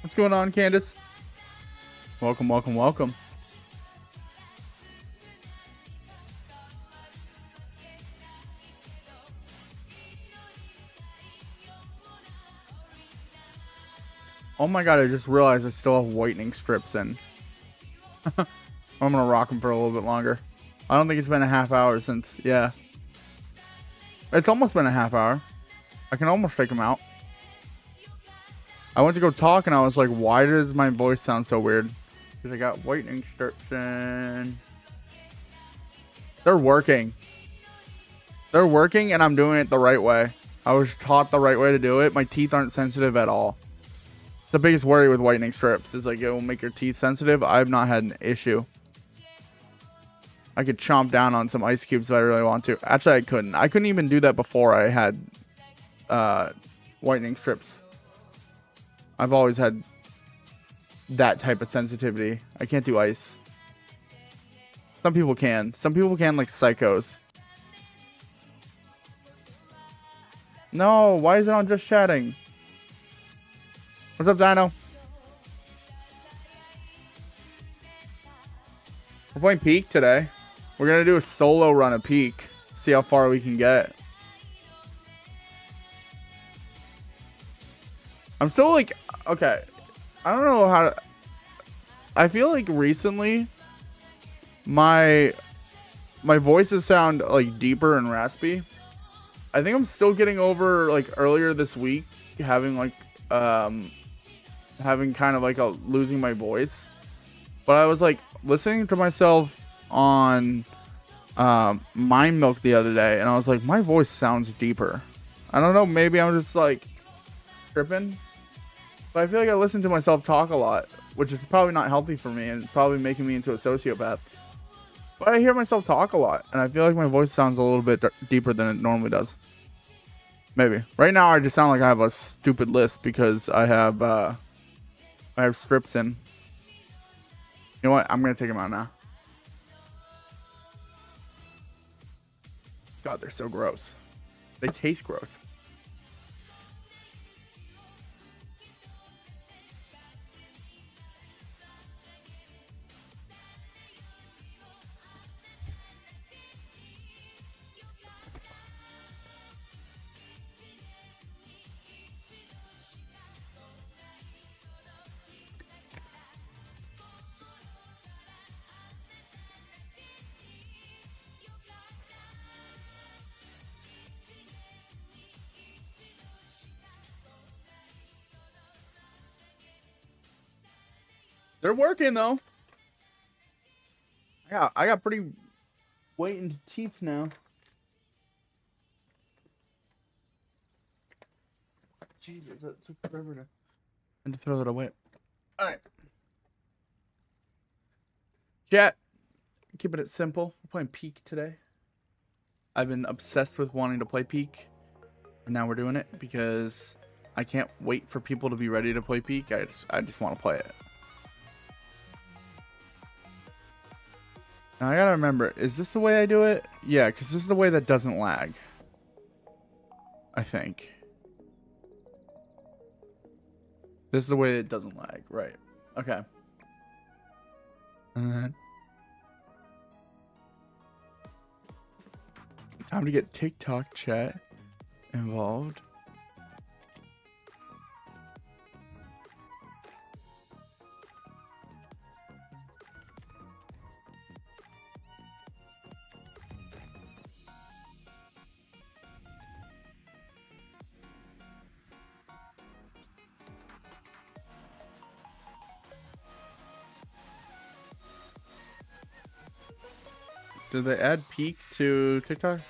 What's going on, Candace? Welcome, welcome, welcome. Oh my god, I just realized I still have whitening strips in. I'm gonna rock them for a little bit longer. I don't think it's been a half hour since, yeah. It's almost been a half hour. I can almost take them out. I went to go talk and I was like, why does my voice sound so weird? Because I got whitening strips in. They're working. They're working and I'm doing it the right way. I was taught the right way to do it. My teeth aren't sensitive at all. It's the biggest worry with whitening strips. Is like it will make your teeth sensitive. I've not had an issue. I could chomp down on some ice cubes if I really want to. Actually, I couldn't. I couldn't even do that before I had whitening strips. I've always had that type of sensitivity. I can't do ice. Some people can. Some people can, like psychos. No, why is it on just chatting? What's up, Dino? We're playing Peak today. We're going to do a solo run of Peak. See how far we can get. I'm still like, okay. I don't know how to... I feel like recently my voices sound like deeper and raspy. I think I'm still getting over like earlier this week having like having kind of like a losing my voice. But I was like listening to myself on Mind Milk the other day and I was like, my voice sounds deeper. I don't know, maybe I'm just like tripping. But I feel like I listen to myself talk a lot, which is probably not healthy for me and probably making me into a sociopath. But I hear myself talk a lot and I feel like my voice sounds a little bit deeper than it normally does. Maybe. Right now I just sound like I have a stupid list because I have strips in. You know what? I'm going to take them out now. God, they're so gross. They taste gross. They're working though. I got pretty whitened teeth now. Jesus, that took forever to... And to throw that away. Alright. Chat. Keeping it simple. We're playing Peak today. I've been obsessed with wanting to play Peak. And now we're doing it because I can't wait for people to be ready to play Peak. I just want to play it. Now I gotta remember, is this the way I do it? Yeah, because this is the way that doesn't lag. I think. This is the way it doesn't lag, right. Okay. Time to get TikTok chat involved. Did they add Peak to TikTok?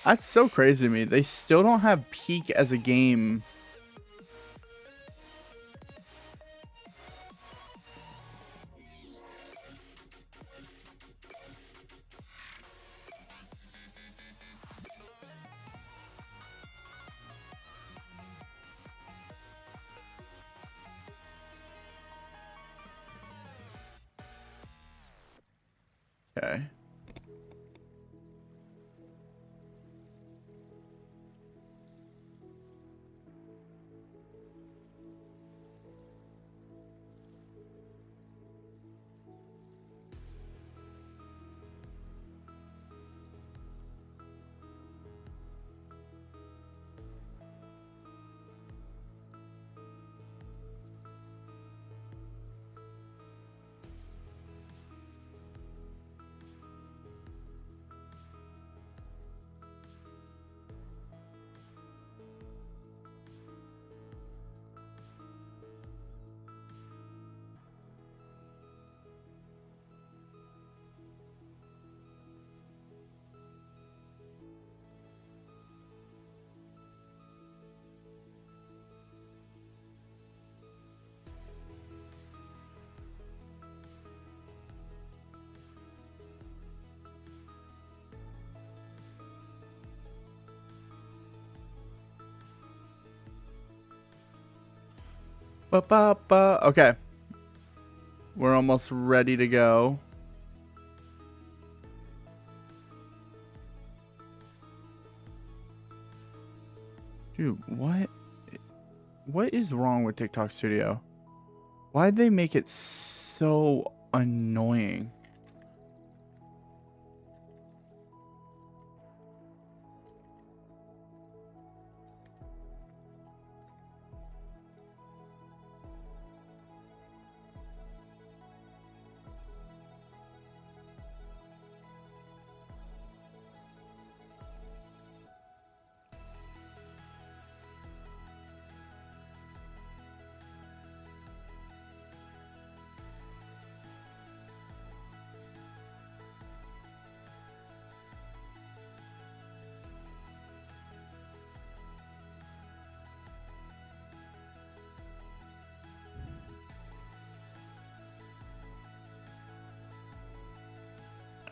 That's so crazy to me. They still don't have Peak as a game. Okay. Okay. We're almost ready to go. Dude, what? What is wrong with TikTok Studio? Why'd they make it so annoying?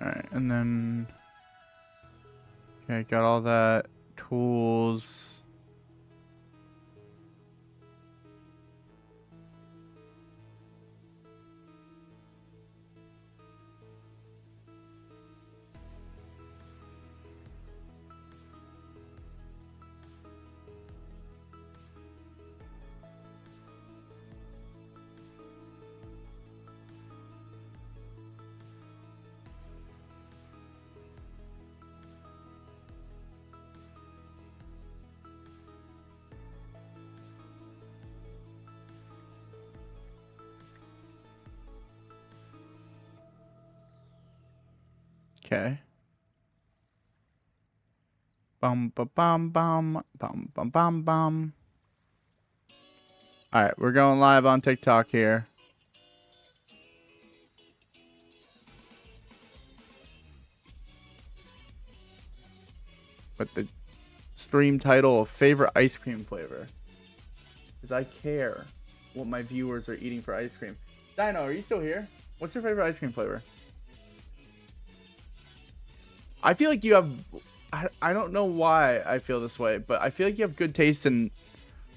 Alright, and then... Okay, got all that. Tools. Okay. Bum ba bum bum bum bum bum bum. Alright, we're going live on TikTok here. But the stream title of favorite ice cream flavor. Because I care what my viewers are eating for ice cream. Dino, are you still here? What's your favorite ice cream flavor? I feel like you have... I don't know why I feel this way, but I feel like you have good taste in...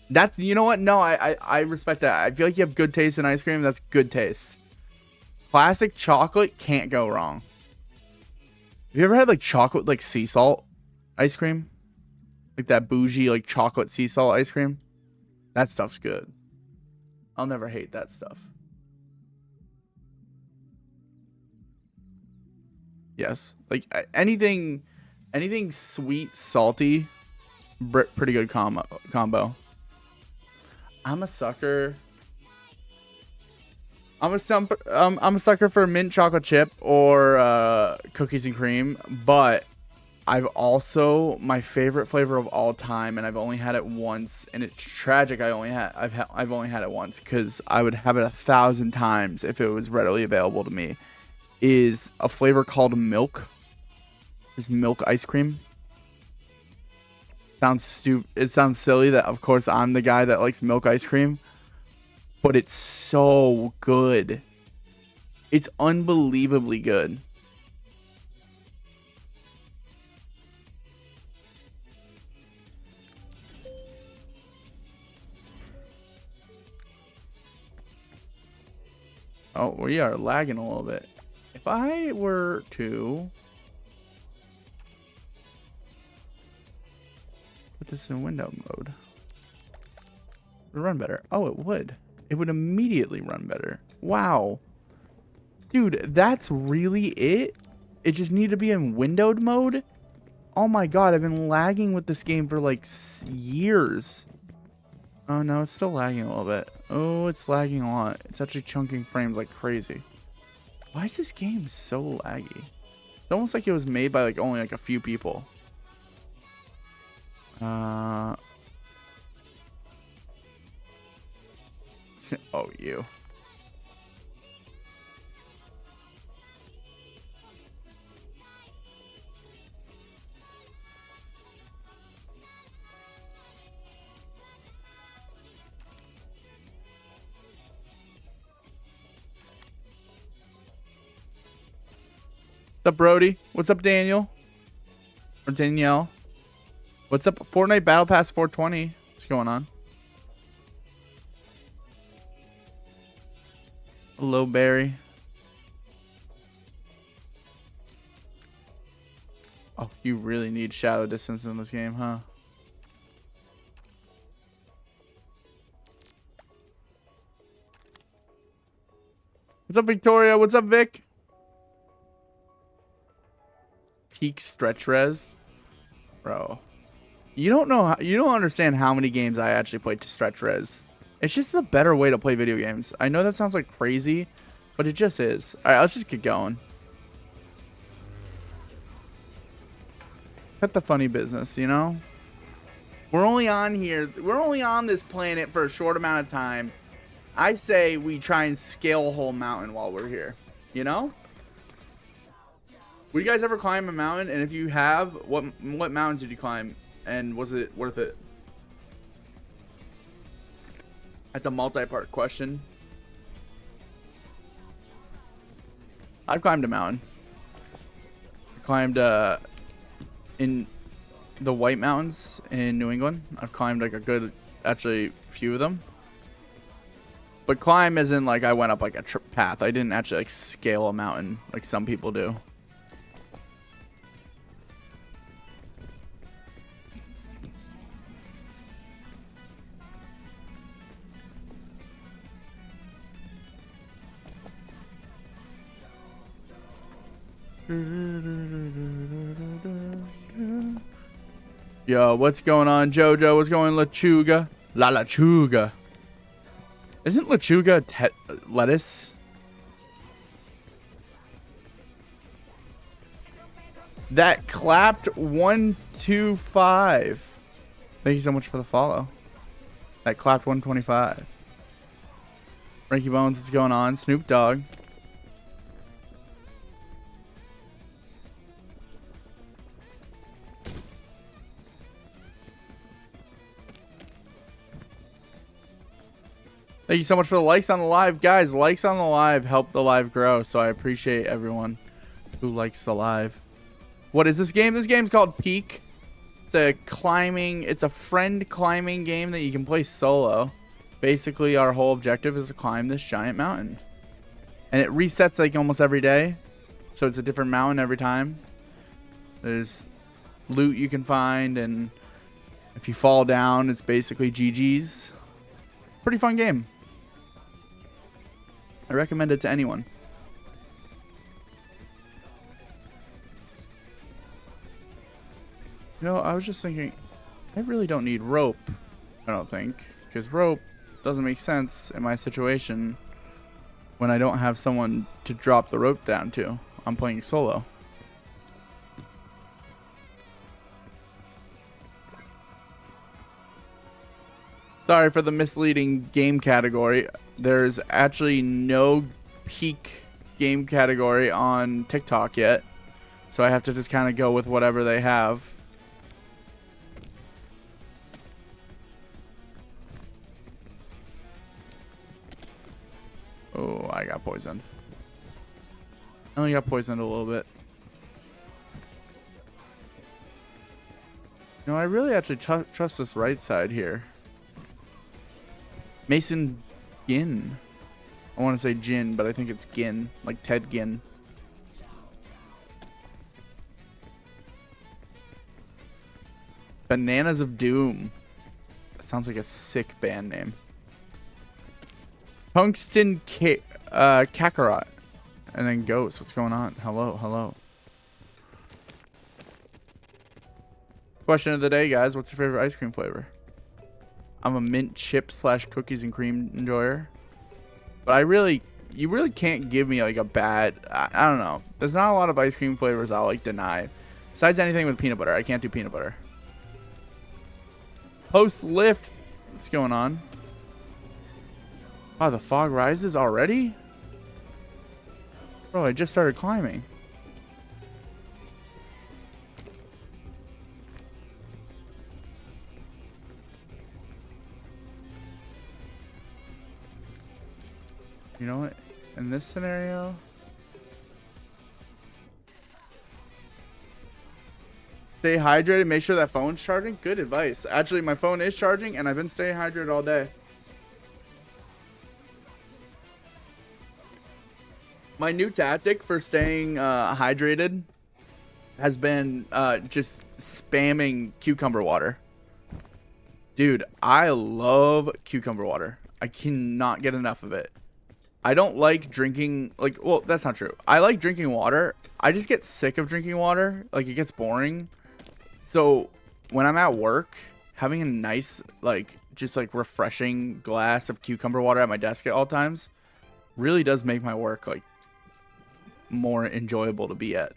That's... You know what? No, I respect that. I feel like you have good taste in ice cream. That's good taste. Classic chocolate can't go wrong. Have you ever had, like, chocolate, like, sea salt ice cream? Like that bougie, like, chocolate sea salt ice cream? That stuff's good. I'll never hate that stuff. Yes. Like, anything sweet, salty, pretty good combo. I'm a sucker. I'm a sucker for mint chocolate chip or cookies and cream, but I've also, my favorite flavor of all time, and I've only had it once, and it's tragic. I've only had it once because I would have it 1,000 times if it was readily available to me. Is a flavor called milk. Is milk ice cream. Sounds stupid. It sounds silly that of course I'm the guy that likes milk ice cream, but it's so good. It's unbelievably good. Oh, we are lagging a little bit. If I were to put this in window mode, it would run better. Oh, it would. It would immediately run better. Wow. Dude, that's really it? It just needed to be in windowed mode? Oh my god, I've been lagging with this game for like years. Oh no, it's still lagging a little bit. Oh, it's lagging a lot. It's actually chunking frames like crazy. Why is this game so laggy? It's almost like it was made by like only like a few people. Oh, you. What's up, Brody? What's up, Daniel? Or Danielle? What's up, Fortnite Battle Pass 420? What's going on? Hello, Barry. Oh, you really need shadow distance in this game, huh? What's up, Victoria? What's up, Vic? Peak stretch res? Bro. You don't know how, you don't understand how many games I actually played to stretch res. It's just a better way to play video games. I know that sounds like crazy, but it just is. Alright, let's just get going. Cut the funny business, you know? We're only on here. We're only on this planet for a short amount of time. I say we try and scale a whole mountain while we're here. You know? Would you guys ever climb a mountain? And if you have, what mountain did you climb? And was it worth it? That's a multi-part question. I've climbed a mountain. I climbed in the White Mountains in New England. I've climbed like a good, actually, few of them. But climb as in like I went up like a path. I didn't actually like scale a mountain like some people do. Yo, what's going on, Jojo? What's going on, Lechuga? La Lechuga. Isn't Lechuga lettuce? That clapped 125. Thank you so much for the follow. That clapped 125. Frankie Bones, what's going on? Snoop Dogg. Thank you so much for the likes on the live. Guys, likes on the live help the live grow, so I appreciate everyone who likes the live. What is this game? This game's called Peak. It's a friend climbing game that you can play solo. Basically, our whole objective is to climb this giant mountain. And it resets like almost every day. So it's a different mountain every time. There's loot you can find, and if you fall down, it's basically GG's. Pretty fun game. I recommend it to anyone. You know, I was just thinking, I really don't need rope, I don't think. Because rope doesn't make sense in my situation when I don't have someone to drop the rope down to. I'm playing solo. Sorry for the misleading game category. There's actually no peak game category on TikTok yet. So I have to just kind of go with whatever they have. Oh, I got poisoned. I only got poisoned a little bit. No, I really actually trust this right side here. Mason Ginn. I want to say Jin, but I think it's Ginn. Like Ted Ginn. Bananas of Doom. That sounds like a sick band name. Tungsten Kakarot. And then Ghost. What's going on? Hello, hello. Question of the day, guys. What's your favorite ice cream flavor? I'm a mint chip / cookies and cream enjoyer. But you really can't give me like a bad, I don't know. There's not a lot of ice cream flavors I'll like deny. Besides anything with peanut butter. I can't do peanut butter. Post lift. What's going on? Oh, the fog rises already? Bro, I just started climbing. You know what? In this scenario, stay hydrated. Make sure that phone's charging. Good advice. Actually, my phone is charging, and I've been staying hydrated all day. My new tactic for staying hydrated has been just spamming cucumber water. Dude, I love cucumber water. I cannot get enough of it. I don't like drinking, like, well, that's not true. I like drinking water. I just get sick of drinking water. Like, it gets boring. So, when I'm at work, having a nice, like, just, like, refreshing glass of cucumber water at my desk at all times really does make my work, like, more enjoyable to be at.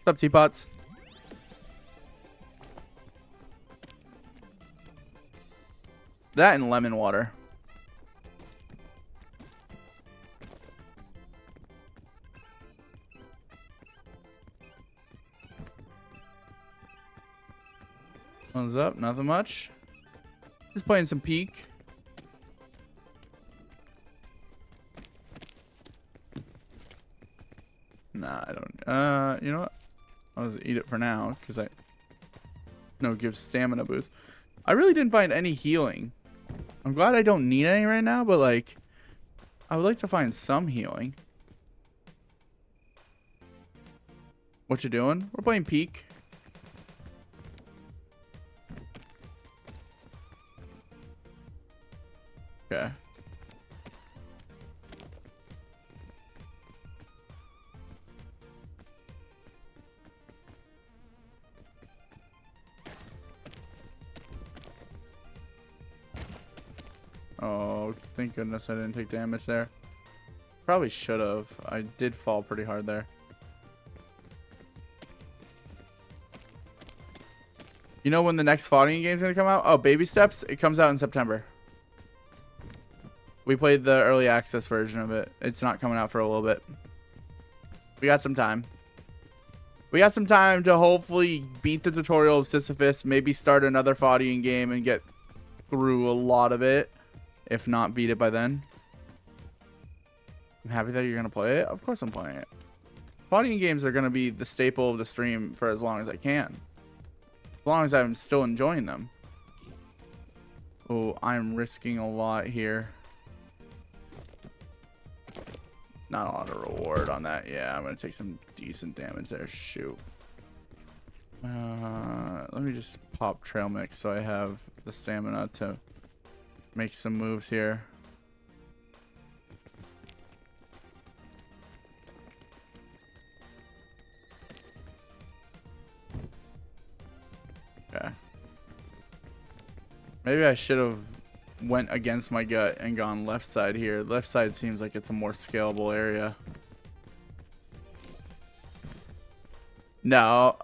What's up, teapots? That and lemon water. What's up? Nothing much. Just playing some Peak. Nah, I don't. You know what? I'll just eat it for now because gives stamina boost. I really didn't find any healing. I'm glad I don't need any right now, but like, I would like to find some healing. What you doing? We're playing Peak. Okay. Oh, thank goodness I didn't take damage there. Probably should have. I did fall pretty hard there. You know when the next fighting game is going to come out? Oh, Baby Steps? It comes out in September. We played the early access version of it. It's not coming out for a little bit. We got some time. We got some time to hopefully beat the tutorial of Sisyphus. Maybe start another fighting game and get through a lot of it. If not, beat it by then. I'm happy that you're going to play it. Of course I'm playing it. Fighting games are going to be the staple of the stream for as long as I can. As long as I'm still enjoying them. Oh, I'm risking a lot here. Not a lot of reward on that. Yeah, I'm going to take some decent damage there. Shoot. Let me just pop trail mix so I have the stamina to make some moves here. Okay. Maybe I should have went against my gut and gone left side here. Left side seems like it's a more scalable area. No.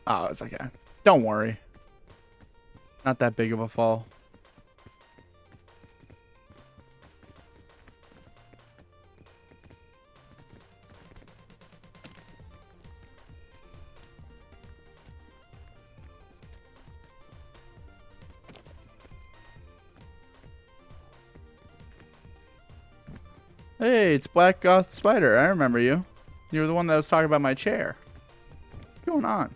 Oh, it's okay. Don't worry. Not that big of a fall. Hey, it's Black Goth Spider. I remember you. You were the one that was talking about my chair. What's going on?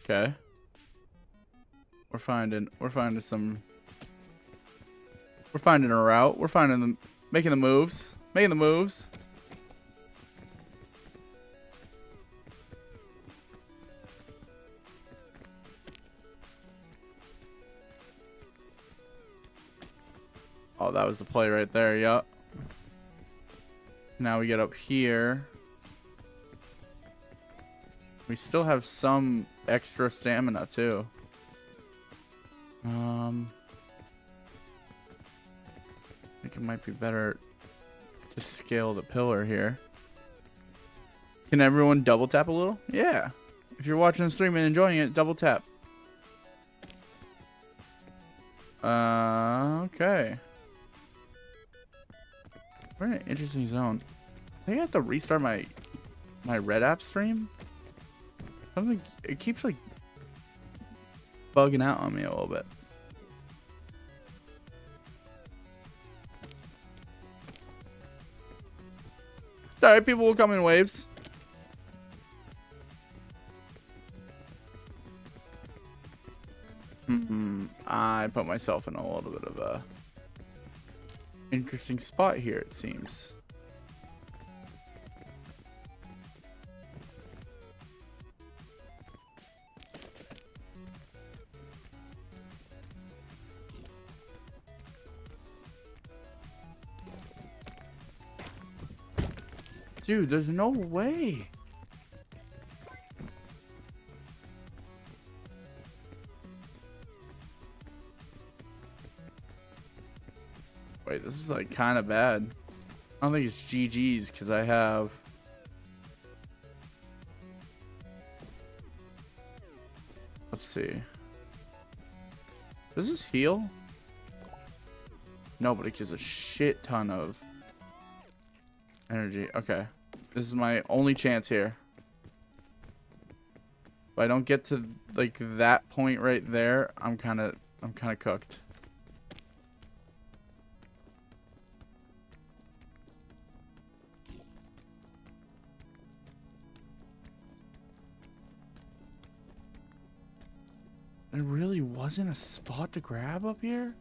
Okay. We're finding a route. We're finding them, making the moves. Oh, that was the play right there. Yup. Now we get up here. We still have some extra stamina too. I think it might be better to scale the pillar here. Can everyone double tap a little? Yeah. If you're watching the stream and enjoying it, double tap. Okay. We're in an interesting zone. I think I have to restart my Red app stream. Something, it keeps like bugging out on me a little bit. It's alright, people will come in waves. I put myself in a little bit of a interesting spot here, it seems. Dude, there's no way. Wait, this is like kind of bad. I don't think it's GG's because I have... Let's see. Does this heal? No, but it gives a shit ton of energy. Okay. This is my only chance here. If I don't get to like that point right there, I'm kind of cooked. There really wasn't a spot to grab up here?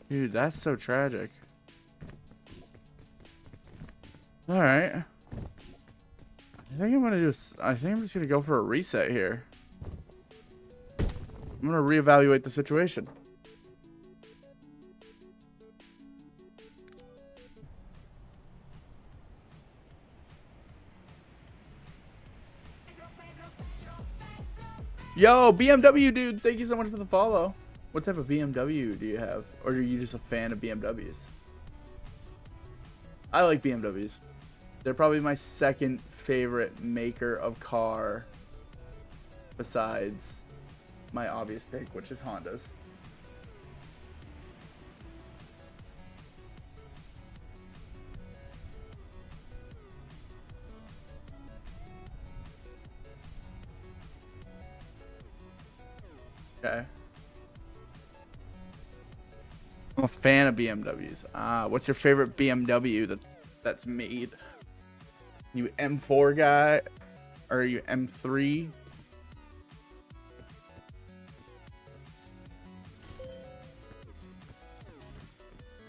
Dude, that's so tragic. Alright. I think I'm just gonna go for a reset here. I'm gonna reevaluate the situation. Yo, BMW dude, thank you so much for the follow. What type of BMW do you have? Or are you just a fan of BMWs? I like BMWs. They're probably my second favorite maker of car besides my obvious pick, which is Hondas. Okay. I'm a fan of BMWs. What's your favorite BMW that's made? You M4 guy? Or are you M3?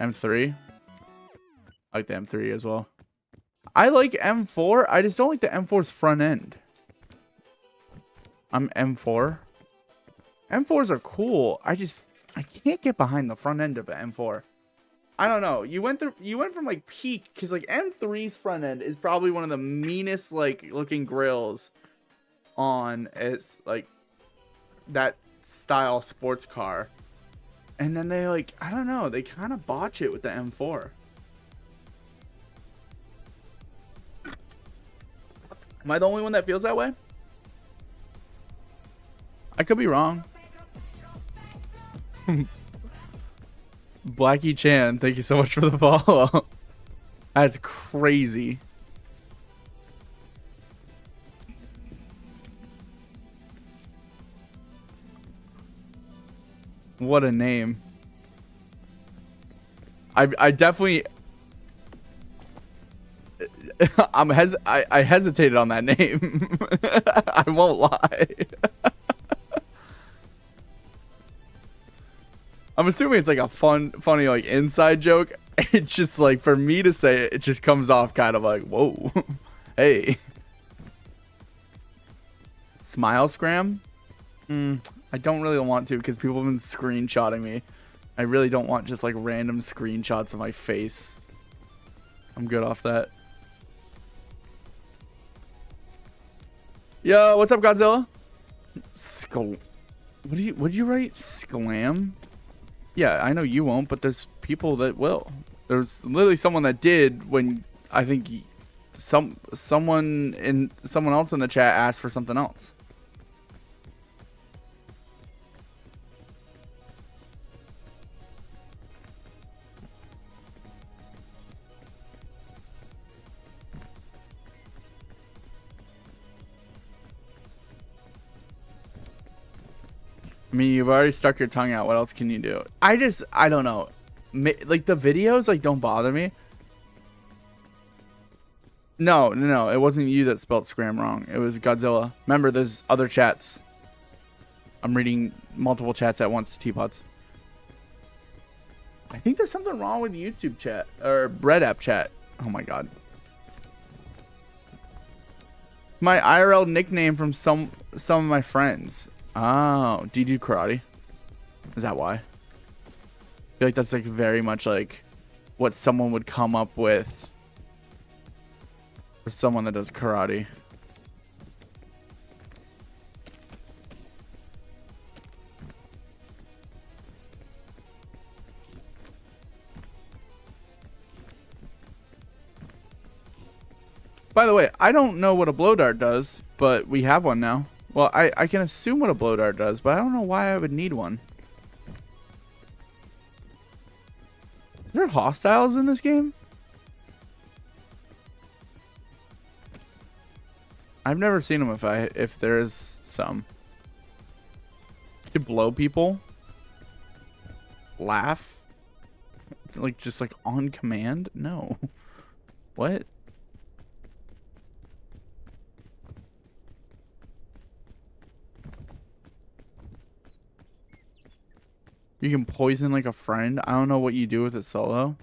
M3? I like the M3 as well. I like M4. I just don't like the M4's front end. I'm M4. M4s are cool. I can't get behind the front end of an M4. I don't know. You went from like peak, because like M3's front end is probably one of the meanest like looking grills on as like that style sports car. And then they like, I don't know, they kind of botch it with the M4. Am I the only one that feels that way? I could be wrong. Blackie Chan, thank you so much for the follow. That's crazy. What a name. I definitely I hesitated on that name. I won't lie. I'm assuming it's like a funny like inside joke. It's just like for me to say it, it just comes off kind of like, whoa, hey. Smile Scram? I don't really want to because people have been screenshotting me. I really don't want just like random screenshots of my face. I'm good off that. Yo, what's up, Godzilla? What did you write? Scram? Yeah, I know you won't, but there's people that will. There's literally someone that did when I think someone else in the chat asked for something else. I mean, you've already stuck your tongue out. What else can you do? I don't know. Like, the videos, like, don't bother me. No. It wasn't you that spelled Scram wrong. It was Godzilla. Remember, there's other chats. I'm reading multiple chats at once, teapots. I think there's something wrong with YouTube chat. Or Red App chat. Oh, my God. My IRL nickname from some of my friends. Oh, do you do karate? Is that why? I feel like that's like very much like what someone would come up with for someone that does karate. By the way, I don't know what a blow dart does, but we have one now. Well, I can assume what a blow dart does, but I don't know why I would need one. Is there hostiles in this game? I've never seen them if there is some. To blow people? Laugh? Like just like on command? No. What? You can poison like a friend. I don't know what you do with it solo.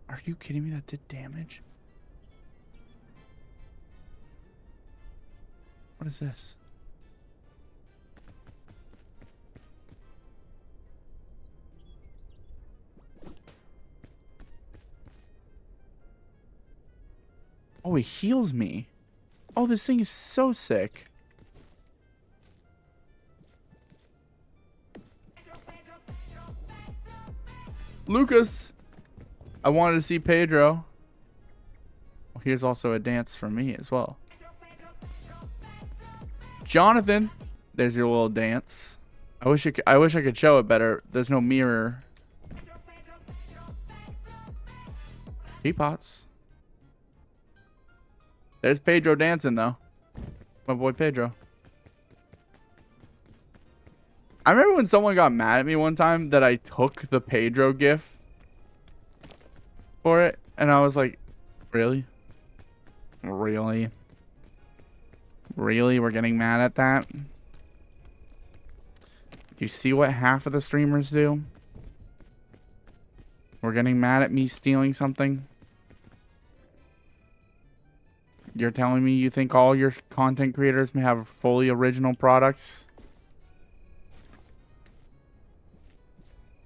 Are you kidding me? That did damage? What is this? Oh, it heals me. Oh, this thing is so sick. Lucas, I wanted to see Pedro. Well, here's also a dance for me as well. Jonathan, there's your little dance. I wish I could show it better. There's no mirror. Teapots. There's Pedro dancing though. My boy Pedro. I remember when someone got mad at me one time that I took the Pedro gif for it, and I was like, really? Really? Really? We're getting mad at that? You see what half of the streamers do? We're getting mad at me stealing something? You're telling me you think all your content creators may have fully original products?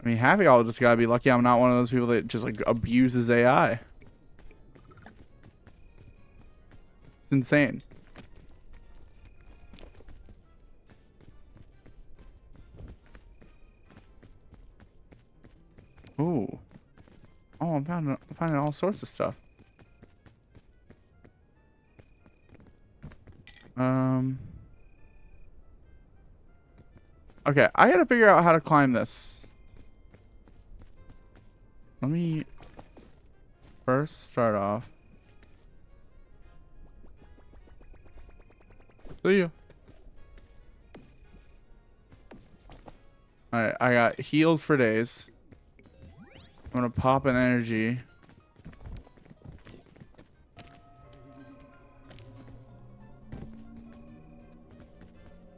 I mean, half of y'all just gotta be lucky I'm not one of those people that just like abuses AI. It's insane. Ooh. Oh, I'm finding all sorts of stuff. Okay, I gotta figure out how to climb this. Let me first start off. See you. Alright, I got heals for days. I'm gonna pop an energy.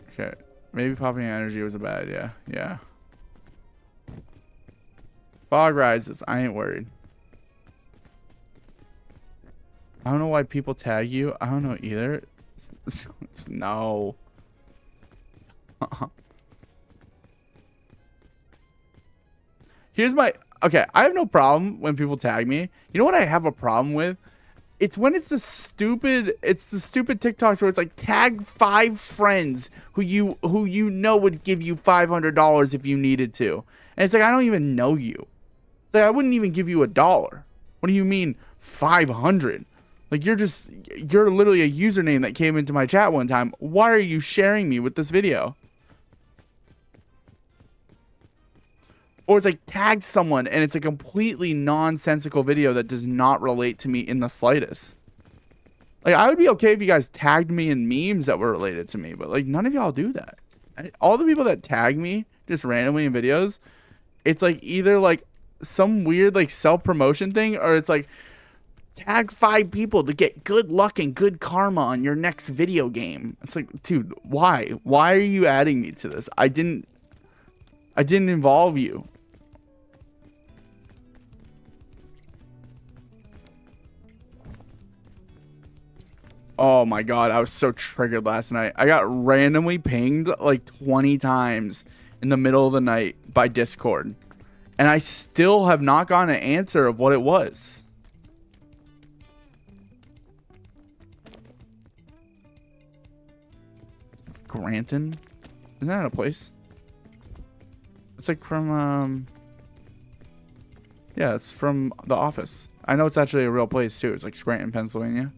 Okay, maybe popping energy was a bad idea. Yeah. Fog rises. I ain't worried. I don't know why people tag you. I don't know either. No. Here's my... Okay, I have no problem when people tag me. You know what I have a problem with? It's when it's the stupid TikToks where it's like tag 5 friends who you know would give you $500 if you needed to. And it's like, I don't even know you. It's like, I wouldn't even give you $1. What do you mean 500? Like, you're literally a username that came into my chat one time. Why are you sharing me with this video? Or it's like tag someone and it's a completely nonsensical video that does not relate to me in the slightest. Like, I would be okay if you guys tagged me in memes that were related to me, but like none of y'all do that. All the people that tag me just randomly in videos, it's like either like some weird like self-promotion thing, or it's like tag 5 people to get good luck and good karma on your next video game. It's like, dude, why? Why are you adding me to this? I didn't involve you. Oh my god, I was so triggered last night. I got randomly pinged like 20 times in the middle of the night by Discord. And I still have not gotten an answer of what it was. Granton? Isn't that a place? It's like from, yeah, it's from The Office. I know it's actually a real place too. It's like Scranton, Pennsylvania.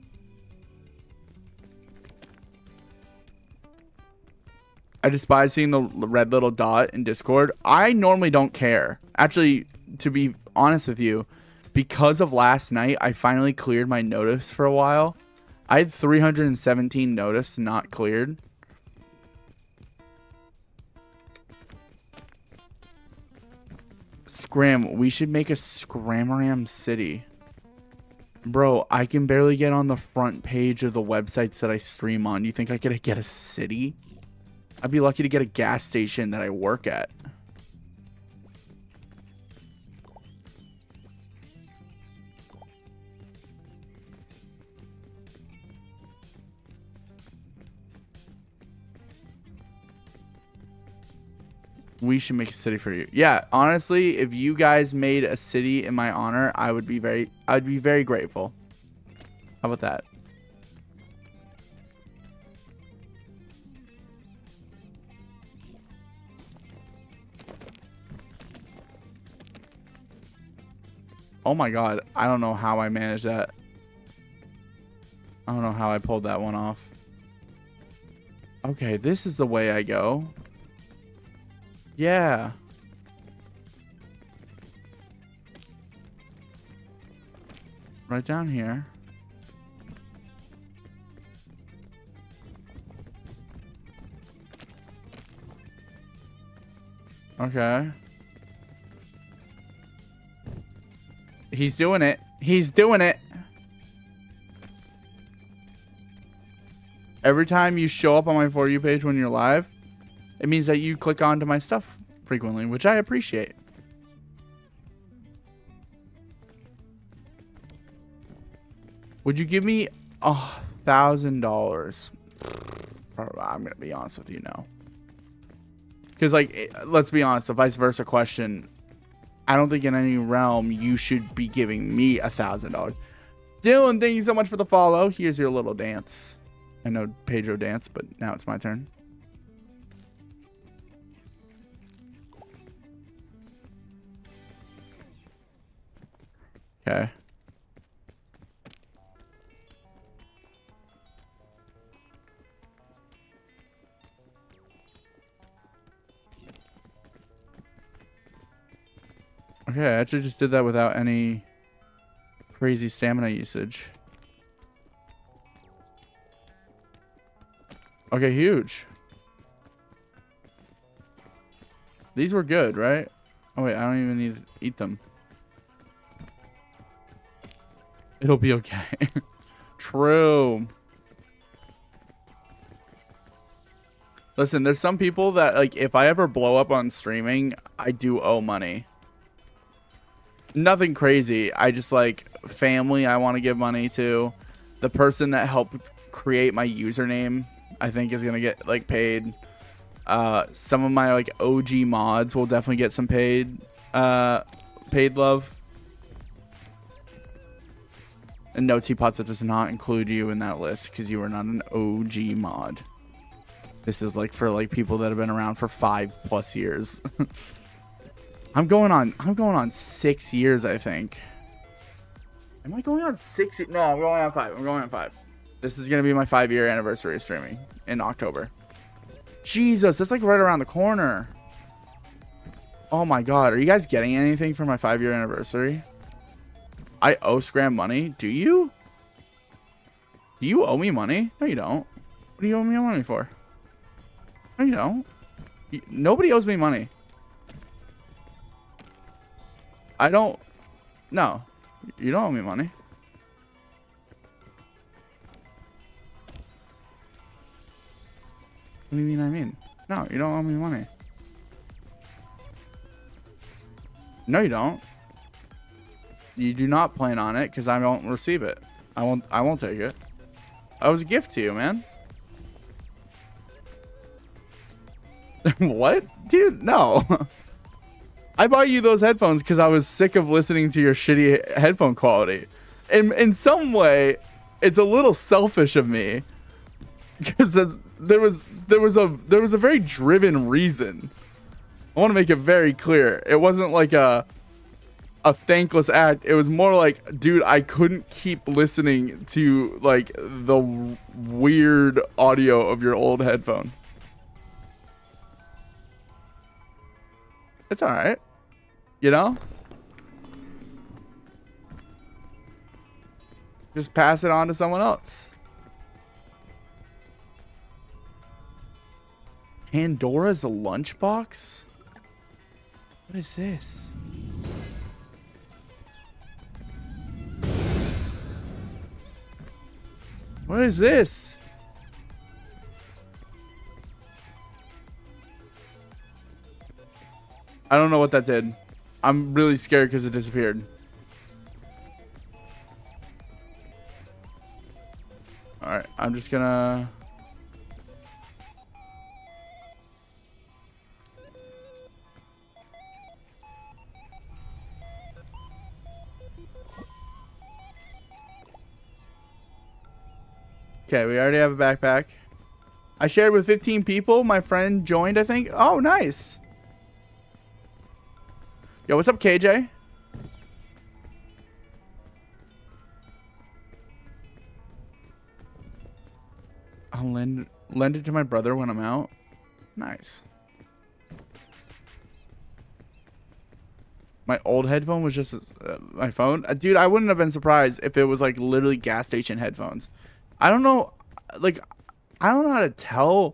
I despise seeing the red little dot in Discord. I normally don't care. Actually, to be honest with you, because of last night, I finally cleared my notifs for a while. I had 317 notifs not cleared. Scram, we should make a Scramram city. Bro, I can barely get on the front page of the websites that I stream on. You think I could get a city? I'd be lucky to get a gas station that I work at. We should make a city for you. Yeah, honestly, if you guys made a city in my honor, I'd be very grateful. How about that? Oh my god, I don't know how I managed that. I don't know how I pulled that one off. Okay, this is the way I go. Yeah. Right down here. Okay. He's doing it. He's doing it. Every time you show up on my For You page when you're live, it means that you click onto my stuff frequently, which I appreciate. Would you give me $1,000? I'm gonna be honest with you now. Because, like, let's be honest, the vice versa question, I don't think in any realm you should be giving me $1,000. Dylan, thank you so much for the follow. Here's your little dance. I know Pedro danced, but now it's my turn. Okay. Okay, I actually just did that without any crazy stamina usage. Okay, huge. These were good, right? Oh wait, I don't even need to eat them. It'll be okay. True. Listen, there's some people that, like, if I ever blow up on streaming, I do owe money. Nothing crazy. I just, like, family I want to give money to. The person that helped create my username, I think, is going to get, like, paid. Some of my, like, OG mods will definitely get some paid love. And no, Teapots, that does not include you in that list because you are not an OG mod. This is, like, for, like, people that have been around for 5+ years. I'm going on 6 years, I think. Am I going on 6? No, I'm going on 5. I'm going on 5. This is going to be my 5-year anniversary of streaming in October. Jesus, that's like right around the corner. Oh my god, are you guys getting anything for my 5-year anniversary? I owe Scram money. Do you? Do you owe me money? No, you don't. What do you owe me money for? No, you don't. Nobody owes me money. I don't. No, you don't owe me money. What do you mean I mean? No, you don't owe me money. No, you don't. You do not plan on it because I won't receive it. I won't take it. That was a gift to you, man. What? Dude, no. I bought you those headphones because I was sick of listening to your shitty headphone quality. In some way, it's a little selfish of me because there was a very driven reason. I want to make it very clear. It wasn't like a thankless act. It was more like, dude, I couldn't keep listening to like the weird audio of your old headphone. It's all right. You know? Just pass it on to someone else. Pandora's a lunchbox? What is this? What is this? I don't know what that did. I'm really scared because it disappeared. Alright, I'm just gonna... Okay, we already have a backpack. I shared with 15 people. My friend joined, I think. Oh, nice. Yo, what's up, KJ? I'll lend it to my brother when I'm out. Nice. My old headphone was just my phone. Dude, I wouldn't have been surprised if it was like literally gas station headphones. I don't know, like, I don't know how to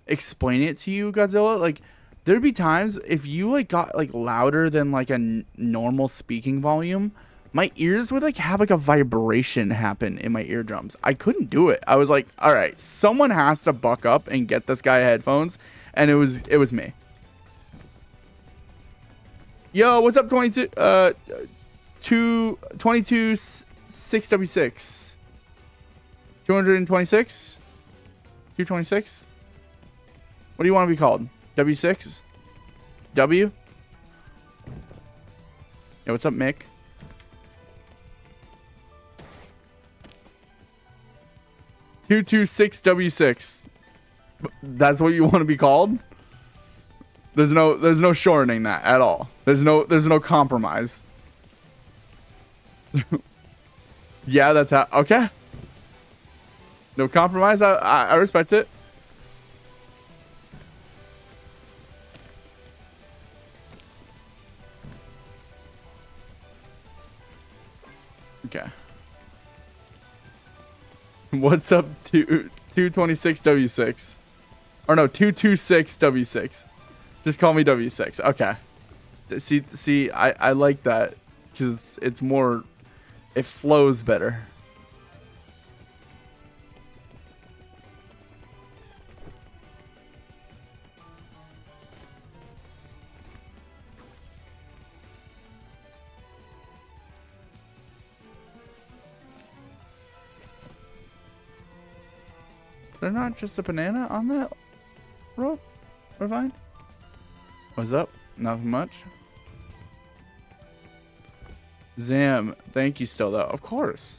explain it to you, Godzilla. Like, there'd be times if you like got like louder than like a normal speaking volume, my ears would like have like a vibration happen in my eardrums. I couldn't do it. I was like, all right, someone has to buck up and get this guy headphones, and it was me. Yo, what's up, 22 6W6? 226? 226? What do you want to be called? W6? W? Yeah, what's up, Mick? W6. That's what you want to be called? There's no shortening that at all. There's no compromise. Yeah, that's how. Okay. No compromise. I respect it. Okay. What's up, 226W6? Or no, 226W6. Just call me W6. Okay. See, I like that because it's more, it flows better. They're not just a banana on that rope or vine? What's up? Nothing much. Zam, thank you still though. Of course.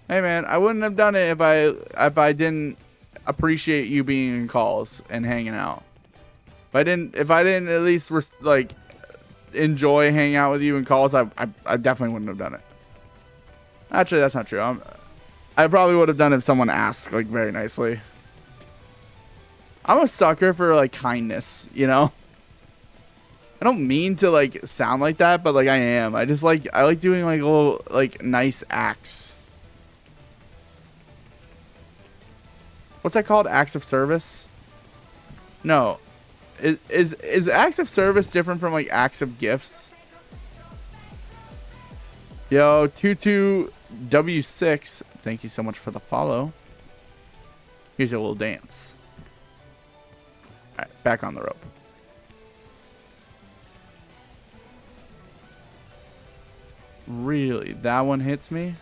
Hey man, I wouldn't have done it if I didn't appreciate you being in calls and hanging out. If I didn't at least like enjoy hanging out with you in calls, I definitely wouldn't have done it. Actually, that's not true. I probably would have done it if someone asked, like, very nicely. I'm a sucker for, like, kindness, you know? I don't mean to, like, sound like that, but, like, I am. I like doing, like, little, like, nice acts. What's that called? Acts of service? No. Is acts of service different from like acts of gifts? Yo, 22W6, thank you so much for the follow. Here's a little dance. All right, back on the rope. Really? That one hits me?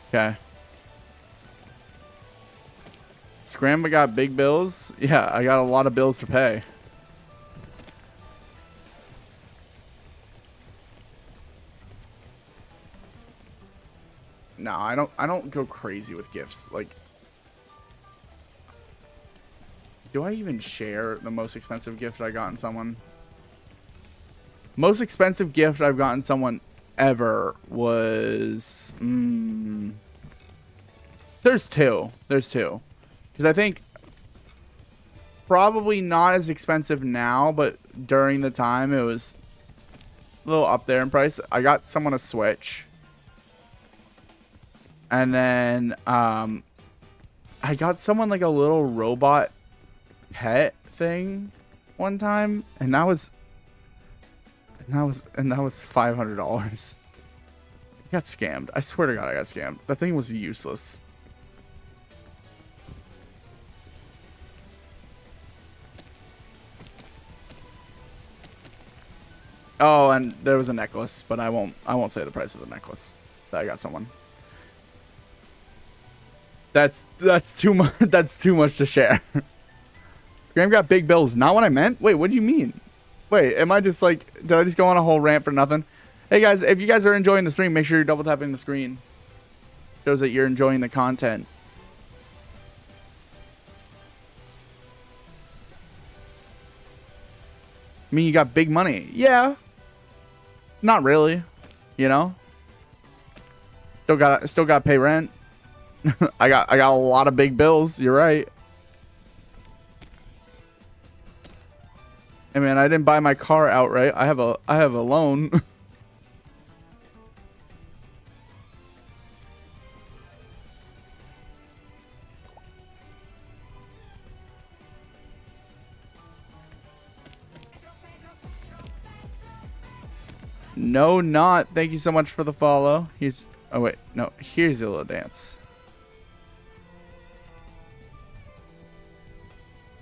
Okay. Scram got big bills? Yeah, I got a lot of bills to pay. No, I don't go crazy with gifts. Like, do I even share the most expensive gift I got in someone? Most expensive gift I've gotten someone ever was there's two. Because I think probably not as expensive now, but during the time it was a little up there in price. I got someone a Switch. And then I got someone like a little robot pet thing one time, and that was $500. I got scammed. I swear to God, I got scammed. That thing was useless. Oh, and there was a necklace, but I won't say the price of the necklace that I got someone. That's too much. That's too much to share. Scram got big bills. Not what I meant. Wait, what do you mean? Wait, am I just like? Did I just go on a whole rant for nothing? Hey guys, if you guys are enjoying the stream, make sure you're double tapping the screen. Shows that you're enjoying the content. I mean, you got big money. Yeah. Not really. You know. Still got to pay rent. I got a lot of big bills. You're right. Hey man, I didn't buy my car outright. I have a loan. No, not. Thank you so much for the follow. Oh wait, no. Here's a little dance.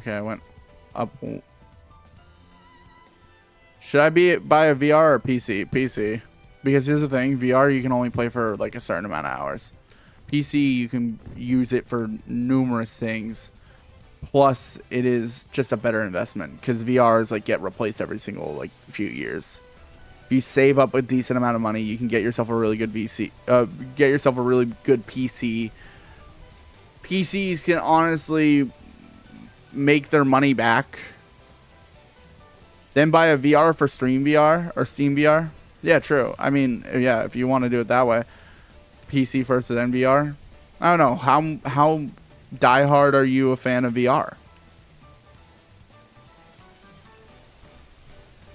Okay, I went up. Should I buy a VR or PC? PC. Because here's the thing. VR, you can only play for like a certain amount of hours. PC, you can use it for numerous things. Plus, it is just a better investment. Because VRs like get replaced every single like few years. If you save up a decent amount of money, you can get yourself a really good PC. Get yourself a really good PC. PCs can honestly make their money back. Then buy a VR for Stream VR or Steam VR. Yeah, true. I mean, yeah, if you want to do it that way. PC first and then VR. I don't know. How diehard are you a fan of VR?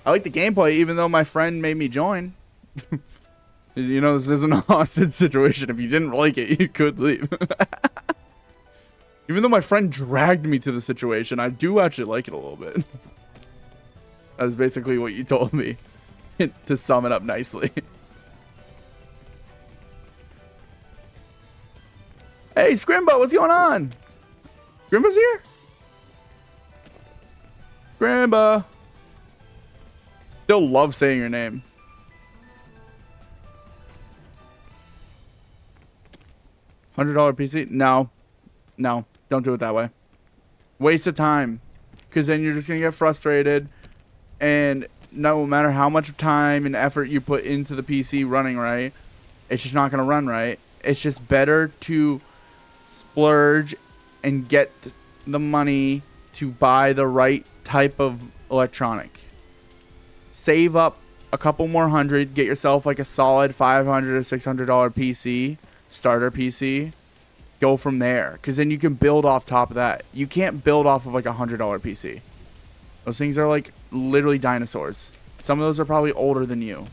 I like the gameplay, even though my friend made me join. You know, this isn't a hostage situation. If you didn't like it, you could leave. Even though my friend dragged me to the situation, I do actually like it a little bit. That's basically what you told me. To sum it up nicely. Hey, Scrimbo, what's going on? Scrimbo's here? Scrimbo. Still love saying your name. $100 PC? No. No. Don't do it that way. Waste of time. Because then you're just going to get frustrated. And no matter how much time and effort you put into the PC running right, it's just not going to run right. It's just better to splurge and get the money to buy the right type of electronic. Save up a couple more hundred. Get yourself like a solid $500 or $600 PC. Starter PC. Go from there, because then you can build off top of that. You can't build off of like a $100 PC. Those things are like literally dinosaurs. Some of those are probably older than you.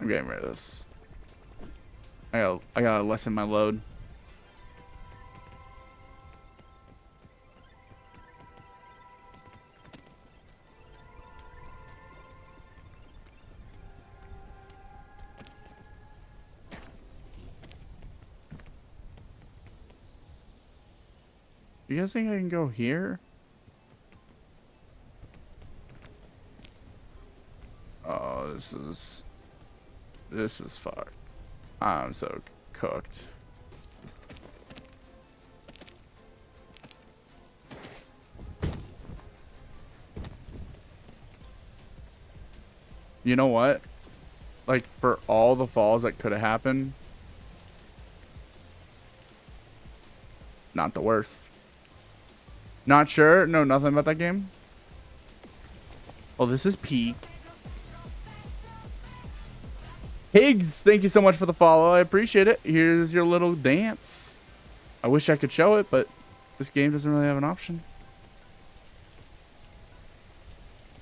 I'm getting rid of this. I gotta lessen my load. You guys think I can go here? Oh, this is fucked. I'm so cooked. You know what? Like, for all the falls that could have happened, not the worst. Not sure? No, nothing about that game? Oh, this is peak. Higgs, thank you so much for the follow. I appreciate it. Here's your little dance. I wish I could show it, but this game doesn't really have an option.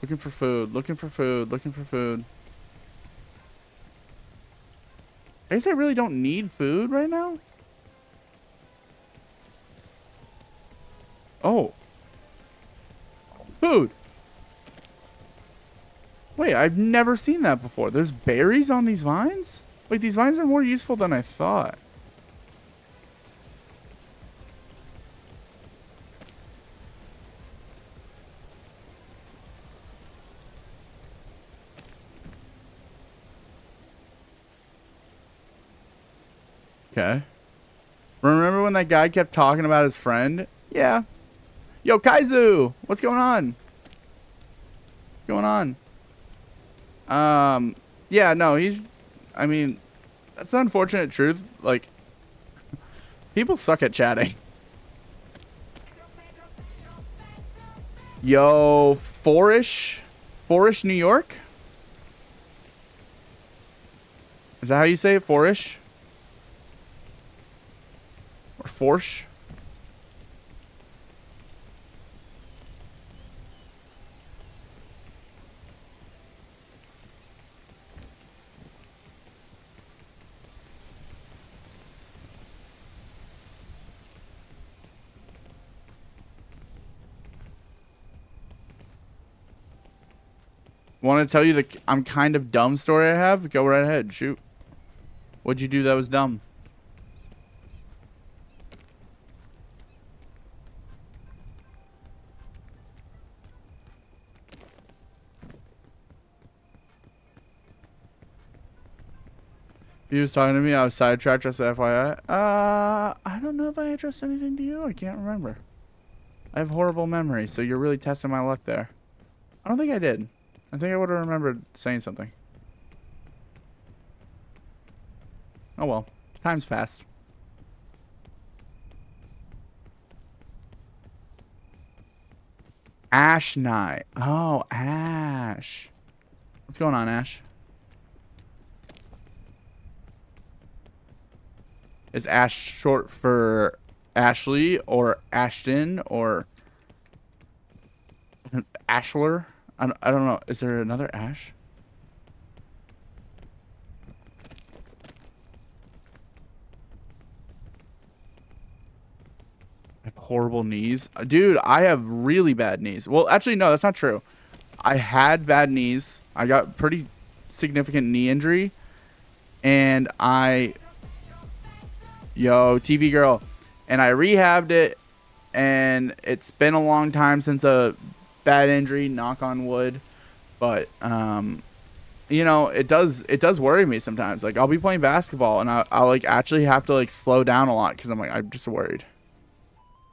Looking for food, looking for food, looking for food. I guess I really don't need food right now. Oh. Food. Wait, I've never seen that before. There's berries on these vines? Wait, these vines are more useful than I thought. Okay. Remember when that guy kept talking about his friend? Yeah. Yo, Kaizu! What's going on? What's going on? Yeah, no, I mean, that's the unfortunate truth. Like, people suck at chatting. Yo, Forish, New York? Is that how you say it? Forish? Or Forsh? Want to tell you the I'm kind of dumb story I have? Go right ahead. Shoot. What'd you do that was dumb? He was talking to me. I was sidetracked, just FYI. I don't know if I addressed anything to you. I can't remember. I have horrible memory, so you're really testing my luck there. I don't think I did. I think I would have remembered saying something. Oh well. Time's passed. Ash Night. Oh, Ash. What's going on, Ash? Is Ash short for Ashley or Ashton or Ashler? I don't know. Is there another Ash? I have horrible knees. Dude, I have really bad knees. Well, actually, no, that's not true. I had bad knees. I got pretty significant knee injury. And Yo, TV girl. And I rehabbed it. And it's been a long time since a bad injury, knock on wood, but you know, it does worry me sometimes. Like, I'll be playing basketball and I'll like actually have to like slow down a lot because I'm just worried.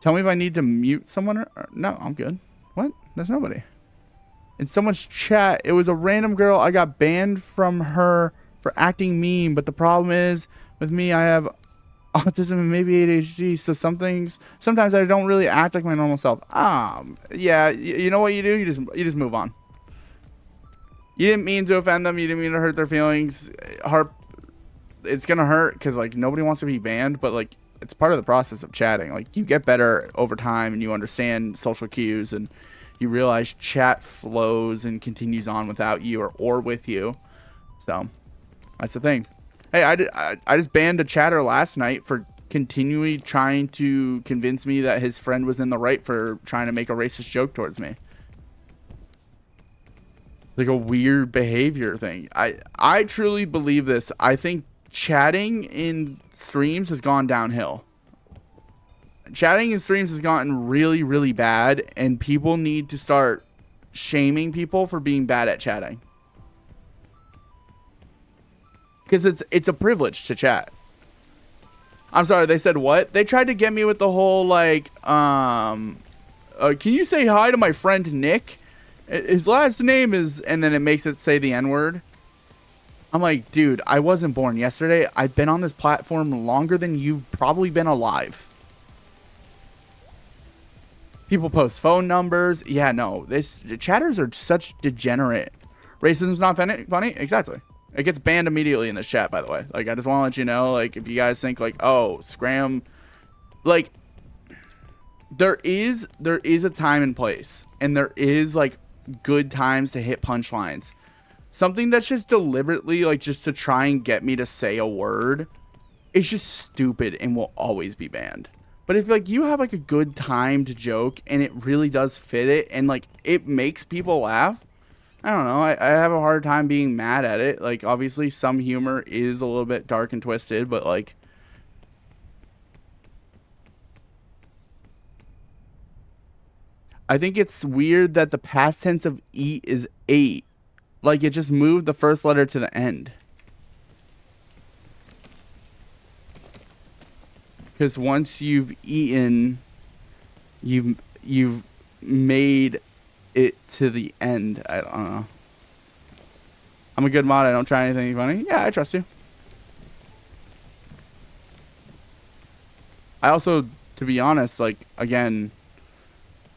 Tell me if I need to mute someone or no, I'm good. What? There's nobody in someone's chat. It was a random girl. I got banned from her for acting mean, but the problem is with me, I have autism and maybe ADHD, so sometimes I don't really act like my normal self. Yeah, you know what you do? You just move on. You didn't mean to offend them. You didn't mean to hurt their feelings. It's gonna hurt because like nobody wants to be banned, but like it's part of the process of chatting. Like you get better over time and you understand social cues and you realize chat flows and continues on without you or with you. So That's the thing. Hey, I just banned a chatter last night for continually trying to convince me that his friend was in the right for trying to make a racist joke towards me. Like a weird behavior thing. I truly believe this. I think chatting in streams has gone downhill. Chatting in streams has gotten really, really bad, and people need to start shaming people for being bad at chatting. Because it's a privilege to chat. I'm sorry, they said what? They tried to get me with the whole, like, can you say hi to my friend Nick? His last name is... And then it makes it say the N-word. I'm like, dude, I wasn't born yesterday. I've been on this platform longer than you've probably been alive. People post phone numbers. Yeah, no. The chatters are such degenerate. Racism's not funny? Exactly. It gets banned immediately in this chat, by the way. Like, I just want to let you know, like, if you guys think, like, oh, Scram... Like, there is a time and place. And there is, like, good times to hit punchlines. Something that's just deliberately, like, just to try and get me to say a word is just stupid and will always be banned. But if, like, you have, like, a good time to joke and it really does fit it and, like, it makes people laugh, I don't know. I have a hard time being mad at it. Like, obviously, some humor is a little bit dark and twisted, but, like... I think it's weird that the past tense of eat is ate. Like, it just moved the first letter to the end. Because once you've eaten, you've made it to the end. I don't know. I'm a good mod. I don't try anything funny. Yeah, I trust you. I also, to be honest, like, again,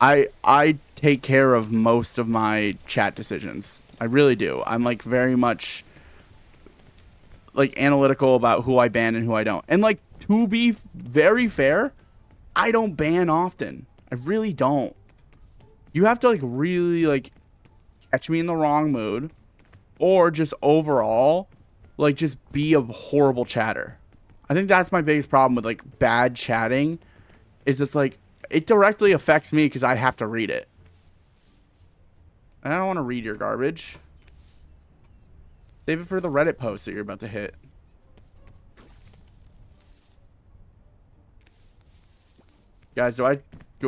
I take care of most of my chat decisions. I really do. I'm, like, very much, like, analytical about who I ban and who I don't. And, like, to be very fair, I don't ban often. I really don't. You have to, like, really, like, catch me in the wrong mood. Or just overall, like, just be a horrible chatter. I think that's my biggest problem with, like, bad chatting. Is it's, like, it directly affects me because I have to read it. And I don't want to read your garbage. Save it for the Reddit post that you're about to hit. Guys, do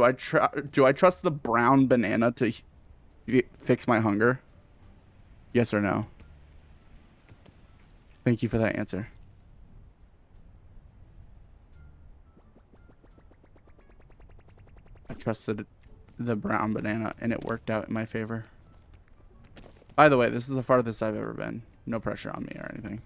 I trust the brown banana to fix my hunger? Yes or no? Thank you for that answer. I trusted the brown banana and it worked out in my favor. By the way, this is the farthest I've ever been. No pressure on me or anything.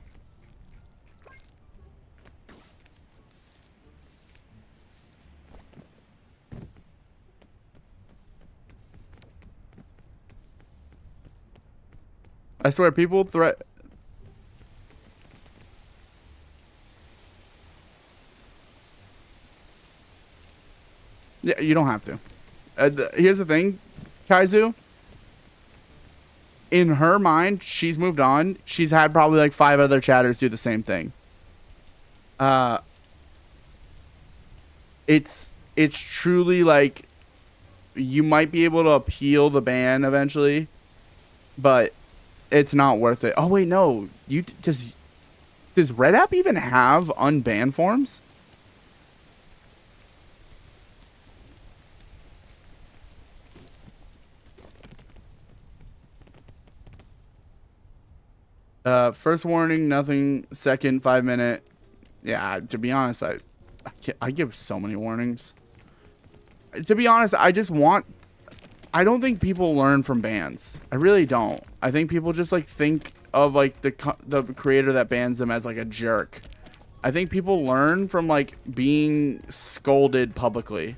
I swear, people threat... Yeah, you don't have to. Here's the thing, Kaizu. In her mind, she's moved on. She's had probably like 5 other chatters do the same thing. It's truly like you might be able to appeal the ban eventually, but it's not worth it. Oh wait, no. Does Red App even have unban forms? First warning, nothing. Second, 5-minute. Yeah, to be honest, I give so many warnings. To be honest, I don't think people learn from bans. I really don't. I think people just like think of like the creator that bans them as like a jerk. I think people learn from like being scolded publicly.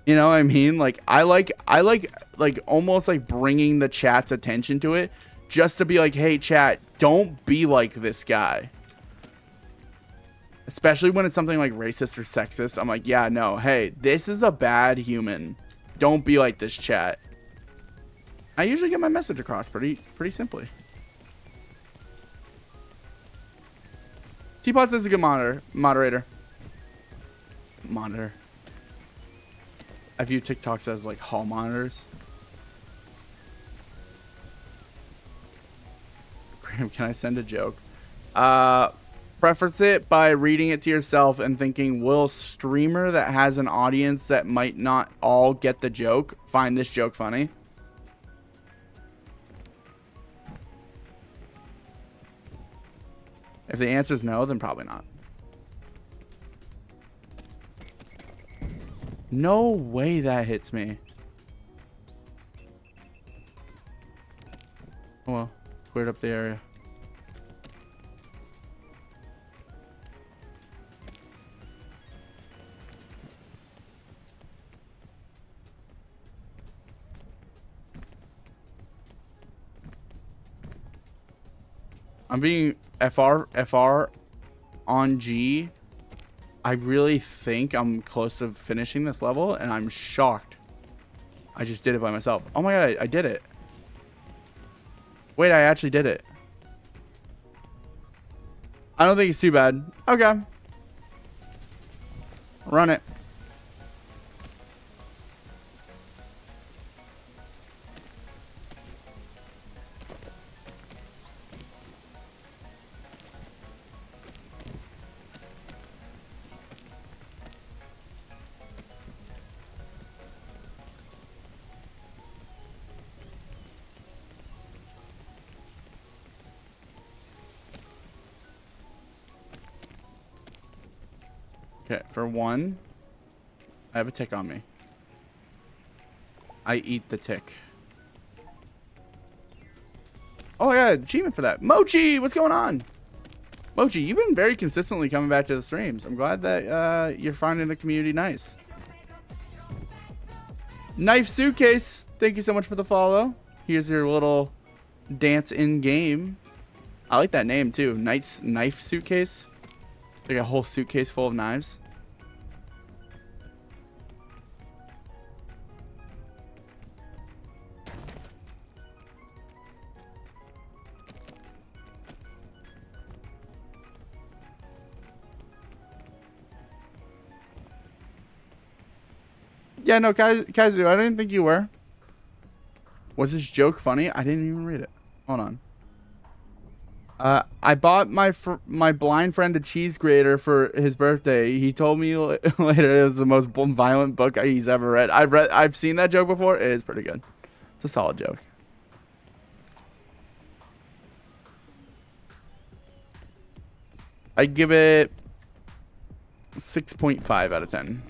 You know what I mean? Like I like almost like bringing the chat's attention to it just to be like, hey chat, don't be like this guy. Especially when it's something like racist or sexist. I'm like, yeah, no, hey, this is a bad human. Don't be like this, chat. I usually get my message across pretty simply. Teapots is a good moderator. I view TikToks as like hall monitors. Graham, can I send a joke? Preference it by reading it to yourself and thinking, will a streamer that has an audience that might not all get the joke find this joke funny? If the answer is no, then probably not. No way that hits me. Oh well, cleared up the area. I'm being FR on G. I really think I'm close to finishing this level, and I'm shocked. I just did it by myself. Oh my god, I did it. Wait, I actually did it. I don't think it's too bad. Okay. Run it. Okay, for one, I have a tick on me. I eat the tick. Oh, I got an achievement for that. Mochi, what's going on? Mochi, you've been very consistently coming back to the streams. I'm glad that you're finding the community nice. Knife Suitcase, thank you so much for the follow. Here's your little dance in game. I like that name too. Knife Suitcase. Like a whole suitcase full of knives. Yeah, no, Kazu, I didn't think you were. Was this joke funny? I didn't even read it. Hold on. I bought my blind friend a cheese grater for his birthday. He told me later it was the most violent book he's ever read. I've seen that joke before. It is pretty good. It's a solid joke. I give it 6.5 out of 10.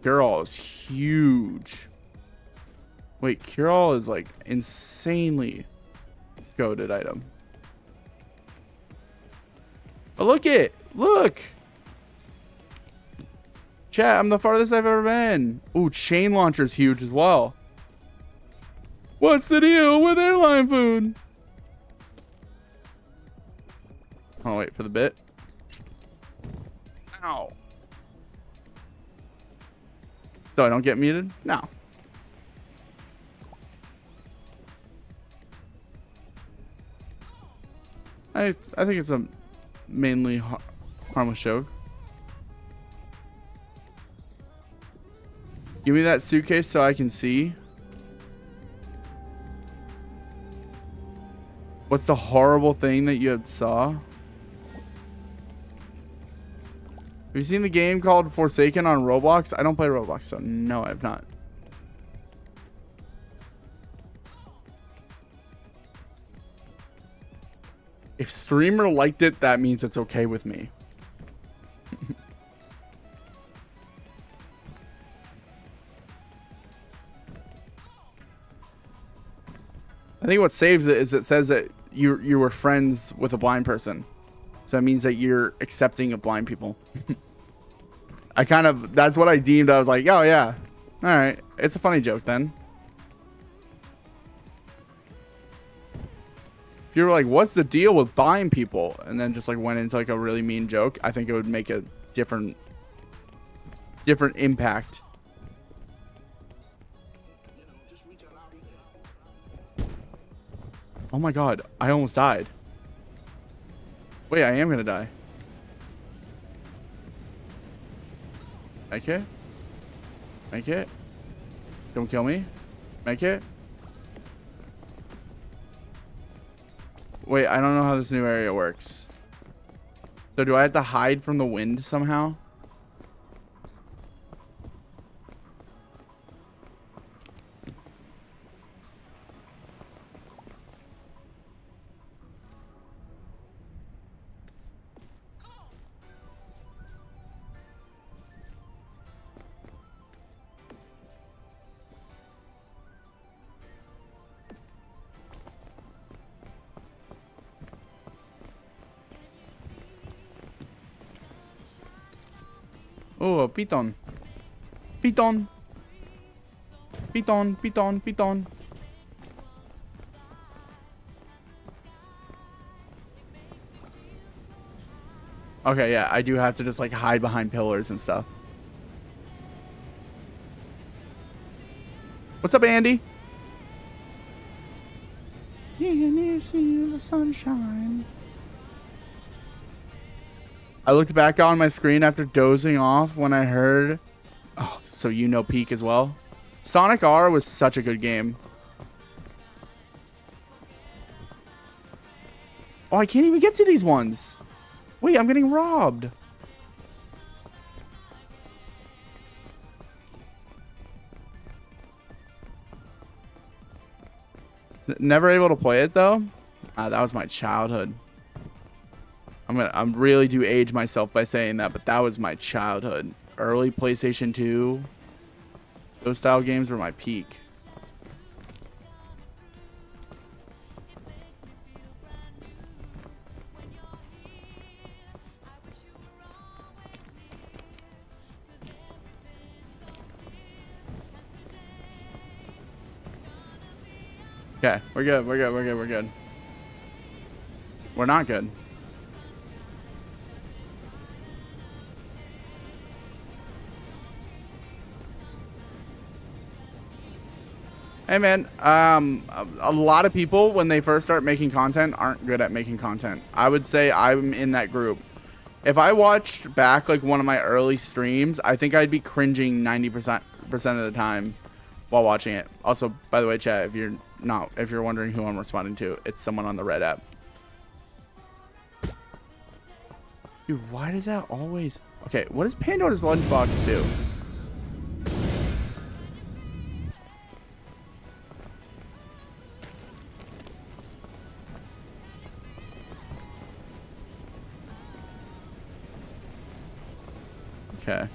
Cure-all is huge. Wait, cure-all is like insanely goated item. Oh, look. Chat, I'm the farthest I've ever been. Ooh, chain launcher's huge as well. What's the deal with airline food? Oh, wait for the bit. Ow. So I don't get muted? No. I think it's a mainly harmless joke. Give me that suitcase so I can see. What's the horrible thing that you saw? Have you seen the game called Forsaken on Roblox? I don't play Roblox, so no, I have not. If streamer liked it, that means it's okay with me. I think what saves it is it says that you were friends with a blind person. So that means that you're accepting of blind people. That's what I deemed. I was like, oh yeah. All right. It's a funny joke then. If you were like, what's the deal with buying people? And then just like went into like a really mean joke, I think it would make a different impact. Oh my God, I almost died. Wait, I am gonna die. Make it. Make it. Don't kill me. Make it. Wait, I don't know how this new area works. So do I have to hide from the wind somehow? Oh, a piton. Piton. Piton, piton, piton. Okay, yeah, I do have to just like hide behind pillars and stuff. What's up, Andy? Can you see the sunshine? I looked back on my screen after dozing off when I heard... Oh, so you know Peak as well? Sonic R was such a good game. Oh, I can't even get to these ones. Wait, I'm getting robbed. Never able to play it, though? That was my childhood. I'm really do age myself by saying that, but that was my childhood. Early PlayStation 2. Those style games were my peak. Okay, we're good, we're good, we're good, we're good. We're not good. Hey man, a lot of people when they first start making content aren't good at making content. I would say I'm in that group. If I watched back like one of my early streams, I think I'd be cringing 90% of the time while watching it. Also, by the way, chat, if you're wondering who I'm responding to, it's someone on the Red app. Dude, why does that always... Okay, what does Pandora's Lunchbox do? Okay.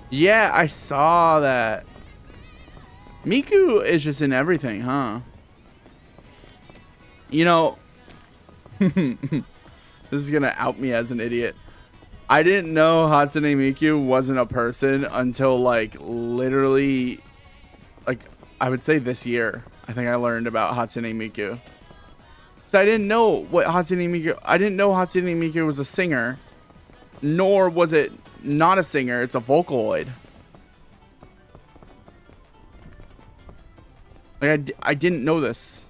Yeah, I saw that. Miku is just in everything, huh? You know, this is gonna out me as an idiot. I didn't know Hatsune Miku wasn't a person until like literally, like I would say this year. I think I learned about Hatsune Miku. So I didn't know what Hatsune Miku. I didn't know Hatsune Miku was a singer, nor was it not a singer. It's a Vocaloid. Like I didn't know this.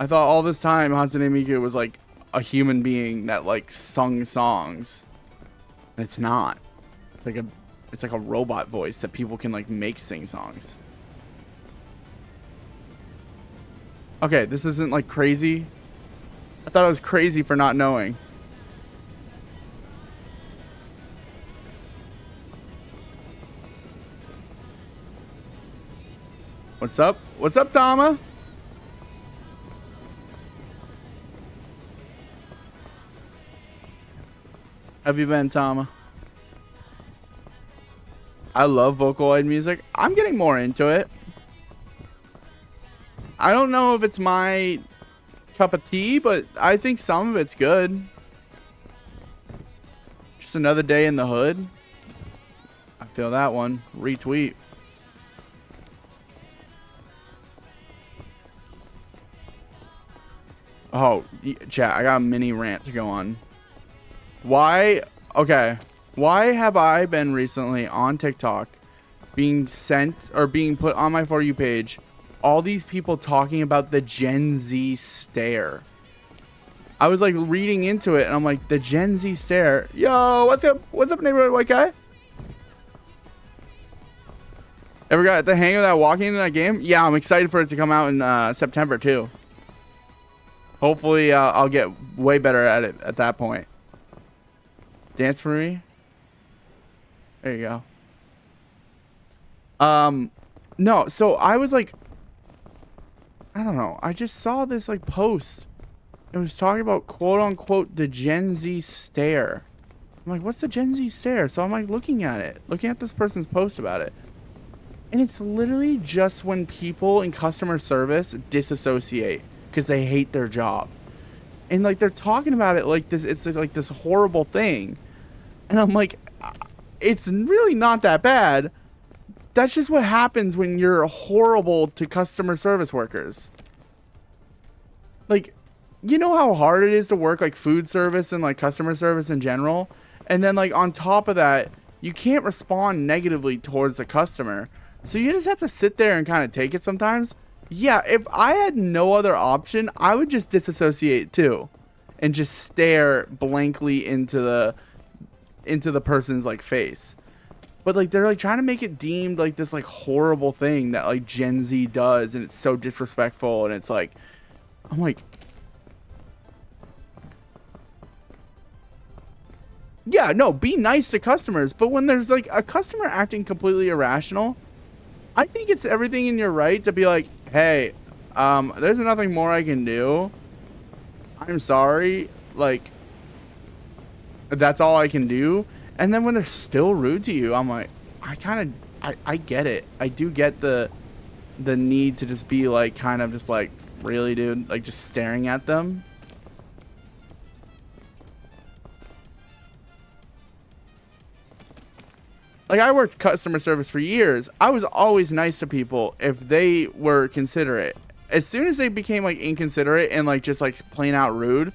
I thought all this time Hatsune Miku was like a human being that like sung songs. It's not. It's like a robot voice that people can like make sing songs. Okay, this isn't like crazy. I thought I was crazy for not knowing. What's up? What's up, Tama? Have you been, Tama? I love Vocaloid music. I'm getting more into it. I don't know if it's my cup of tea, but I think some of it's good. Just another day in the hood. I feel that one. Retweet. Oh, chat, I got a mini rant to go on. Why? Okay. Why have I been recently on TikTok being sent or being put on my For You page all these people talking about the Gen Z stare. I was like reading into it and I'm like, the Gen Z stare. Yo, what's up? What's up, neighborhood white guy? Ever got the hang of that walking in that game? Yeah, I'm excited for it to come out in September too. Hopefully, I'll get way better at it at that point. Dance for me. There you go. No, so I was like, I don't know. I just saw this like post. It was talking about quote unquote the Gen Z stare. I'm like, what's the Gen Z stare? So I'm like looking at this person's post about it. And it's literally just when people in customer service disassociate because they hate their job. And like they're talking about it like this, it's like this horrible thing. And I'm like, it's really not that bad. That's just what happens when you're horrible to customer service workers. Like, you know how hard it is to work like food service and like customer service in general? And then like on top of that, you can't respond negatively towards the customer. So you just have to sit there and kind of take it sometimes. Yeah, if I had no other option, I would just disassociate too. And just stare blankly into the person's like face. But like they're like trying to make it deemed like this like horrible thing that like Gen Z does, and it's so disrespectful, and it's like, I'm like, yeah, no, be nice to customers, but when there's like a customer acting completely irrational, I think it's everything in your right to be like, hey, there's nothing more I can do. I'm sorry, like that's all I can do. And then when they're still rude to you, I'm like, I get it. I do get the need to just be like, kind of just like, really, dude? Like, just staring at them. Like, I worked customer service for years. I was always nice to people if they were considerate. As soon as they became, like, inconsiderate and, like, just, like, plain out rude,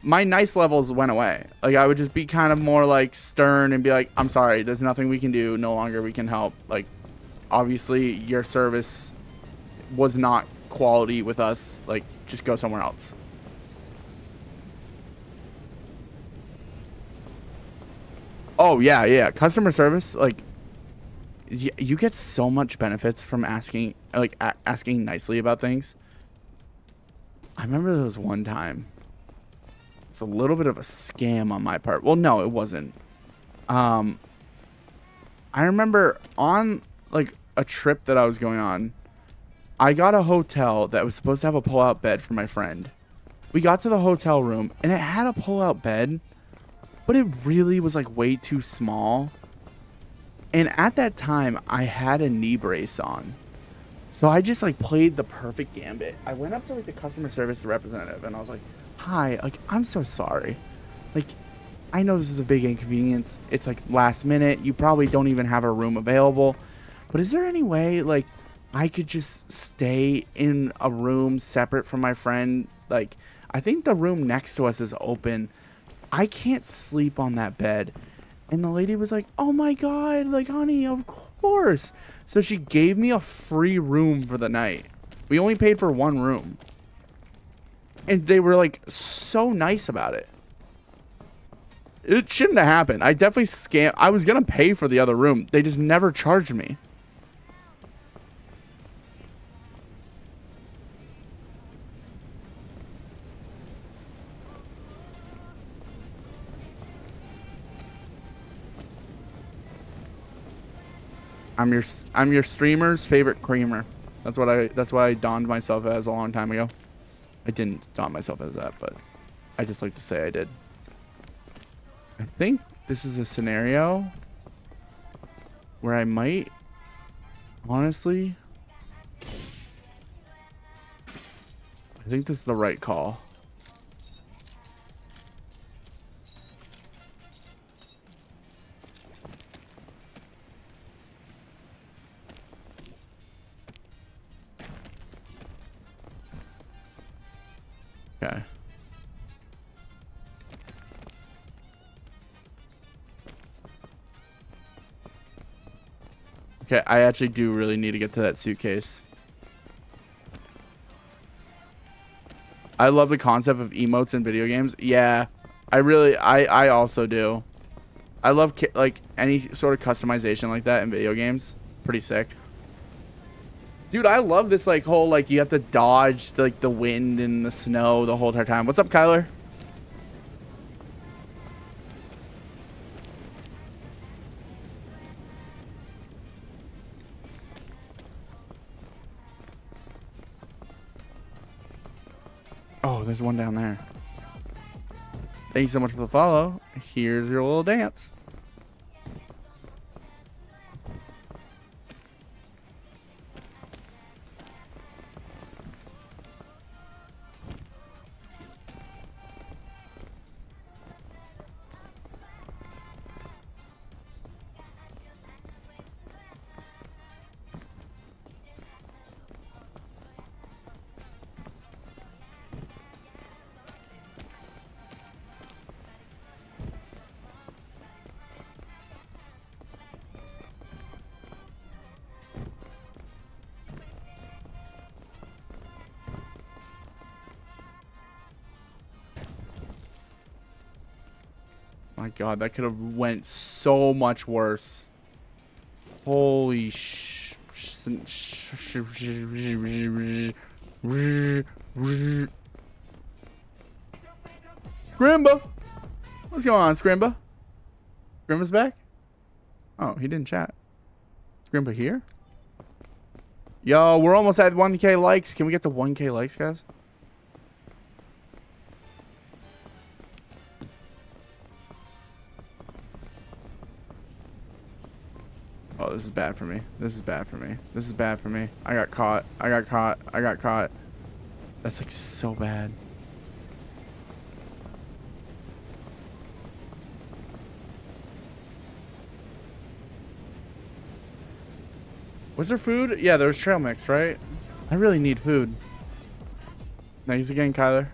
my nice levels went away. Like, I would just be kind of more like stern and be like, I'm sorry, there's nothing we can do. No longer we can help. Like, obviously your service was not quality with us. Like, just go somewhere else. Oh yeah, yeah. Customer service, like, you get so much benefits from asking, like, asking nicely about things. I remember there was one time. It's a little bit of a scam on my part. Well, no, it wasn't. I remember on like a trip that I was going on, I got a hotel that was supposed to have a pull-out bed for my friend. We got to the hotel room and it had a pull-out bed, but it really was like way too small. And at that time, I had a knee brace on. So I just like played the perfect gambit. I went up to like the customer service representative and I was like, hi, like, I'm so sorry. Like, I know this is a big inconvenience. It's like last minute. You probably don't even have a room available. But is there any way, like, I could just stay in a room separate from my friend? Like, I think the room next to us is open. I can't sleep on that bed. And the lady was like, oh my God, like, honey, of course. So she gave me a free room for the night. We only paid for one room. And they were like so nice about it. It shouldn't have happened. I definitely scammed. I was going to pay for the other room. They just never charged me. I'm your streamer's favorite creamer. That's why I donned myself as a long time ago. I didn't don myself as that, but I just like to say I did. I think this is a scenario where I might, honestly, I think this is the right call. Okay. Okay, I actually do really need to get to that suitcase. I love the concept of emotes in video games. Yeah, I also do. I love like any sort of customization like that in video games. Pretty sick. Dude, I love this like whole like you have to dodge like the wind and the snow the whole entire time. What's up, Kyler? Oh, there's one down there. Thank you so much for the follow. Here's your little dance. My God, that could have went so much worse. Holy Scrimba. What's going on, Scrimba? Scrimba's back? Oh, he didn't chat. Scrimba here? Yo, we're almost at 1K likes. Can we get to 1K likes, guys? Oh, this is bad for me. This is bad for me. This is bad for me. I got caught. I got caught. I got caught. That's like so bad. Was there food? Yeah, there was trail mix, right? I really need food. Thanks again, Kyler.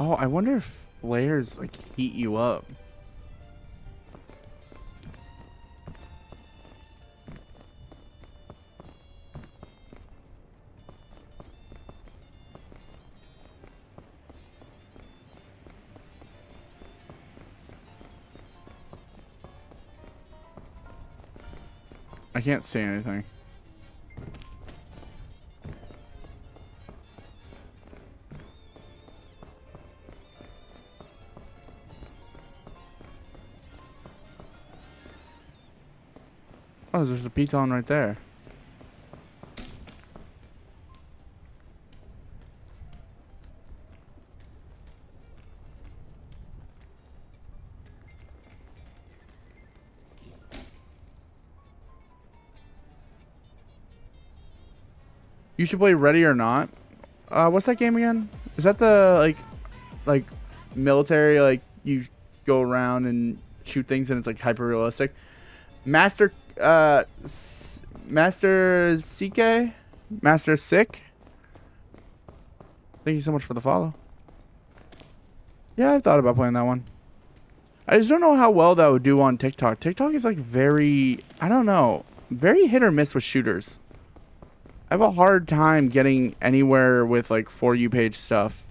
Oh, I wonder if flares like heat you up. I can't see anything. Oh, there's a piton right there. You should play Ready or Not. What's that game again? Is that the like military, like you go around and shoot things and it's like hyper realistic? Master CK? Master Sick? Thank you so much for the follow. Yeah, I've thought about playing that one. I just don't know how well that would do on TikTok. TikTok is like very, I don't know, very hit or miss with shooters. I have a hard time getting anywhere with like For You page stuff.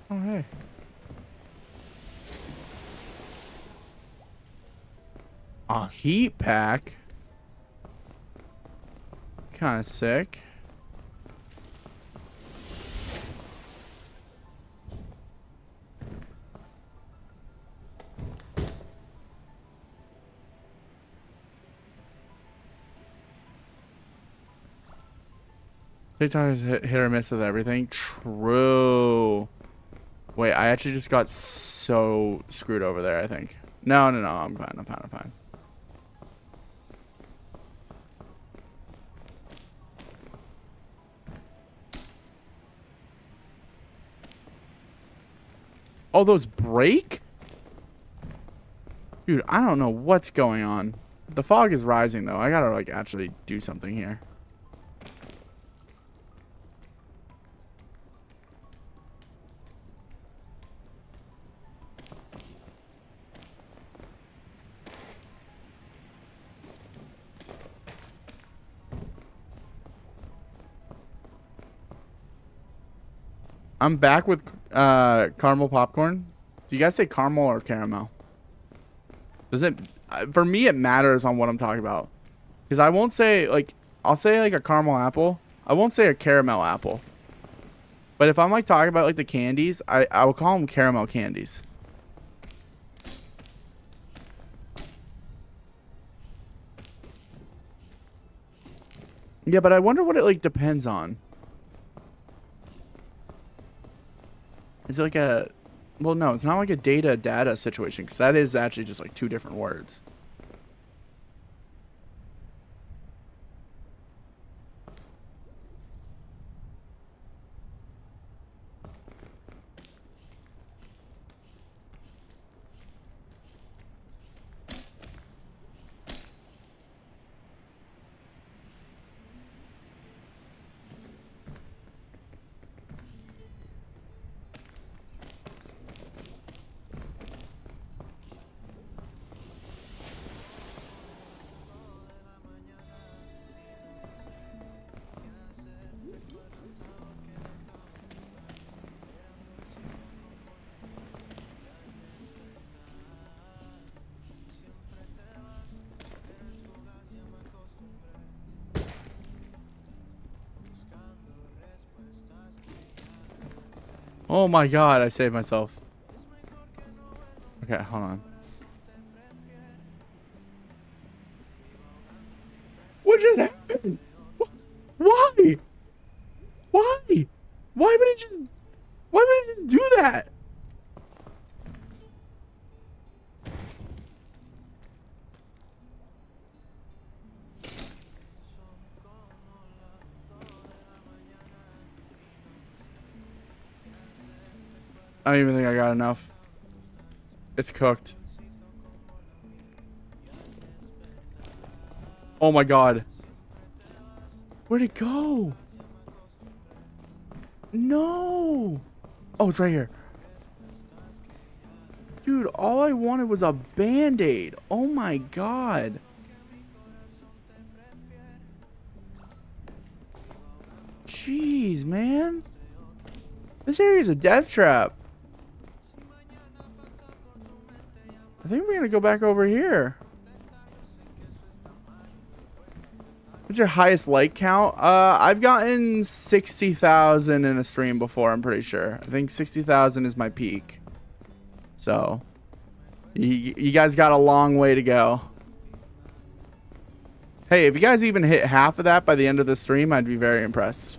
Oh, hey. A heat pack? Kind of sick. TikTok is hit or miss with everything. True. Wait, I actually just got so screwed over there, I think. No, no, no. I'm fine. I'm fine. I'm fine. Oh, those break? Dude, I don't know what's going on. The fog is rising, though. I gotta, like, actually do something here. I'm back with caramel popcorn. Do you guys say caramel or caramel? Does it, for me, it matters on what I'm talking about. Because I won't say, like, I'll say, like, a caramel apple. I won't say a caramel apple. But if I'm, like, talking about, like, the candies, I will call them caramel candies. Yeah, but I wonder what it, like, depends on. Is it like a... Well, no, it's not like a data situation, because that is actually just, like, two different words. Oh my god, I saved myself. Okay, hold on. What just happened? Why? Why? Why would it just... Why would it do that? I don't even think I got enough. It's cooked. Oh my god. Where'd it go? No. Oh, it's right here. Dude, all I wanted was a band-aid. Oh my god. Jeez, man. This area is a death trap. I think we're gonna go back over here. What's your highest like count? I've gotten 60,000 in a stream before, I'm pretty sure. I think 60,000 is my peak. So, you guys got a long way to go. Hey, if you guys even hit half of that by the end of the stream, I'd be very impressed.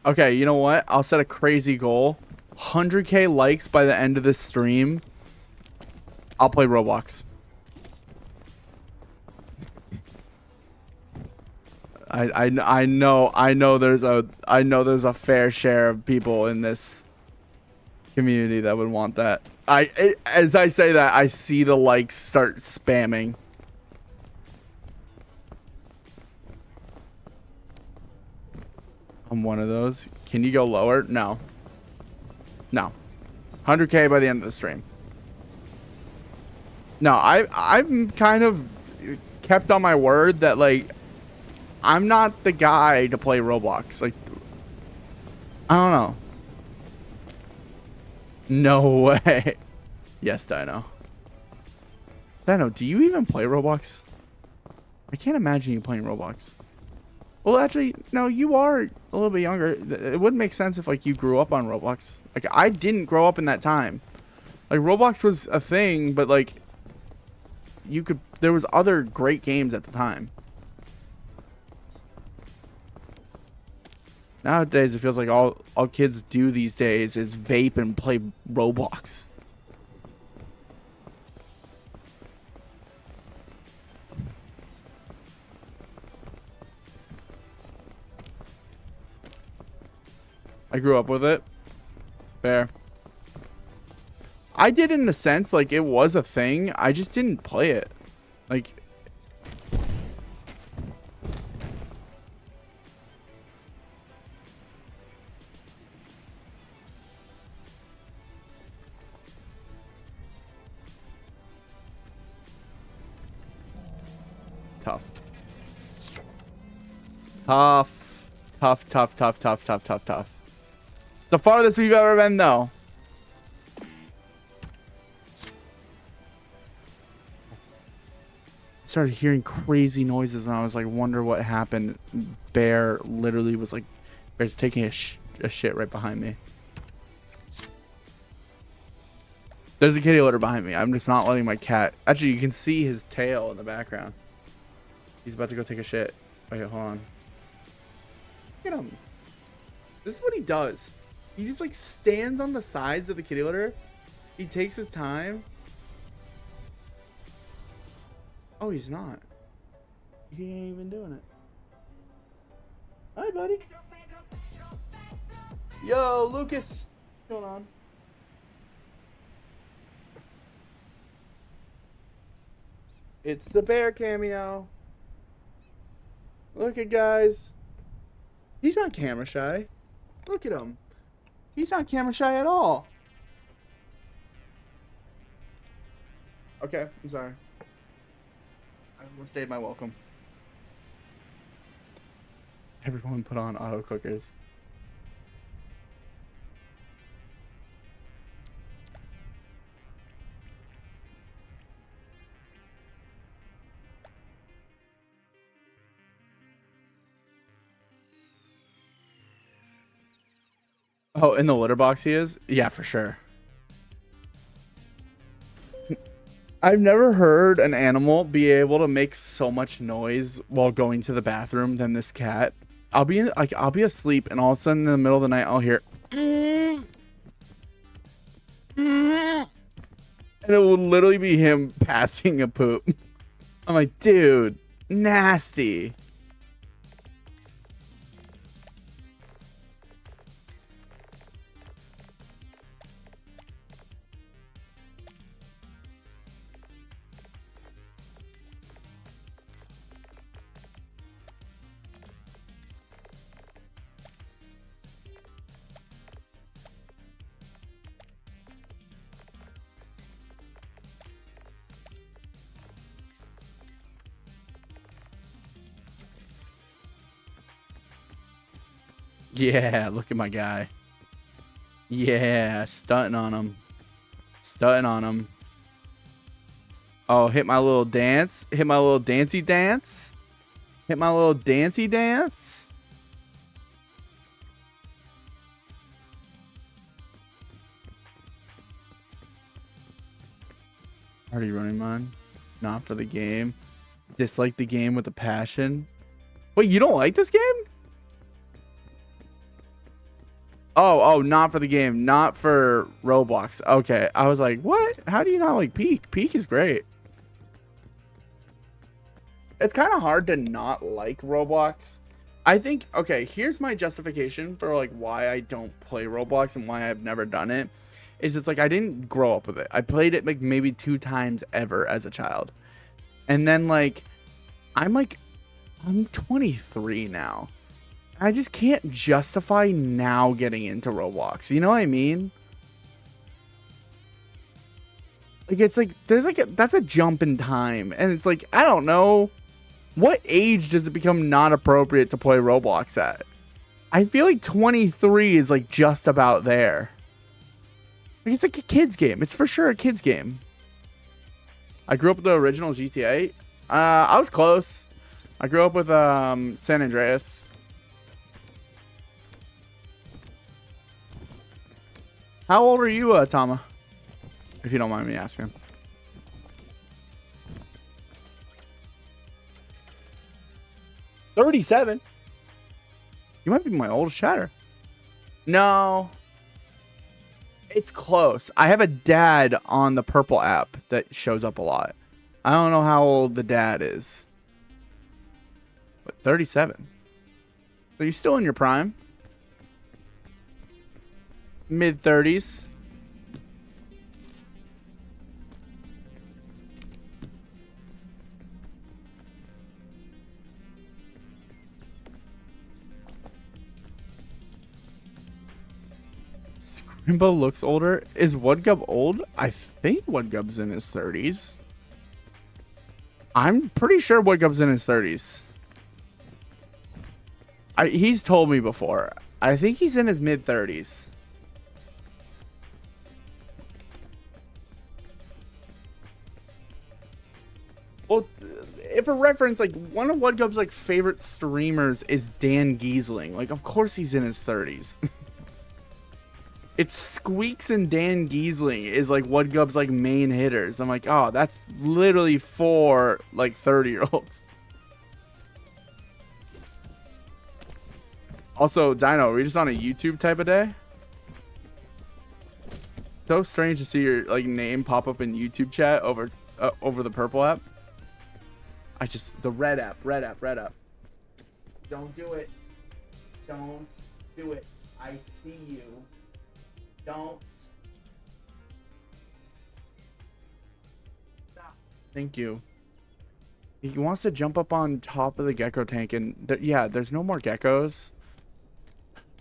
Okay, you know what? I'll set a crazy goal. 100k likes by the end of this stream. I'll play Roblox. I know there's a fair share of people in this community that would want that. As I say that, I see the likes start spamming. I'm one of those. Can you go lower? No. No. 100k by the end of the stream. No, I'm kind of kept on my word that, like, I'm not the guy to play Roblox. Like, I don't know. No way. Yes, Dino. Dino, do you even play Roblox? I can't imagine you playing Roblox. Well, actually, no, you are a little bit younger. It wouldn't make sense if, like, you grew up on Roblox. Like, I didn't grow up in that time. Like, Roblox was a thing, but, like, there was other great games at the time. Nowadays, it feels like all kids do these days is vape and play Roblox. I grew up with it. Fair. I did in the sense, like, it was a thing. I just didn't play it. Like... Tough. Tough. Tough, tough, tough, tough, tough, tough, tough. It's the farthest we've ever been, though. Started hearing crazy noises, and I was like, wonder what happened. Bear literally was like, Bear's taking a shit right behind me. There's a kitty litter behind me. I'm just not letting my cat. Actually, you can see his tail in the background. He's about to go take a shit. Wait, hold on. Look at him. This is what he does. He just like stands on the sides of the kitty litter. He takes his time. Oh, he's not. He ain't even doing it. Hi, buddy. Yo, Lucas. What's going on? It's the bear cameo. Look at guys. He's not camera shy. Look at him. He's not camera shy at all. Okay, I'm sorry. I overstayed my welcome. Everyone put on auto cookers. Oh, in the litter box he is? Yeah, for sure. I've never heard an animal be able to make so much noise while going to the bathroom than this cat. I'll be asleep, and all of a sudden in the middle of the night I'll hear and it will literally be him passing a poop. I'm like, dude, nasty. Yeah, look at my guy. Yeah, stunting on him. Stunting on him. Oh, hit my little dance. Hit my little dancey dance. Hit my little dancey dance. Already running mine. Not for the game. Dislike the game with a passion. Wait, you don't like this game? Oh, not for the game. Not for Roblox. Okay. I was like, what? How do you not like Peak? Peak is great. It's kind of hard to not like Roblox. I think, okay, here's my justification for like why I don't play Roblox and why I've never done it. Is it's like I didn't grow up with it. I played it like maybe 2 times ever as a child. And then like I'm 23 now. I just can't justify now getting into Roblox. You know what I mean? Like, it's like, there's like, that's a jump in time. And it's like, I don't know. What age does it become not appropriate to play Roblox at? I feel like 23 is like just about there. Like, it's like a kid's game. It's for sure a kid's game. I grew up with the original GTA. I was close. I grew up with San Andreas. How old are you, Tama? If you don't mind me asking. 37. You might be my oldest chatter. No. It's close. I have a dad on the purple app that shows up a lot. I don't know how old the dad is. But 37. So you're still in your prime. Mid 30s. Scrimba looks older. Is Wudgub old? I think Wudgub's in his 30s. I'm pretty sure Wudgub's in his 30s. He's told me before. I think he's in his mid 30s. Well, if a reference, like, one of Wudgub's like favorite streamers is Dan Giesling. Like, of course he's in his 30s. It's Squeaks and Dan Giesling is like Wudgub's like main hitters. I'm like, oh, that's literally for like 30-year-olds. Also, Dino, are we just on a YouTube type of day? So strange to see your like name pop up in YouTube chat over the purple app. The red app. Don't do it. Don't do it. I see you. Don't. Stop. Thank you. He wants to jump up on top of the gecko tank, and yeah, there's no more geckos.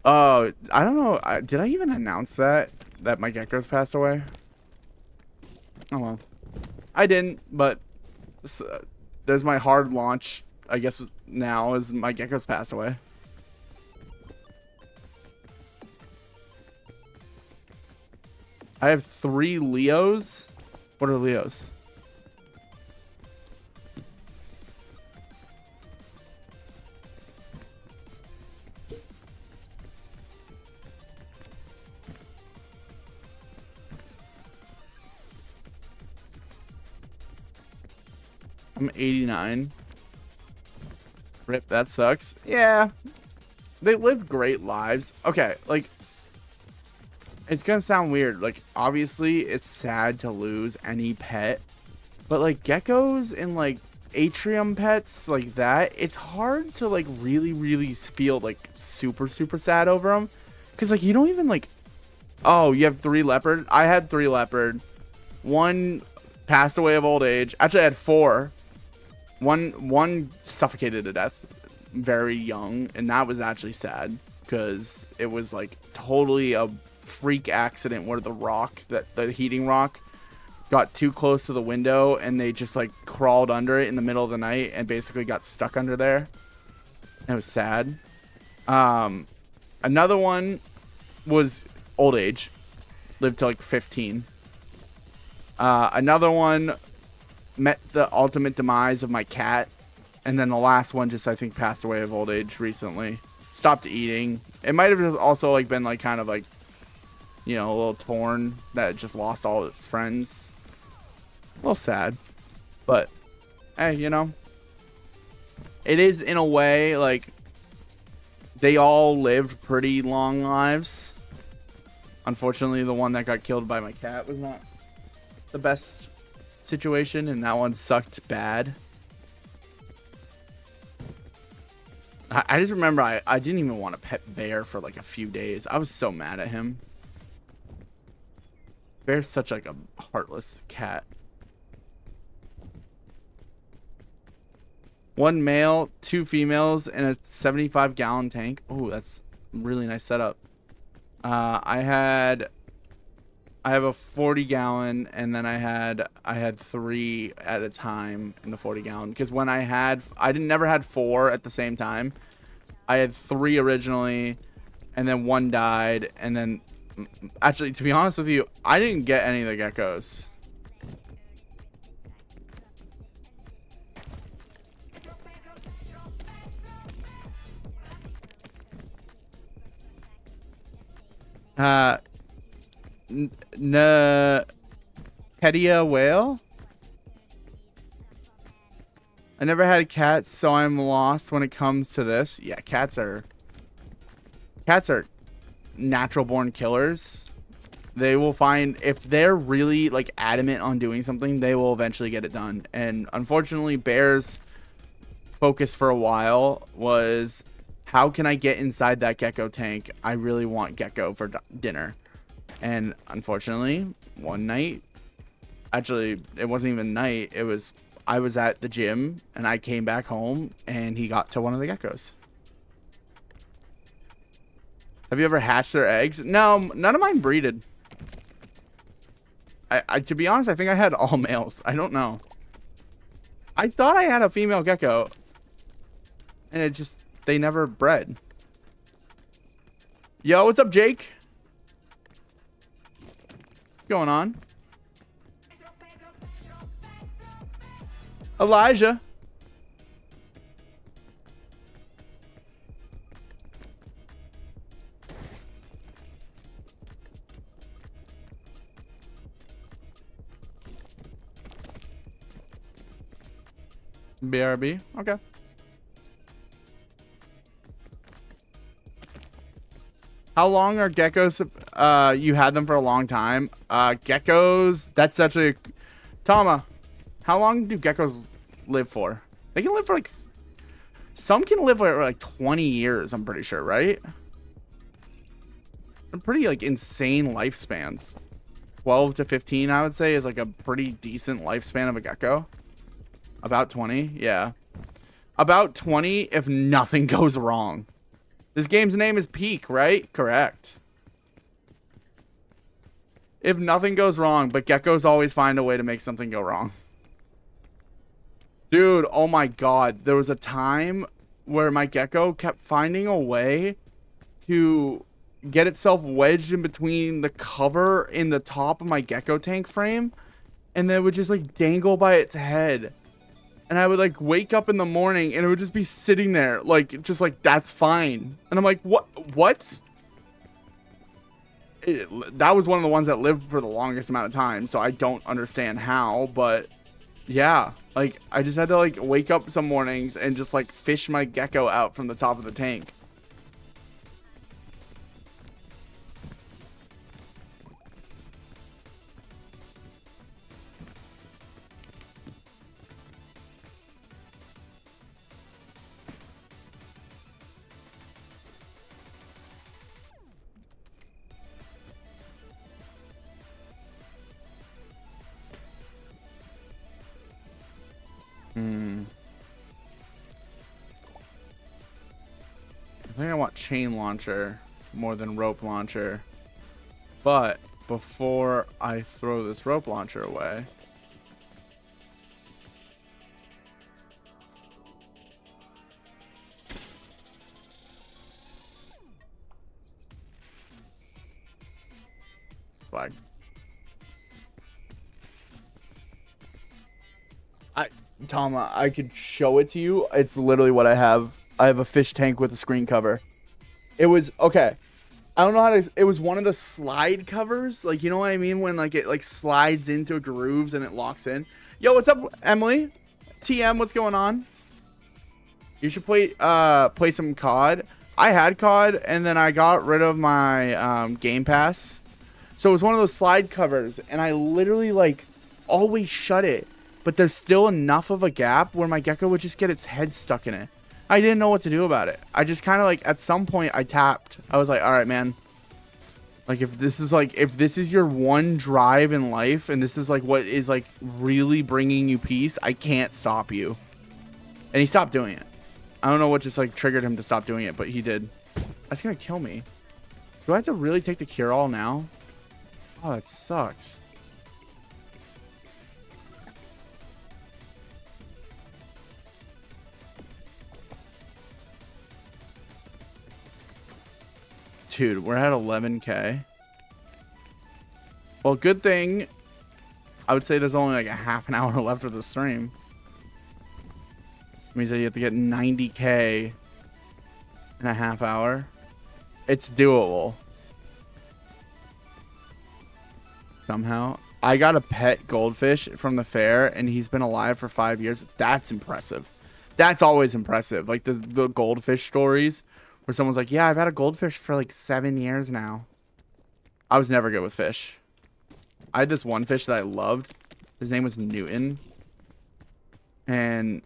I don't know. Did I even announce that my geckos passed away? Oh well, I didn't. But there's my hard launch. I guess now is my geckos passed away. I have 3 Leos. What are Leos? I'm 89. Rip, that sucks. Yeah. They lived great lives. Okay, like, it's gonna sound weird. Like, obviously, it's sad to lose any pet. But, like, geckos and, like, atrium pets like that, it's hard to, like, really, really feel, like, super, super sad over them. Because, like, you don't even, like... Oh, you have 3 leopard? I had 3 leopard. 1 passed away of old age. Actually, I had 4. One suffocated to death very young, and that was actually sad because it was like totally a freak accident where the heating rock got too close to the window and they just like crawled under it in the middle of the night and basically got stuck under there. And it was sad. Another one was old age, lived to like 15. Another one met the ultimate demise of my cat, and then the last one just I think passed away of old age recently. Stopped eating. It might have just also like been like kind of like, you know, a little torn that it just lost all its friends. A little sad, but hey, you know, it is in a way like they all lived pretty long lives. Unfortunately, the one that got killed by my cat was not the best situation, and that one sucked bad. I just remember I didn't even want to pet Bear for like a few days. I was so mad at him. Bear's such like a heartless cat. 1 male, 2 females, and a 75-gallon tank. Oh, that's a really nice setup. I have a 40-gallon, and then I had 3 at a time in the 40-gallon because when I never had 4 at the same time. I had 3 originally, and then 1 died, and then actually, to be honest with you, I didn't get any of the geckos. Kedia whale? I never had cats, so I'm lost when it comes to this. Yeah, cats are natural born killers. They will find, if they're really like adamant on doing something, they will eventually get it done. And unfortunately, bears' focus for a while was, how can I get inside that gecko tank? I really want gecko for dinner. And unfortunately, one night, actually, it wasn't even night. It was, I was at the gym and I came back home and he got to one of the geckos. Have you ever hatched their eggs? No, none of mine breeded. I to be honest, I think I had all males. I don't know. I thought I had a female gecko. And it just, they never bred. Yo, what's up, Jake? What's going on? Elijah. BRB. Okay. How long are geckos? You had them for a long time. Geckos, that's actually Tama. How long do geckos live for? They can live for like, some can live for like 20 years, I'm pretty sure, right? They're pretty like insane lifespans. 12 to 15, I would say, is like a pretty decent lifespan of a gecko. About 20, yeah. About 20 if nothing goes wrong. This game's name is Peak, right? Correct. If nothing goes wrong, but geckos always find a way to make something go wrong. Dude, oh my god. There was a time where my gecko kept finding a way to get itself wedged in between the cover in the top of my gecko tank frame, and then it would just like dangle by its head. And I would like wake up in the morning and it would just be sitting there like, just like, that's fine. And I'm like, what? That was one of the ones that lived for the longest amount of time. So I don't understand how, but yeah, like I just had to like wake up some mornings and just like fish my gecko out from the top of the tank. I think I want chain launcher more than rope launcher. But before I throw this rope launcher away, flag. Tama, I could show it to you. It's literally what I have. I have a fish tank with a screen cover. It was okay. I don't know how to. It was one of the slide covers, like, you know what I mean, when like it like slides into grooves and it locks in. Yo, what's up, Emily? TM, what's going on? You should play some COD. I had COD and then I got rid of my Game Pass, so it was one of those slide covers, and I literally like always shut it, but there's still enough of a gap where my gecko would just get its head stuck in it. I didn't know what to do about it. I just kind of like, at some point I tapped. I was like, all right, man. Like, if this is your one drive in life and this is like what is like really bringing you peace, I can't stop you. And he stopped doing it. I don't know what just like triggered him to stop doing it, but he did. That's gonna kill me. Do I have to really take the cure all now? Oh, that sucks. Dude, we're at 11K. Well, good thing. I would say there's only like a half an hour left of the stream. Means that you have to get 90K in a half hour. It's doable. Somehow. I got a pet goldfish from the fair, and he's been alive for 5 years. That's impressive. That's always impressive. Like the goldfish stories where someone's like, yeah, I've had a goldfish for like 7 years now. I was never good with fish. I had this one fish that I loved. His name was Newton. And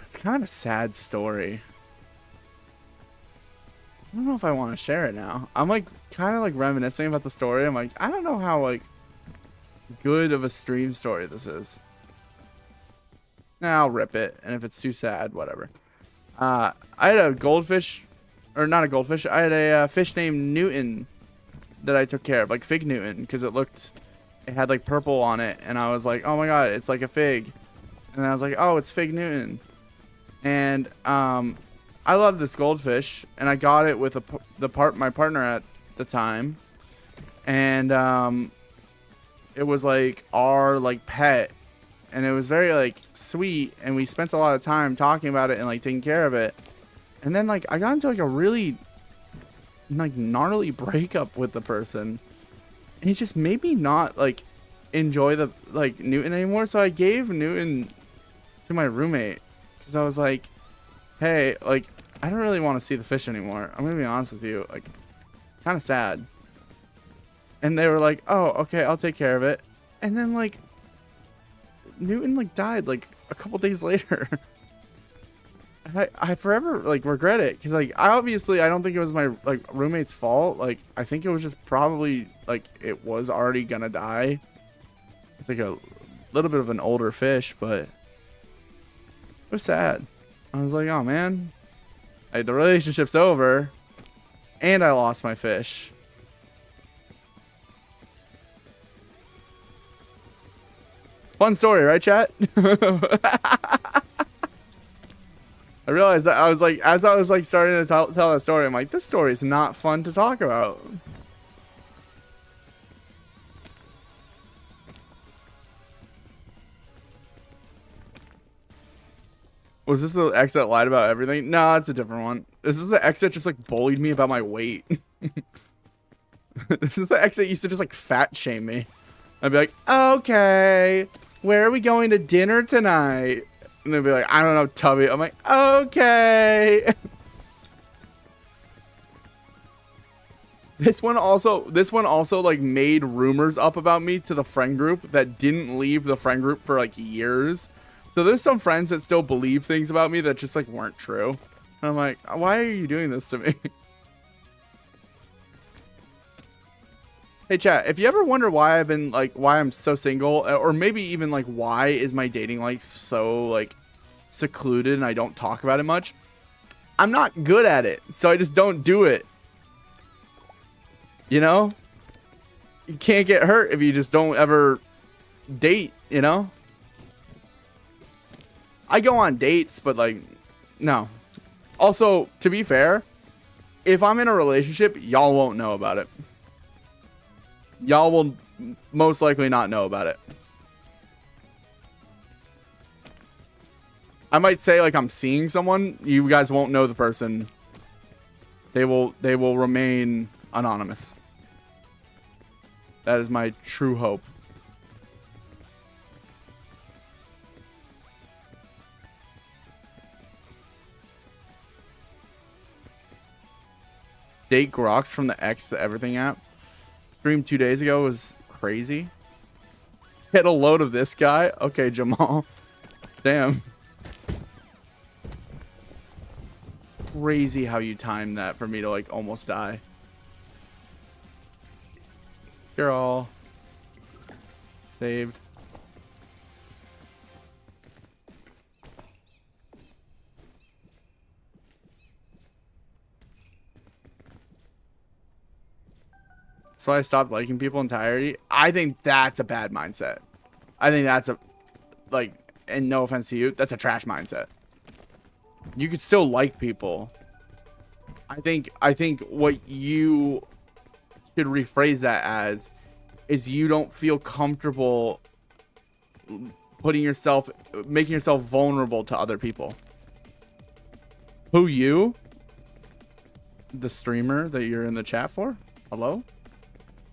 it's kind of a sad story. I don't know if I want to share it now. I'm like kind of like reminiscing about the story. I'm like, I don't know how like good of a stream story this is. Nah, I'll rip it. And if it's too sad, whatever. I had a goldfish, or not a goldfish. I had a fish named Newton that I took care of, like Fig Newton, because it had like purple on it. And I was like, oh my God, it's like a fig. And I was like, oh, it's Fig Newton. And, I love this goldfish, and I got it with my partner at the time, and it was like our like pet, and it was very like sweet, and we spent a lot of time talking about it and like taking care of it, and then like I got into like a really like gnarly breakup with the person, and it just made me not like enjoy the like Newton anymore. So I gave Newton to my roommate because I was like, hey, like, I don't really want to see the fish anymore. I'm gonna be honest with you, like, kind of sad. And they were like, oh, okay, I'll take care of it. And then like Newton like died like a couple days later. I forever like regret it, because like I don't think it was my like roommate's fault. Like I think it was just probably like it was already gonna die. It's like a little bit of an older fish, but it was sad. I was like, oh man, like, the relationship's over, and I lost my fish. Fun story, right, chat? I realized that I was like, as I was like starting to tell that story, I'm like, this story is not fun to talk about. Was this the ex that lied about everything? No, it's a different one. This is the ex that just like bullied me about my weight. This is the ex that used to just like fat shame me. I'd be like, okay, where are we going to dinner tonight? And they'd be like, I don't know, Tubby. I'm like, okay. This one also like made rumors up about me to the friend group that didn't leave the friend group for like years. So there's some friends that still believe things about me that just like weren't true. And I'm like, why are you doing this to me? Hey chat, if you ever wonder why why I'm so single, or maybe even like why is my dating life so like secluded and I don't talk about it much, I'm not good at it, so I just don't do it. You know? You can't get hurt if you just don't ever date, you know? I go on dates, but like, no. Also, to be fair, if I'm in a relationship, y'all won't know about it. Y'all will most likely not know about it. I might say like I'm seeing someone. You guys won't know the person. They will remain anonymous. That is my true hope. Date Grox from the X to Everything app. Stream 2 days ago was crazy. Hit a load of this guy. Okay, Jamal. Damn. Crazy how you timed that for me to like almost die. You're all saved. So I stopped liking people entirely. I think that's a bad mindset. I think that's a, like, and no offense to you, that's a trash mindset. You could still like people. I think what you should rephrase that as is you don't feel comfortable making yourself vulnerable to other people. Who, you? The streamer that you're in the chat for? Hello?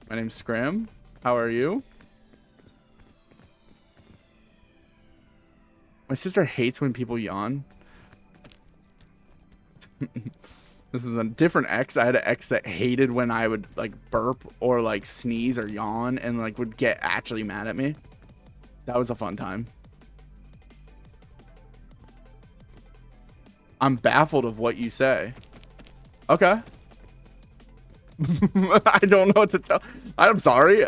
My name's Scram. How are you? My sister hates when people yawn. This is a different ex. I had an ex that hated when I would like burp or like sneeze or yawn and like would get actually mad at me. That was a fun time. I'm baffled of what you say. Okay. I don't know what to tell. I'm sorry.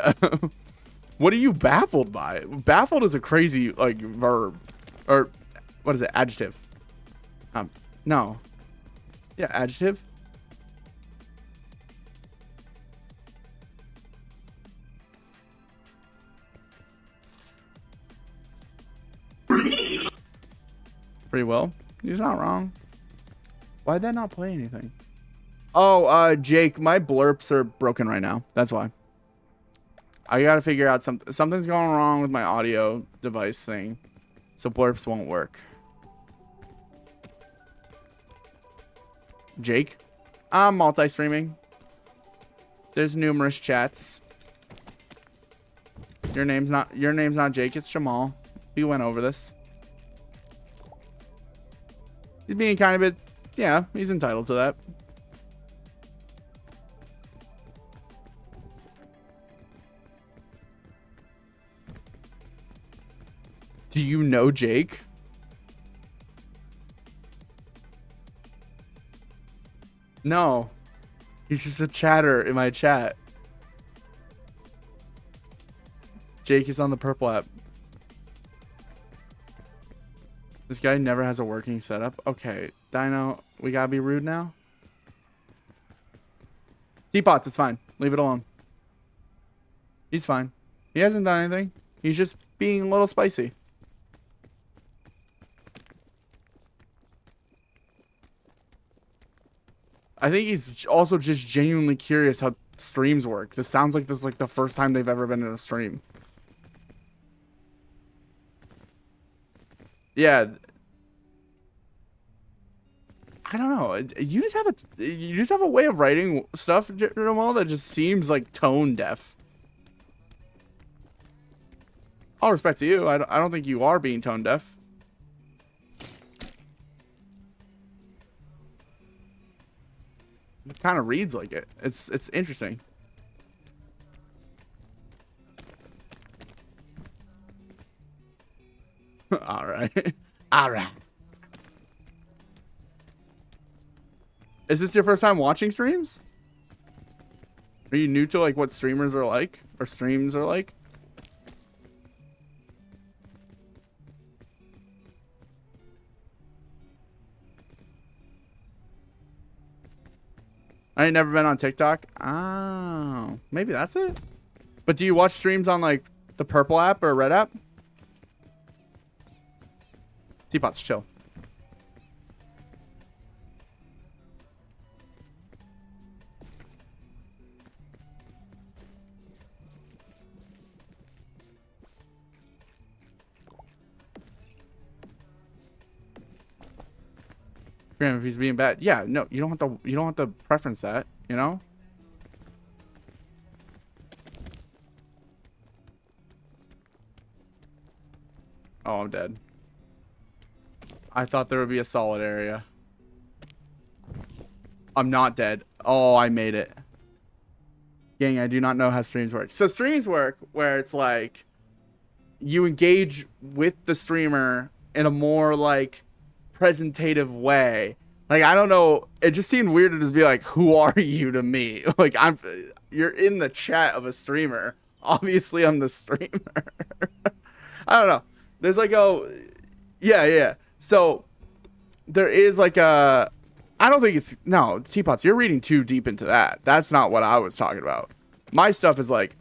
What are you baffled by? Baffled is a crazy like verb. Or what is it? Adjective. No. Yeah, adjective. Pretty well. He's not wrong. Why'd that not play anything? Oh, Jake, my blurps are broken right now. That's why. I gotta figure out something's going wrong with my audio device thing. So blurps won't work. Jake? I'm multi-streaming. There's numerous chats. Your name's not Jake, it's Jamal. We went over this. He's being kind of a bit, yeah, he's entitled to that. Do you know Jake? No. He's just a chatter in my chat. Jake is on the purple app. This guy never has a working setup. Okay, Dino, we gotta be rude now. Teapots, it's fine. Leave it alone. He's fine. He hasn't done anything. He's just being a little spicy. I think he's also just genuinely curious how streams work. This sounds like this is like the first time they've ever been in a stream. Yeah. I don't know. You just have a way of writing stuff, Jamal, that just seems like tone deaf. All respect to you. I don't think you are being tone deaf. It kind of reads like it. It's interesting. All right. All right. Is this your first time watching streams? Are you new to like what streamers are like or streams are like? I ain't never been on TikTok. Oh, maybe that's it. But do you watch streams on like the purple app or red app? Teapots, chill. Graham, if he's being bad, yeah, no, you don't have to preference that, you know. Oh, I'm dead. I thought there would be a solid area. I'm not dead. Oh, I made it. Gang, I do not know how streams work. So streams work where it's like you engage with the streamer in a more like presentative way. Like, I don't know, it just seemed weird to just be like, who are you to me? Like, you're in the chat of a streamer. Obviously I'm the streamer. I don't know. There's like yeah. So there is like I don't think it's, no, Teapots, you're reading too deep into that. That's not what I was talking about. My stuff is like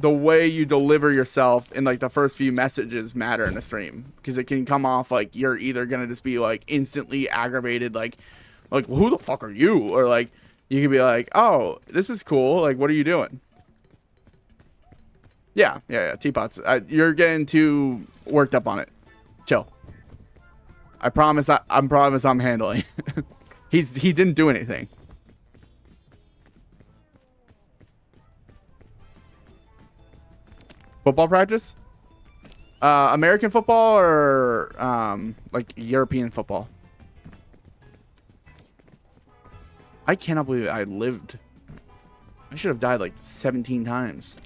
the way you deliver yourself in like the first few messages matter in a stream, because it can come off like you're either gonna just be like instantly aggravated, like who the fuck are you, or like you could be like, oh, this is cool, like what are you doing? Yeah, teapots. You're getting too worked up on it. Chill. I promise. I promise I'm handling. He didn't do anything. Football practice? American football or like European football? I cannot believe I lived. I should have died like 17 times.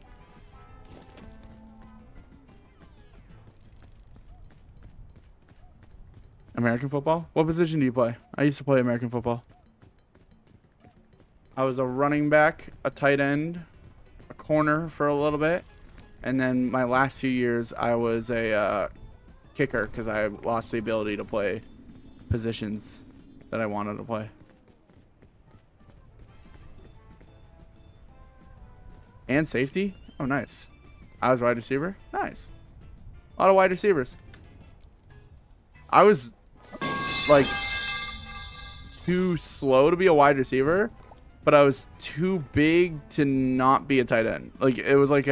American football? What position do you play? I used to play American football. I was a running back, a tight end, a corner for a little bit. And then my last few years, I was a kicker because I lost the ability to play positions that I wanted to play. And safety? Oh, nice. I was wide receiver? Nice. A lot of wide receivers. I was like too slow to be a wide receiver, but I was too big to not be a tight end. Like it was like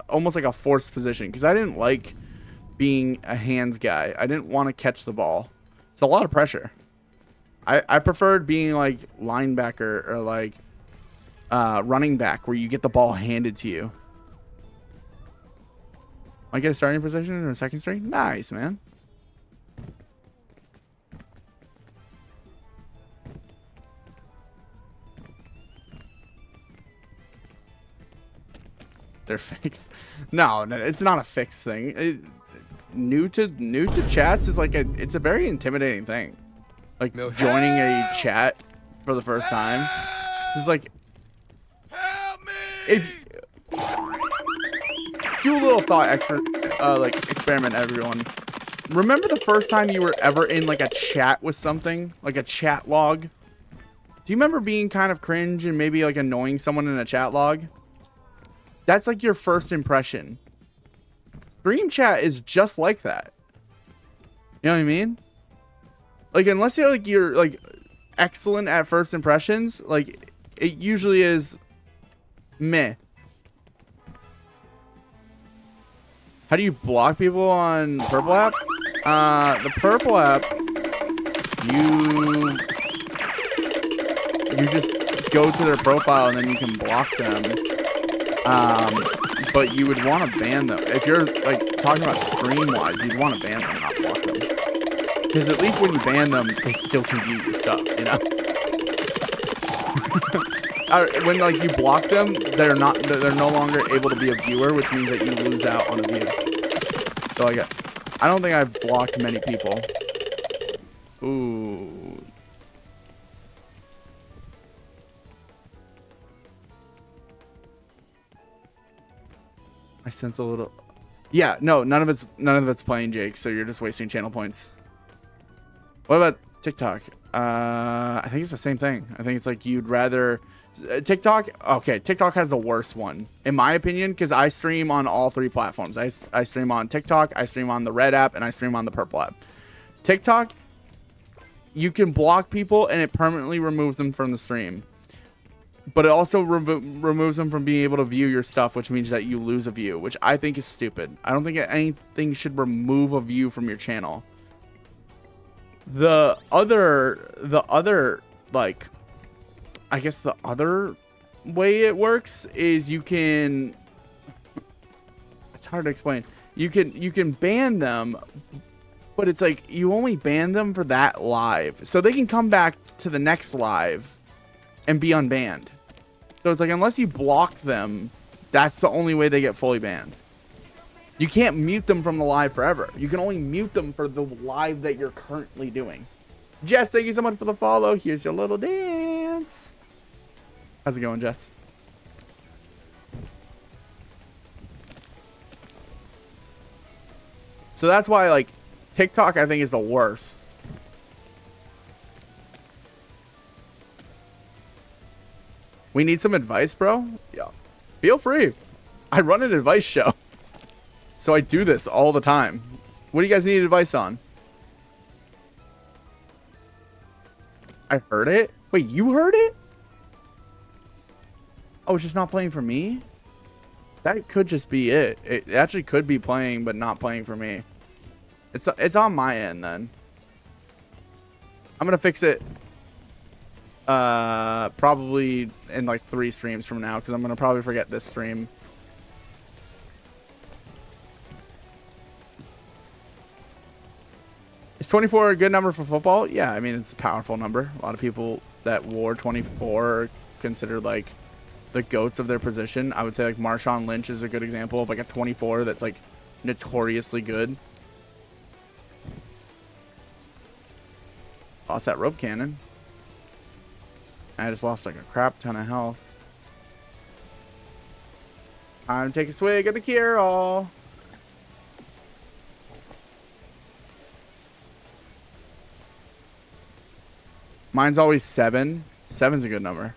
almost like a forced position because I didn't like being a hands guy. I didn't want to catch the ball. It's a lot of pressure. I preferred being like linebacker or like running back where you get the ball handed to you. I get a starting position or a second string? Nice, man. They're fixed. No, it's not a fixed thing. New to chats is like it's a very intimidating thing. Like joining a chat for the first time. It's like, help me! If do a little thought experiment, everyone. Remember the first time you were ever in like a chat with something, like a chat log? Do you remember being kind of cringe and maybe like annoying someone in a chat log? That's like your first impression. Stream chat is just like that. You know what I mean? Like unless you're like excellent at first impressions, like it usually is meh. How do you block people on Purple app? The Purple app, you just go to their profile and then you can block them. But you would want to ban them. If you're like talking about stream-wise, you'd want to ban them, not block them. Because at least when you ban them, they still can view your stuff, you know? When like you block them, they're no longer able to be a viewer, which means that you lose out on a view. So I don't think I've blocked many people. Ooh. I sense a little. Yeah, no, none of it's playing, Jake. So you're just wasting channel points. What about TikTok? I think it's the same thing. I think it's like you'd rather TikTok. Okay, TikTok has the worst one in my opinion because I stream on all three platforms. I stream on TikTok, I stream on the Red app, and I stream on the Purple app. TikTok, you can block people and it permanently removes them from the stream. But it also removes them from being able to view your stuff, which means that you lose a view, which I think is stupid. I don't think anything should remove a view from your channel. The other, like, I guess the other way it works is you can, it's hard to explain. You can ban them, but it's like you only ban them for that live. So they can come back to the next live and be unbanned. So it's like, unless you block them, that's the only way they get fully banned. You can't mute them from the live forever. You can only mute them for the live that you're currently doing. Jess, thank you so much for the follow. Here's your little dance. How's it going, Jess? So that's why, like, TikTok, I think, is the worst. We need some advice, bro? Yeah. Feel free. I run an advice show. So I do this all the time. What do you guys need advice on? I heard it? Wait, you heard it? Oh, it's just not playing for me? That could just be it. It actually could be playing, but not playing for me. It's on my end, then. I'm going to fix it probably in like 3 streams from now, because I'm going to probably forget this stream. Is 24 a good number for football? Yeah, I mean, it's a powerful number. A lot of people that wore 24 are considered like the goats of their position. I would say like Marshawn Lynch is a good example of like a 24 that's like notoriously good. Lost that rope cannon. I just lost like a crap ton of health. Time to take a swig of the cure-all. Mine's always 7. 7's a good number.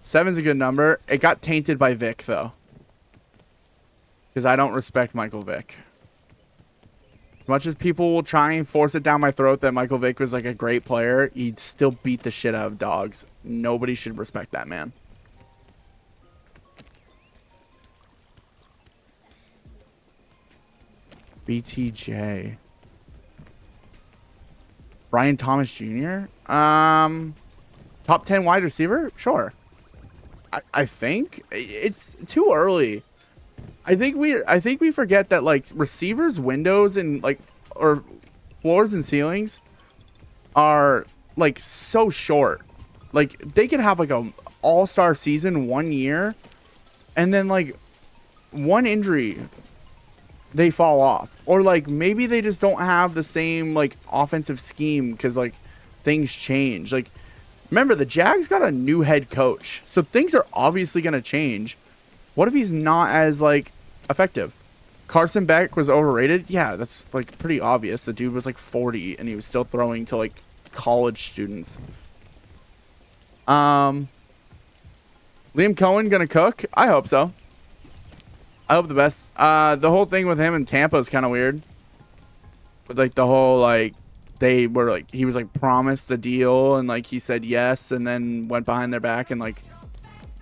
7's a good number. It got tainted by Vic, though. Because I don't respect Michael Vick. As much as people will try and force it down my throat that Michael Vick was like a great player, he'd still beat the shit out of dogs. Nobody should respect that man. BTJ. Brian Thomas Jr. Top 10 wide receiver? Sure. I think it's too early. I think we forget that like receivers' windows and like or floors and ceilings are like so short. Like they could have like a all-star season 1 year, and then like one injury they fall off, or like maybe they just don't have the same like offensive scheme because like things change. Like remember, the Jags got a new head coach, so things are obviously going to change. What if he's not as like effective? Carson Beck was overrated. Yeah, that's like pretty obvious. The dude was like 40 and he was still throwing to like college students. Liam Cohen gonna cook? I hope so. I hope the best. The whole thing with him in Tampa is kind of weird. But like the whole like they were like he was like promised the deal and like he said yes and then went behind their back and like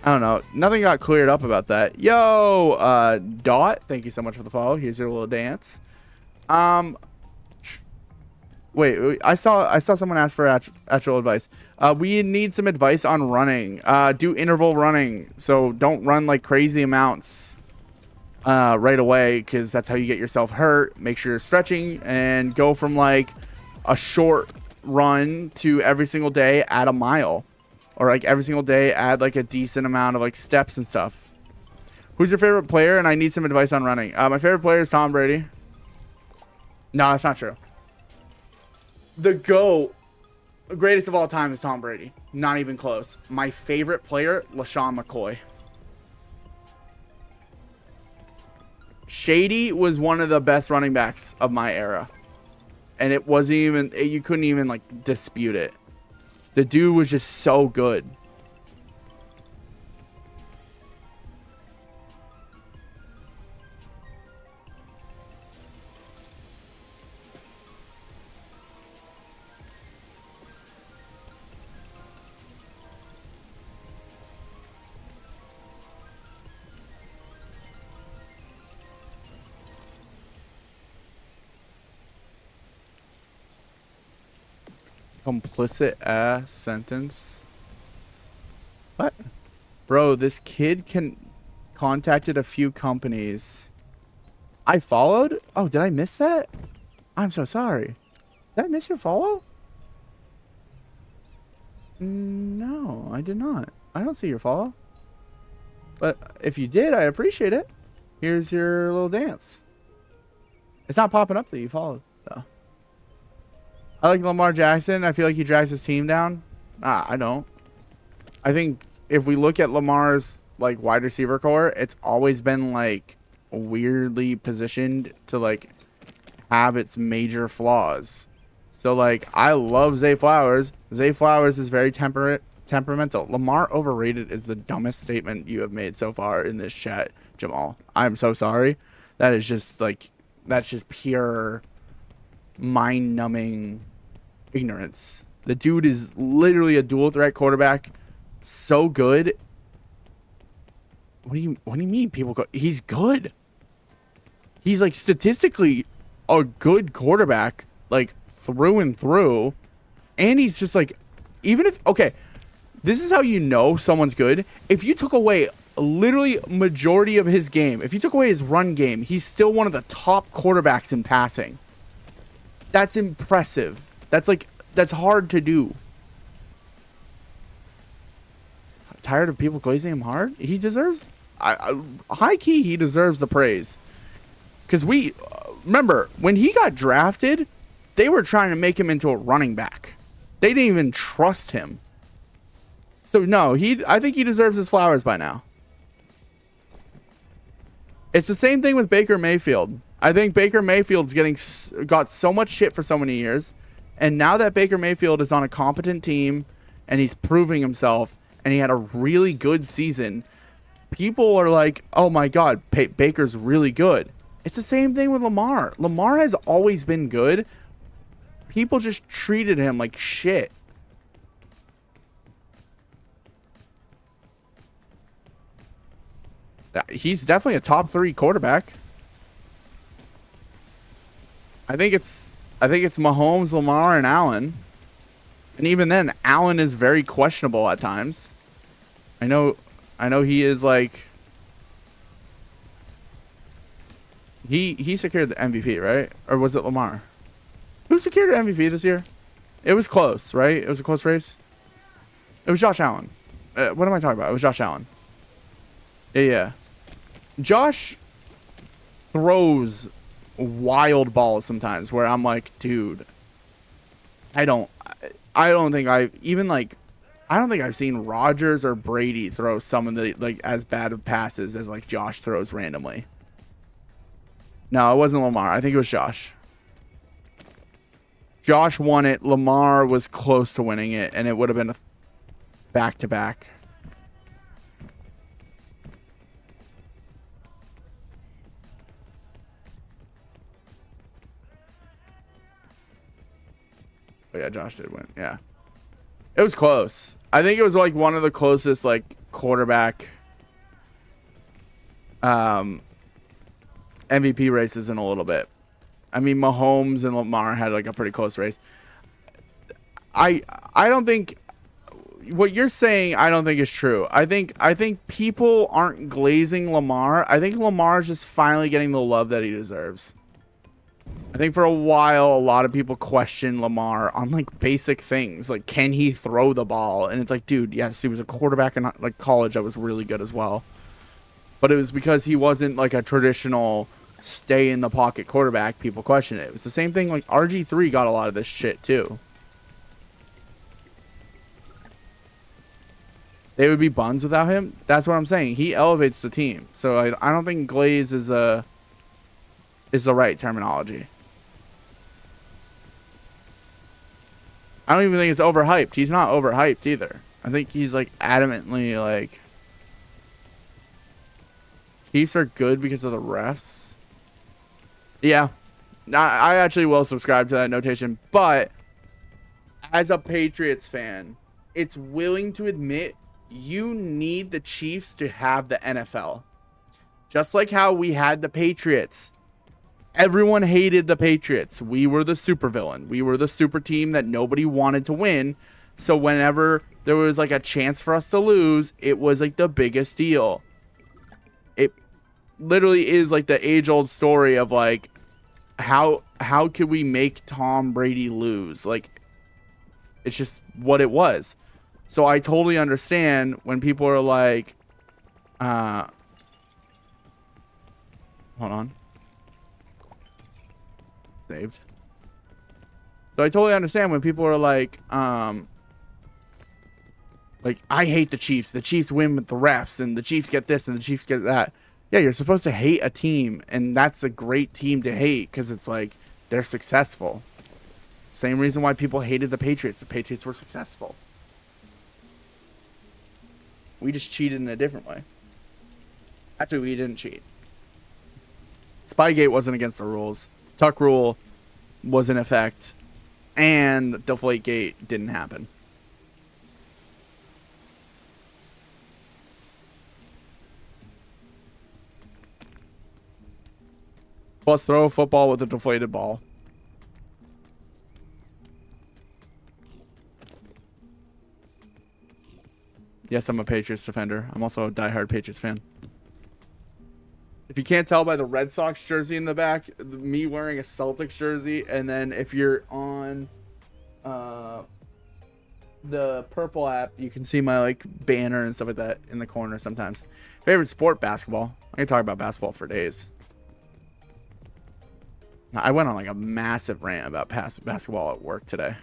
I don't know. Nothing got cleared up about that. Yo, Dot, thank you so much for the follow. Here's your little dance. Wait, I saw someone ask for actual advice. We need some advice on running. Do interval running. So don't run like crazy amounts right away, because that's how you get yourself hurt. Make sure you're stretching and go from like a short run to every single day add a mile, or like every single day add like a decent amount of like steps and stuff. Who's your favorite player? And I need some advice on running. My favorite player is Tom Brady. No, that's not true. The GOAT, greatest of all time, is Tom Brady. Not even close. My favorite player, LaShawn McCoy. Shady was one of the best running backs of my era. And it wasn't even, you couldn't even like dispute it. The dude was just so good. Complicit ass sentence. What? Bro, this kid contacted a few companies. I followed? Oh, did I miss that? I'm so sorry. Did I miss your follow? No, I did not. I don't see your follow. But if you did, I appreciate it. Here's your little dance. It's not popping up that you followed, though. I like Lamar Jackson. I feel like he drags his team down. I don't. I think if we look at Lamar's like wide receiver core, it's always been like weirdly positioned to like have its major flaws. So like I love Zay Flowers. Zay Flowers is very temperate. temperamental. Lamar overrated is the dumbest statement you have made so far in this chat, Jamal. I'm so sorry. That is just like, that's just pure mind-numbing ignorance. The dude is literally a dual threat quarterback. So good. What do you mean people go? He's good. He's like statistically a good quarterback, like through and through. And he's just like, even if, okay, this is how you know someone's good. If you took away literally majority of his game, if you took away his run game, he's still one of the top quarterbacks in passing. That's impressive. That's like, that's hard to do. Tired of people glazing him hard? He deserves, high key, he deserves the praise. Because we, remember, when he got drafted, they were trying to make him into a running back. They didn't even trust him. So no, I think he deserves his flowers by now. It's the same thing with Baker Mayfield. I think Baker Mayfield's got so much shit for so many years. And now that Baker Mayfield is on a competent team and he's proving himself and he had a really good season, people are like, oh my God, Baker's really good. It's the same thing with Lamar. Lamar has always been good. People just treated him like shit. He's definitely a top 3 quarterback. I think it's Mahomes, Lamar, and Allen. And even then, Allen is very questionable at times. I know he is like, he secured the MVP, right? Or was it Lamar? Who secured the MVP this year? It was close, right? It was a close race. It was Josh Allen. What am I talking about? It was Josh Allen. Yeah. Josh throws wild balls sometimes where I'm like, dude, I don't think I've seen Rodgers or Brady throw some of the like as bad of passes as like Josh throws randomly. No, it wasn't Lamar. I think it was Josh. Josh won it. Lamar was close to winning it, and it would have been a back-to-back. Oh yeah, Josh did win. Yeah. It was close. I think it was like one of the closest like quarterback MVP races in a little bit. I mean, Mahomes and Lamar had like a pretty close race. I don't think what you're saying, I don't think is true. I think people aren't glazing Lamar. I think Lamar's just finally getting the love that he deserves. I think for a while, a lot of people question Lamar on like basic things, like can he throw the ball? And it's like, dude, yes, he was a quarterback in like college that was really good as well. But it was because he wasn't like a traditional stay in the pocket quarterback. People question it. It was the same thing. Like RG3 got a lot of this shit too. They would be buns without him. That's what I'm saying. He elevates the team. So I don't think glaze is the right terminology. I don't even think it's overhyped. He's not overhyped either. I think he's like adamantly like Chiefs are good because of the refs. Yeah. I actually will subscribe to that notation, but as a Patriots fan, it's willing to admit you need the Chiefs to have the NFL. Just like how we had the Patriots. Everyone hated the Patriots. We were the supervillain. We were the super team that nobody wanted to win. So whenever there was like a chance for us to lose, it was like the biggest deal. It literally is like the age-old story of like how could we make Tom Brady lose? Like it's just what it was. So I totally understand when people are like hold on. Saved. So I totally understand when people are like I hate the Chiefs. The Chiefs win with the refs and the Chiefs get this and the Chiefs get that. Yeah, you're supposed to hate a team, and that's a great team to hate because it's like they're successful. Same reason why people hated the Patriots. The Patriots were successful. We just cheated in a different way. Actually, we didn't cheat. Spygate wasn't against the rules. Tuck rule was in effect, and Deflategate didn't happen. Plus, throw a football with a deflated ball. Yes, I'm a Patriots defender. I'm also a diehard Patriots fan. If you can't tell by the Red Sox jersey in the back, me wearing a Celtics jersey, and then if you're on the purple app, you can see my like banner and stuff like that in the corner sometimes. Favorite sport, basketball. I can talk about basketball for days. I went on like a massive rant about basketball at work today.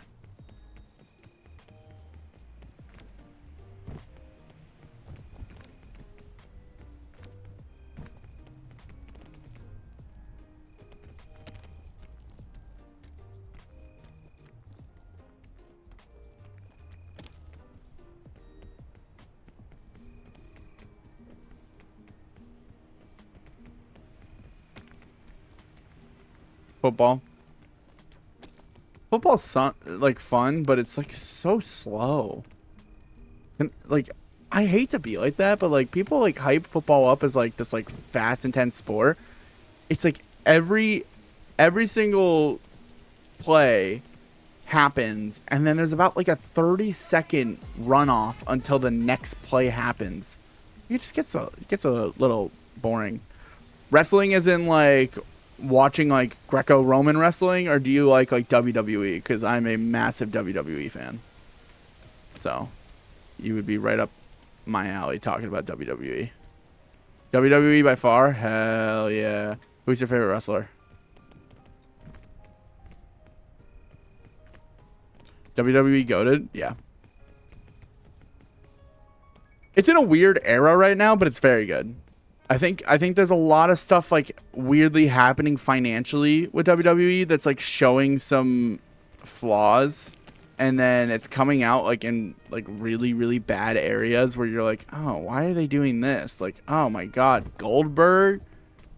Football. Football's like fun, but it's like so slow. And like, I hate to be like that, but like people like hype football up as like this like fast, intense sport. It's like every single play happens, and then there's about like a 30-second runoff until the next play happens. It just gets a little boring. Wrestling is in like watching like Greco-Roman wrestling, or do you like WWE? Because I'm a massive WWE fan, so you would be right up my alley talking about WWE. WWE by far. Hell yeah. Who's your favorite wrestler? WWE goated? Yeah. It's in a weird era right now, but it's very good. I think there's a lot of stuff like weirdly happening financially with WWE that's like showing some flaws, and then it's coming out like in like really, really bad areas where you're like, oh, why are they doing this? Like, oh my God, Goldberg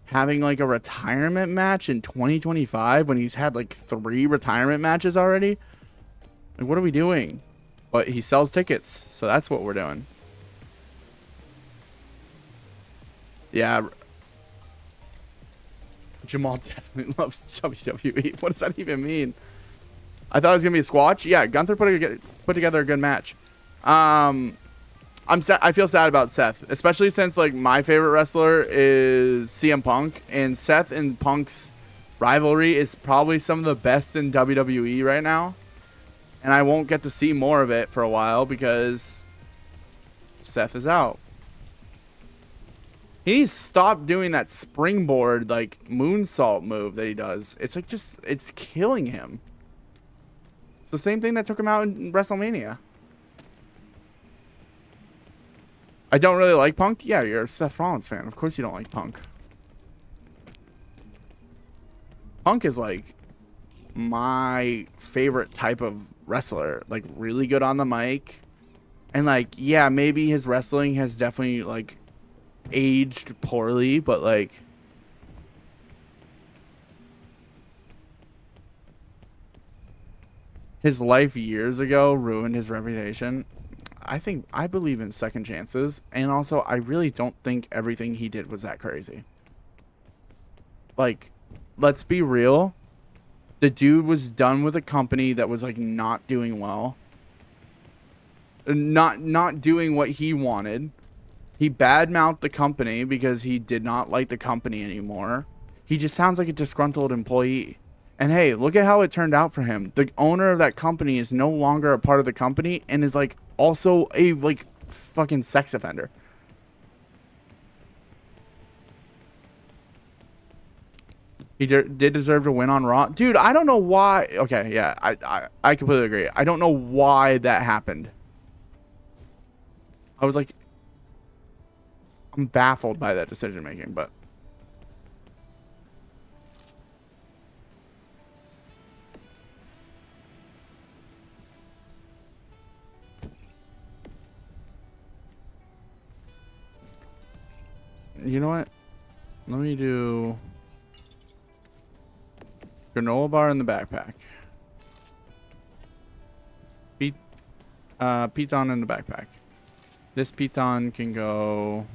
having like a retirement match in 2025 when he's had like 3 retirement matches already. Like, what are we doing? But he sells tickets, so that's what we're doing. Yeah. Jamal definitely loves WWE. What does that even mean? I thought it was gonna be a squash. Yeah, Gunther put together a good match. I feel sad about Seth, especially since like my favorite wrestler is CM Punk, and Seth and Punk's rivalry is probably some of the best in WWE right now. And I won't get to see more of it for a while because Seth is out. He needs to stop doing that springboard like moonsault move that he does. It's like it's killing him. It's the same thing that took him out in WrestleMania. I don't really like Punk. Yeah, you're a Seth Rollins fan. Of course you don't like Punk. Punk is like my favorite type of wrestler. Like really good on the mic. And like, yeah, maybe his wrestling has definitely like aged poorly, but like his life years ago ruined his reputation. I believe in second chances, and also I really don't think everything he did was that crazy. Like, let's be real. The dude was done with a company that was like not doing well. Not doing what he wanted. He badmouthed the company because he did not like the company anymore. He just sounds like a disgruntled employee. And hey, look at how it turned out for him. The owner of that company is no longer a part of the company and is like also a like fucking sex offender. He did deserve to win on Raw. Dude, I don't know why. Okay, yeah, I completely agree. I don't know why that happened. I was like, I'm baffled by that decision making, but You know what? Let me do granola bar in the backpack. Piton in the backpack. This piton can go.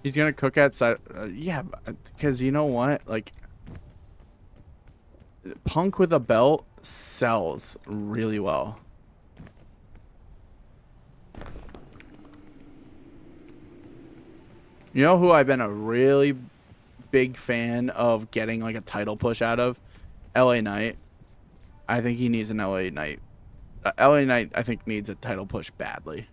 He's gonna cook outside. Yeah, because you know what? Like, punk with a belt sells really well. You know who I've been a really big fan of getting like a title push out of? LA Knight. I think he needs an LA Knight. LA Knight, I think, needs a title push badly.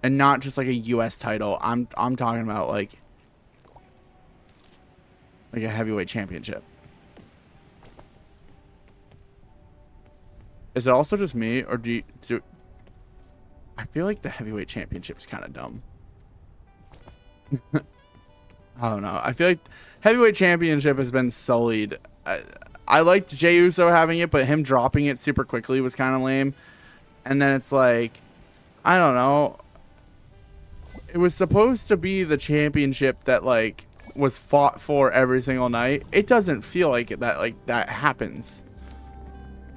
And not just like a US title. I'm talking about like a heavyweight championship. Is it also just me, or do I feel like the heavyweight championship is kind of dumb. I don't know. I feel like heavyweight championship has been sullied. I liked Jey Uso having it, but him dropping it super quickly was kind of lame. And then it's like, I don't know. It was supposed to be the championship that like was fought for every single night. It doesn't feel like that happens.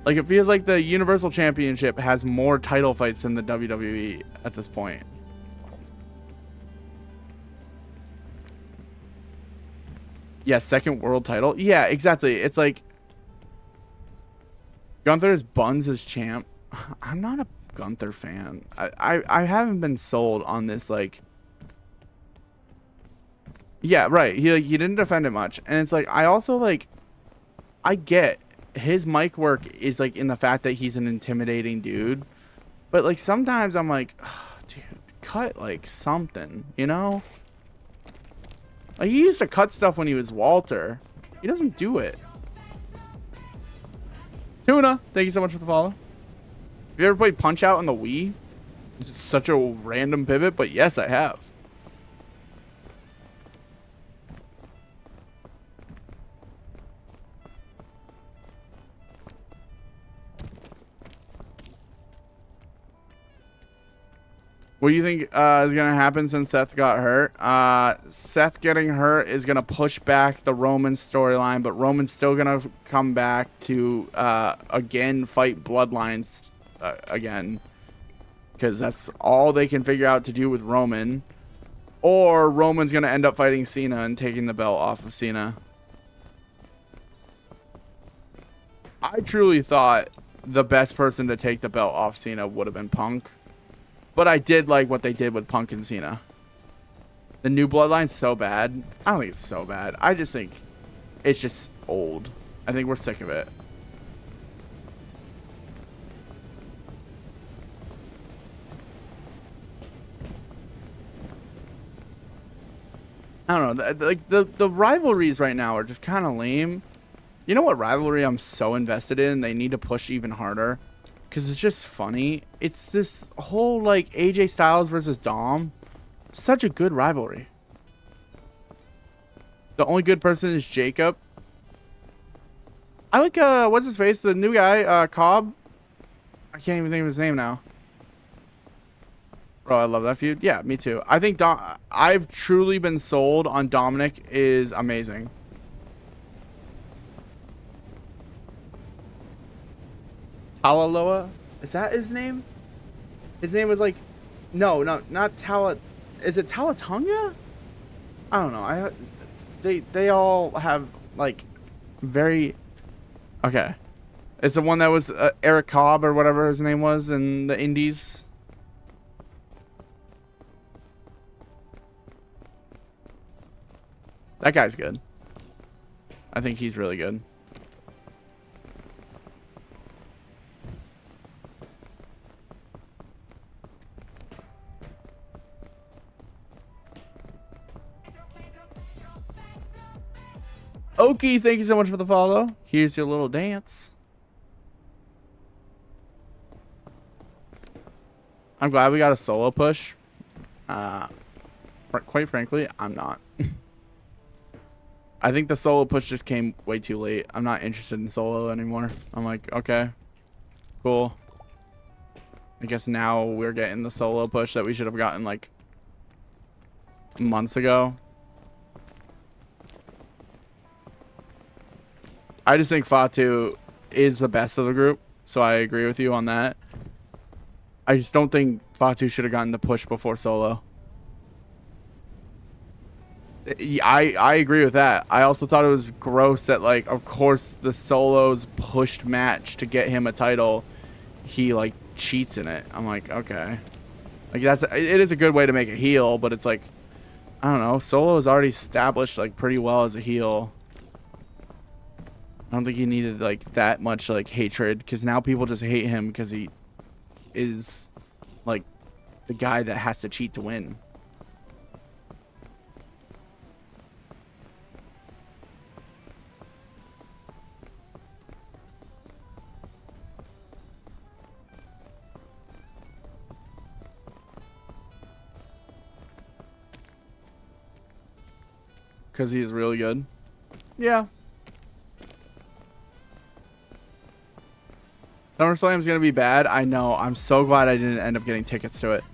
Like, it feels like the Universal Championship has more title fights than the WWE at this point. Yeah, second world title. Yeah, exactly. It's like Gunther's buns as champ. I'm not a Gunther fan. I haven't been sold on this, like. Yeah, right. He didn't defend it much. And it's like, I also like, I get his mic work is like in the fact that he's an intimidating dude, but like sometimes I'm like, oh, dude, cut like something, you know? Like, he used to cut stuff when he was Walter. He doesn't do it. Tuna, thank you so much for the follow. Have you ever played Punch Out on the Wii? It's such a random pivot, but yes, I have. What do you think is going to happen since Seth got hurt? Seth getting hurt is going to push back the Roman storyline, but Roman's still going to come back to, again, fight Bloodlines again. Because that's all they can figure out to do with Roman. Or Roman's going to end up fighting Cena and taking the belt off of Cena. I truly thought the best person to take the belt off Cena would have been Punk. But I did like what they did with Punk and Cena. The new Bloodline's so bad. I don't think it's so bad. I just think it's just old. I think we're sick of it. I don't know. Like the rivalries right now are just kind of lame. You know what rivalry I'm so invested in? They need to push even harder. Because it's just funny. It's this whole, like, AJ Styles versus Dom. Such a good rivalry. The only good person is Jacob. I like, what's his face? The new guy, Cobb. I can't even think of his name now. Bro, I love that feud. Yeah, me too. I think I've truly been sold on Dominic is amazing. Talaloa? Is that his name? His name was like, no, not Tala. Is it Talatonga? I don't know. They all have like very. Okay, it's the one that was Eric Cobb or whatever his name was in the Indies. That guy's good. I think he's really good. Okie, thank you so much for the follow. Here's your little dance. I'm glad we got a solo push. Quite frankly, I'm not. I think the solo push just came way too late. I'm not interested in solo anymore. I'm like, okay, Cool. I guess now we're getting the solo push that we should have gotten like months ago. I just think Fatu is the best of the group, so I agree with you on that. I just don't think Fatu should have gotten the push before solo. I agree with that. I also thought it was gross that, like, of course the solo's pushed match to get him a title, he like cheats in it. I'm like, okay, like it is a good way to make a heel, but it's like, I don't know, solo is already established like pretty well as a heel. I don't think he needed like that much like hatred, because now people just hate him because he is like the guy that has to cheat to win. Because he's really good. Yeah. SummerSlam's going to be bad. I know. I'm so glad I didn't end up getting tickets to it.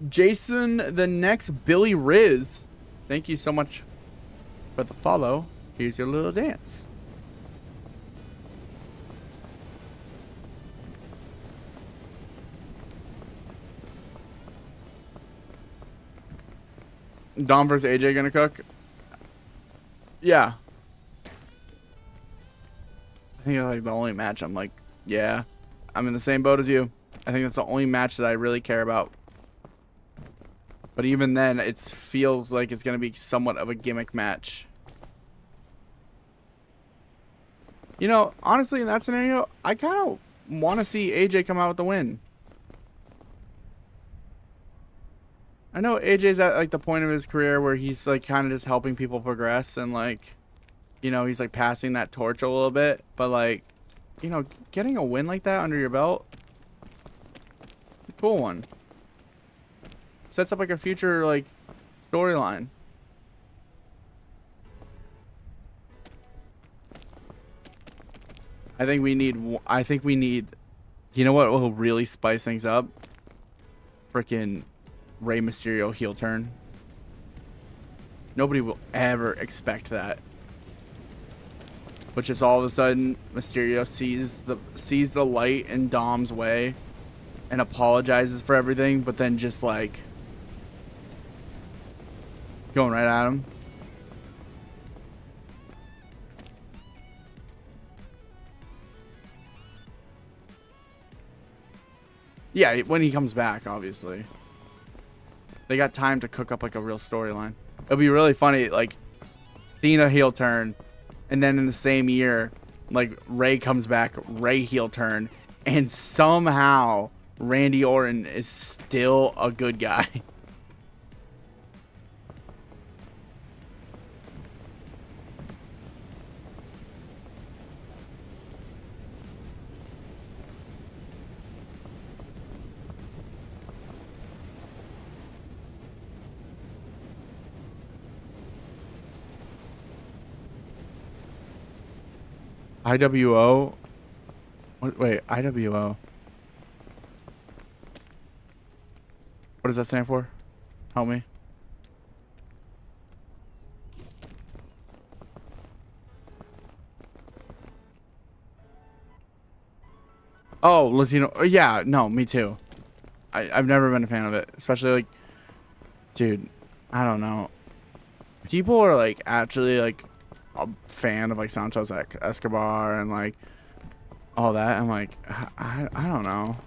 Jason, the next Billy Riz. Thank you so much for the follow. Here's your little dance. Dom versus AJ going to cook? Yeah. I think it's like the only match I'm like, yeah, I'm in the same boat as you. I think that's the only match that I really care about. But even then, it feels like it's going to be somewhat of a gimmick match. You know, honestly, in that scenario, I kind of want to see AJ come out with the win. I know AJ's at like the point of his career where he's like kind of just helping people progress and like, you know, he's like passing that torch a little bit, but like, you know, getting a win like that under your belt, cool one. Sets up like a future like storyline. I think we need, you know what will really spice things up? Freaking Rey Mysterio heel turn. Nobody will ever expect that. But just all of a sudden, Mysterio sees the light in Dom's way and apologizes for everything, but then just like going right at him. Yeah, when he comes back, obviously. They got time to cook up like a real storyline. It'll be really funny, like Cena heel turn, and then in the same year, like Ray comes back, Ray heel turn, and somehow Randy Orton is still a good guy. IWO? Wait, IWO. What does that stand for? Help me. Oh, Latino. Yeah, no, me too. I've never been a fan of it. Especially like, dude, I don't know. People are like actually like a fan of like Santos Escobar and like all that. I'm like, I don't know.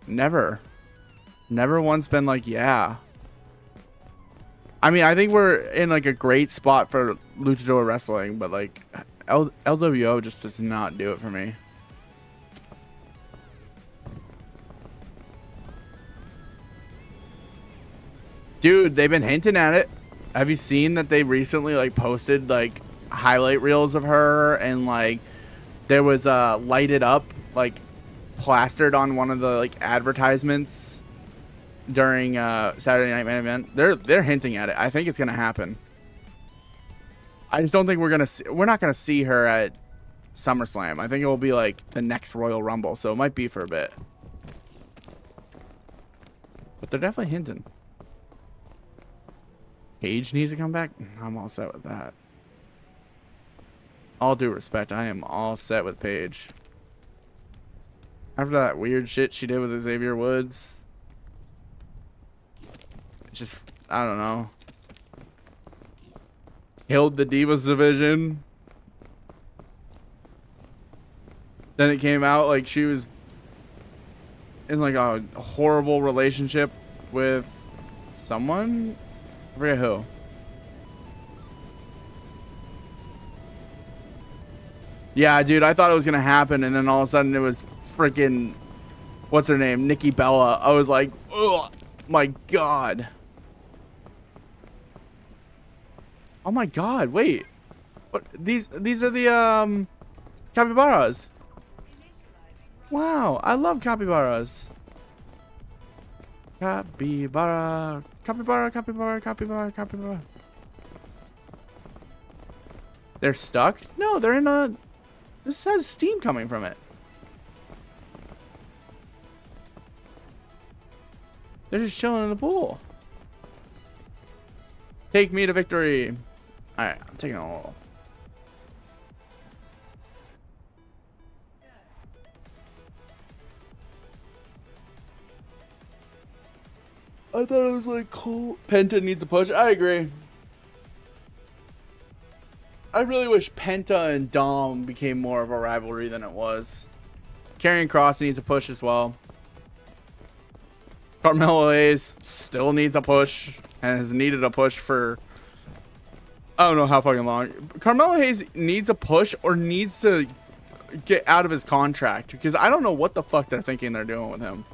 Never once been like, yeah. I mean, I think we're in like a great spot for luchador wrestling, but like LWO just does not do it for me. Dude, they've been hinting at it. Have you seen that they recently like posted like highlight reels of her, and like there was lighted up like plastered on one of the like advertisements during Saturday Night Main Event? They're hinting at it. I think it's gonna happen. I just don't think we're not gonna see her at SummerSlam. I think it will be like the next Royal Rumble, so it might be for a bit. But they're definitely hinting. Paige needs to come back. I'm all set with that. All due respect, I am all set with Paige. After that weird shit she did with Xavier Woods, just, I don't know. Killed the Divas division. Then it came out like she was in like a horrible relationship with someone. I forget who. Yeah, dude, I thought it was gonna happen, and then all of a sudden it was freaking, what's her name, Nikki Bella. I was like, oh my god. Oh my god, wait. What, these are the capybaras. Wow, I love capybaras. Capybara, capybara, capybara, capybara, capybara. They're stuck? No, they're in a, this has steam coming from it. They're just chilling in the pool. Take me to victory. Alright, I'm taking a little. I thought it was like cool. Penta needs a push. I agree. I really wish Penta and Dom became more of a rivalry than it was. Karrion Kross needs a push as well. Carmelo Hayes still needs a push and has needed a push for I don't know how fucking long. Carmelo Hayes needs a push or needs to get out of his contract because I don't know what the fuck they're thinking they're doing with him.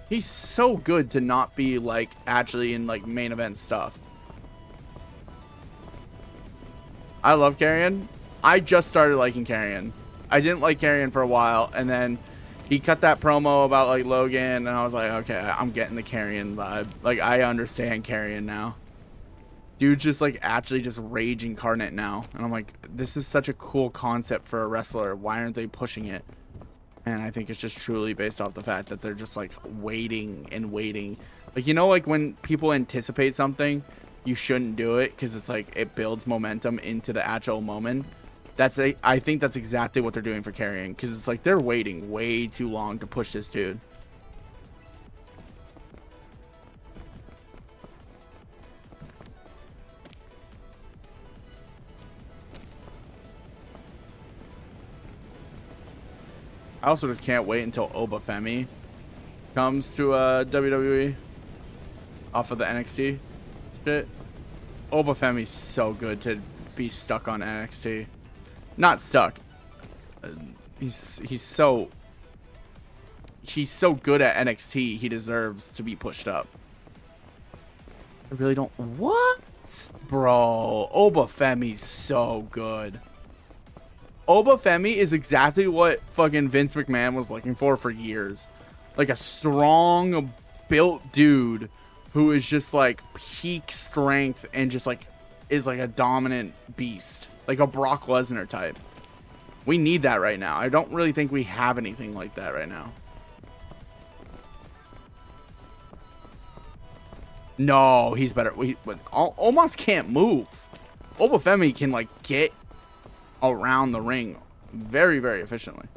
He's so good to not be like actually in like main event stuff. I love Karrion. I just started liking Karrion. I didn't like Karrion for a while, and then he cut that promo about like Logan, and I was like, okay, I'm getting the Karrion vibe. Like, I understand Karrion now. Dude's just like actually just rage incarnate now, and I'm like, this is such a cool concept for a wrestler. Why aren't they pushing it? And I think it's just truly based off the fact that they're just like waiting and waiting. Like, you know, like when people anticipate something, you shouldn't do it because it's like it builds momentum into the actual moment. I think that's exactly what they're doing for Karrion, because it's like they're waiting way too long to push this dude. I also just can't wait until Obafemi comes to WWE off of the NXT shit. Obafemi's so good to be stuck on NXT. Not stuck. He's so good at NXT. He deserves to be pushed up. I really don't. What, bro? Obafemi's so good. Obafemi is exactly what fucking Vince McMahon was looking for years. Like a strong, built dude who is just like peak strength and just like is like a dominant beast. Like a Brock Lesnar type. We need that right now. I don't really think we have anything like that right now. No, he's better. Omos can't move. Obafemi can like get around the ring very, very efficiently.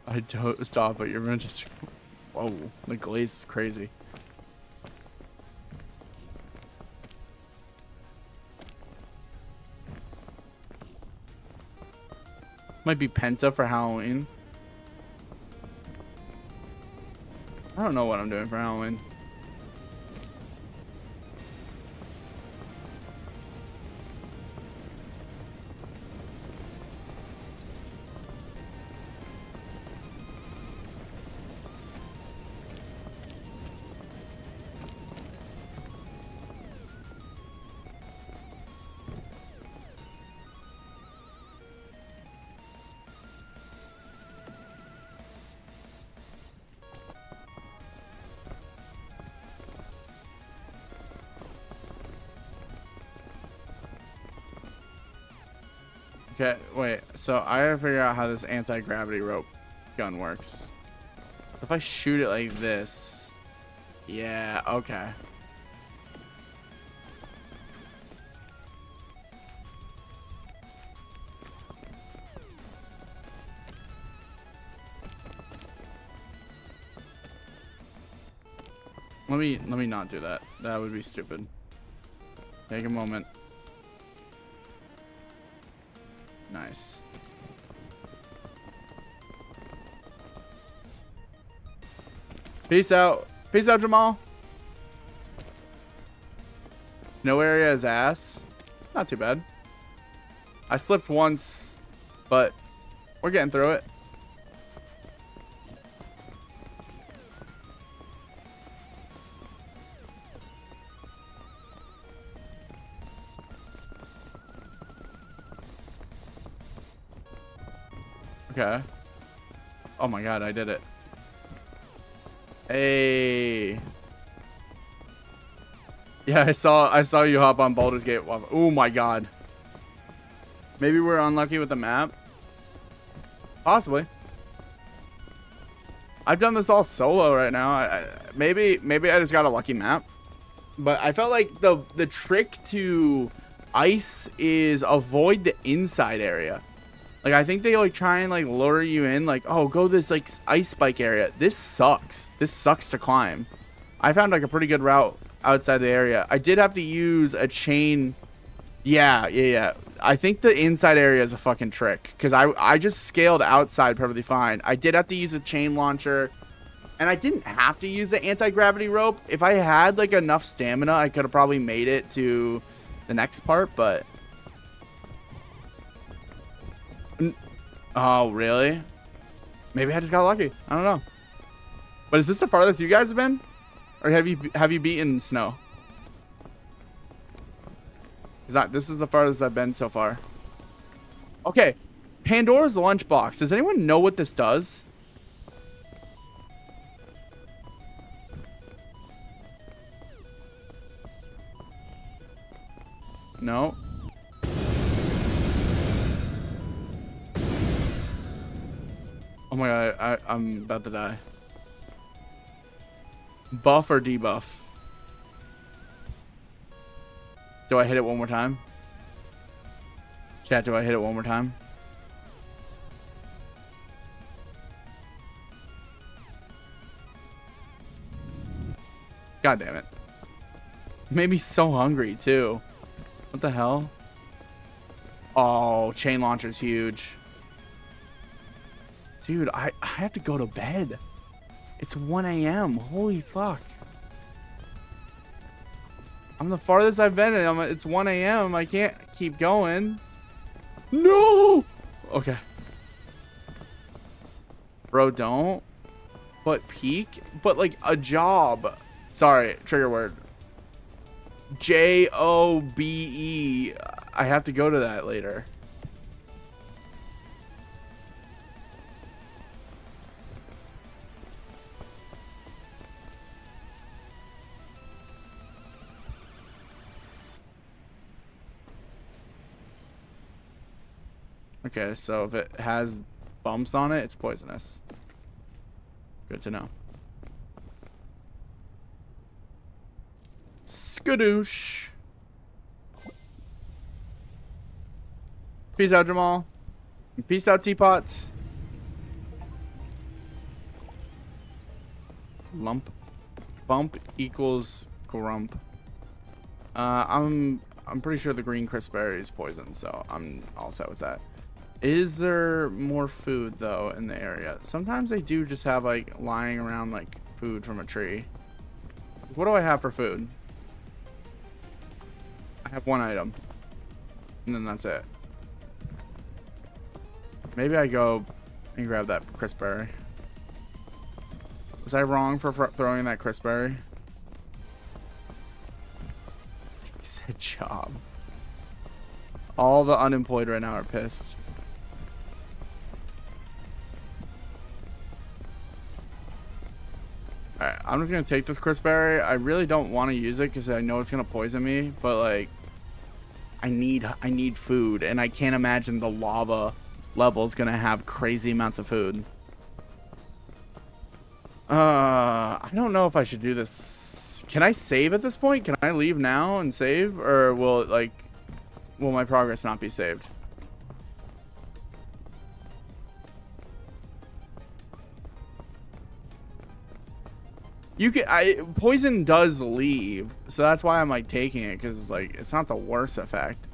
I don't stop, but you're gonna just. Whoa, the glaze is crazy. Might be Penta for Halloween. I don't know what I'm doing for Halloween. Okay, wait. So I gotta figure out how this anti-gravity rope gun works. So if I shoot it like this, yeah, okay. Let me not do that. That would be stupid. Take a moment. Nice. Peace out. Peace out, Jamal. Snow area is ass. Not too bad. I slipped once, but we're getting through it. Okay. Oh my god, I did it. Hey. Yeah, I saw you hop on Baldur's Gate. Oh my god. Maybe we're unlucky with the map. Possibly. I've done this all solo right now. Maybe I just got a lucky map. But I felt like the trick to ice is avoid the inside area. Like, I think they like try and like lure you in, like, oh, go this like ice spike area. This sucks. This sucks to climb. I found like a pretty good route outside the area. I did have to use a chain. Yeah. I think the inside area is a fucking trick because I just scaled outside perfectly fine. I did have to use a chain launcher, and I didn't have to use the anti-gravity rope. If I had like enough stamina, I could have probably made it to the next part, but. Oh, really? Maybe I just got lucky. I don't know. But is this the farthest you guys have been? Or have you beaten snow? This is the farthest I've been so far. Okay. Pandora's lunchbox. Does anyone know what this does? No. Oh my god, I'm about to die. Buff or debuff? Do I hit it one more time? Chat, do I hit it one more time? God damn it. Made me so hungry too. What the hell? Oh, chain launcher's huge. Dude, I have to go to bed. It's 1 a.m. Holy fuck. I'm the farthest I've been. It's 1 a.m. I can't keep going. No! Okay. Bro, don't. But peak? But like a job. Sorry, trigger word. J-O-B-E. I have to go to that later. Okay, so if it has bumps on it, it's poisonous. Good to know. Skadoosh. Peace out, Jamal. Peace out, teapots. Lump. Bump equals grump. I'm pretty sure the green crispberry is poison, so I'm all set with that. Is there more food though in the area? Sometimes they do just have like lying around like food from a tree. What do I have for food? I have one item, and then that's it. Maybe I go and grab that crispberry. Was I wrong for throwing that crispberry? He said job. All the unemployed right now are pissed. Alright, I'm just gonna take this crispberry. I really don't want to use it because I know it's gonna poison me, but like I need food, and I can't imagine the lava level is gonna have crazy amounts of food. I don't know if I should do this. Can I save at this point? Can I leave now and save, or will my progress not be saved? You can. Poison does leave, so that's why I'm like taking it, because it's like it's not the worst effect.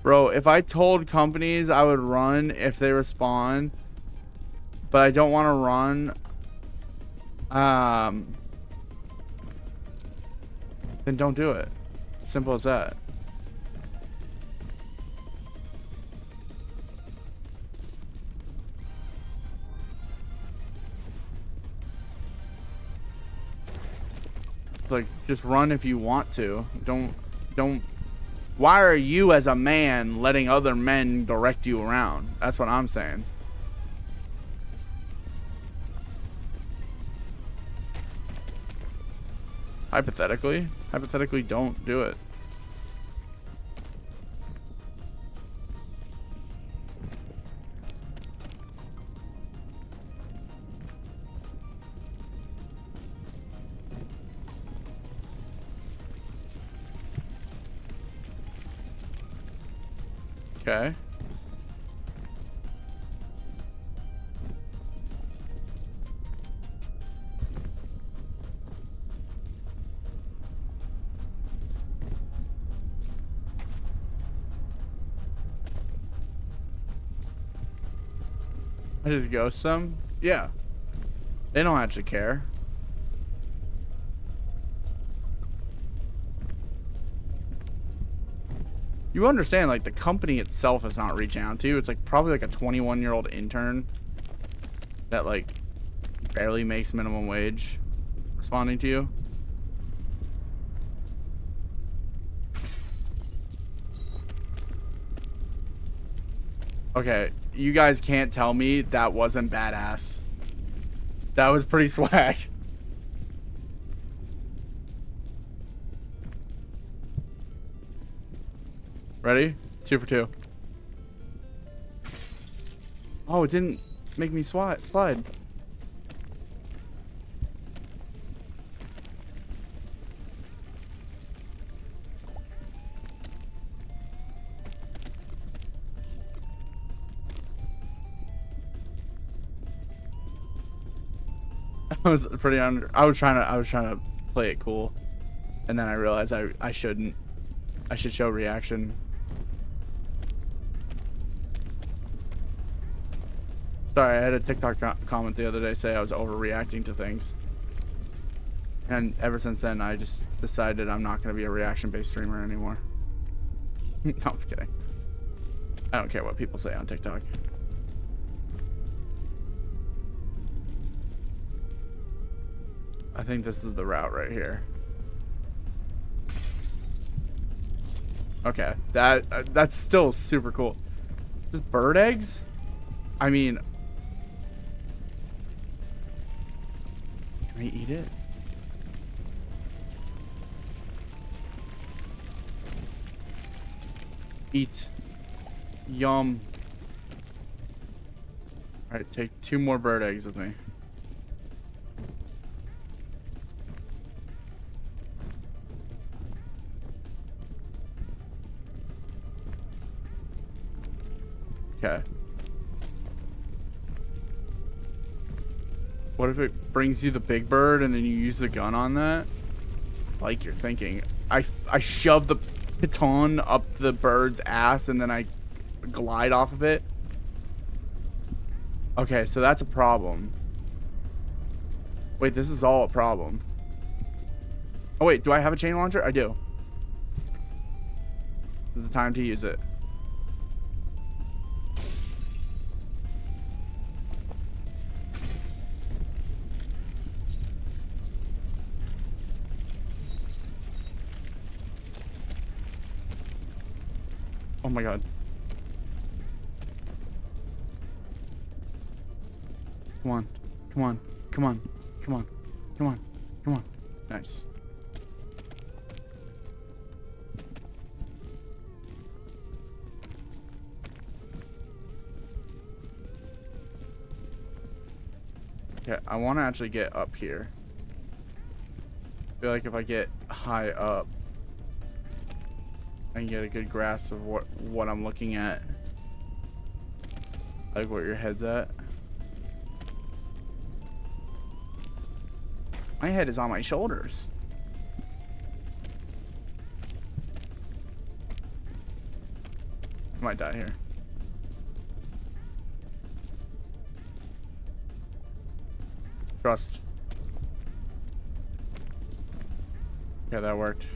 Bro, if I told companies I would run if they respond, but I don't want to run, then don't do it. Simple as that. Like, just run if you want to. Don't. Why are you as a man letting other men direct you around? That's what I'm saying. Hypothetically, don't do it. Okay. I just ghost them? Yeah. They don't actually care. You understand, like, the company itself is not reaching out to you. It's like probably like a 21-year-old intern that like barely makes minimum wage responding to you. Okay, you guys can't tell me that wasn't badass. That was pretty swag. Ready? 2 for 2. Oh, it didn't make me slide. I was pretty under. I was trying to play it cool, and then I realized I shouldn't. I should show reaction. Sorry, I had a TikTok comment the other day say I was overreacting to things. And ever since then, I just decided I'm not going to be a reaction-based streamer anymore. No, I'm kidding. I don't care what people say on TikTok. I think this is the route right here. Okay, that's still super cool. Is this bird eggs? I mean, can I eat it? Eat. Yum. Alright, take 2 more bird eggs with me. Okay. What if it brings you the big bird and then you use the gun on that? Like you're thinking. I shove the baton up the bird's ass and then I glide off of it. Okay, so that's a problem. Wait, this is all a problem. Oh wait, do I have a chain launcher? I do. This is the time to use it. Oh my god. Come on. Come on. Come on. Come on. Come on. Come on. Nice. Okay, I want to actually get up here. I feel like if I get high up, I can get a good grasp of what I'm looking at. Like where your head's at. My head is on my shoulders. I might die here. Trust. Okay, that worked.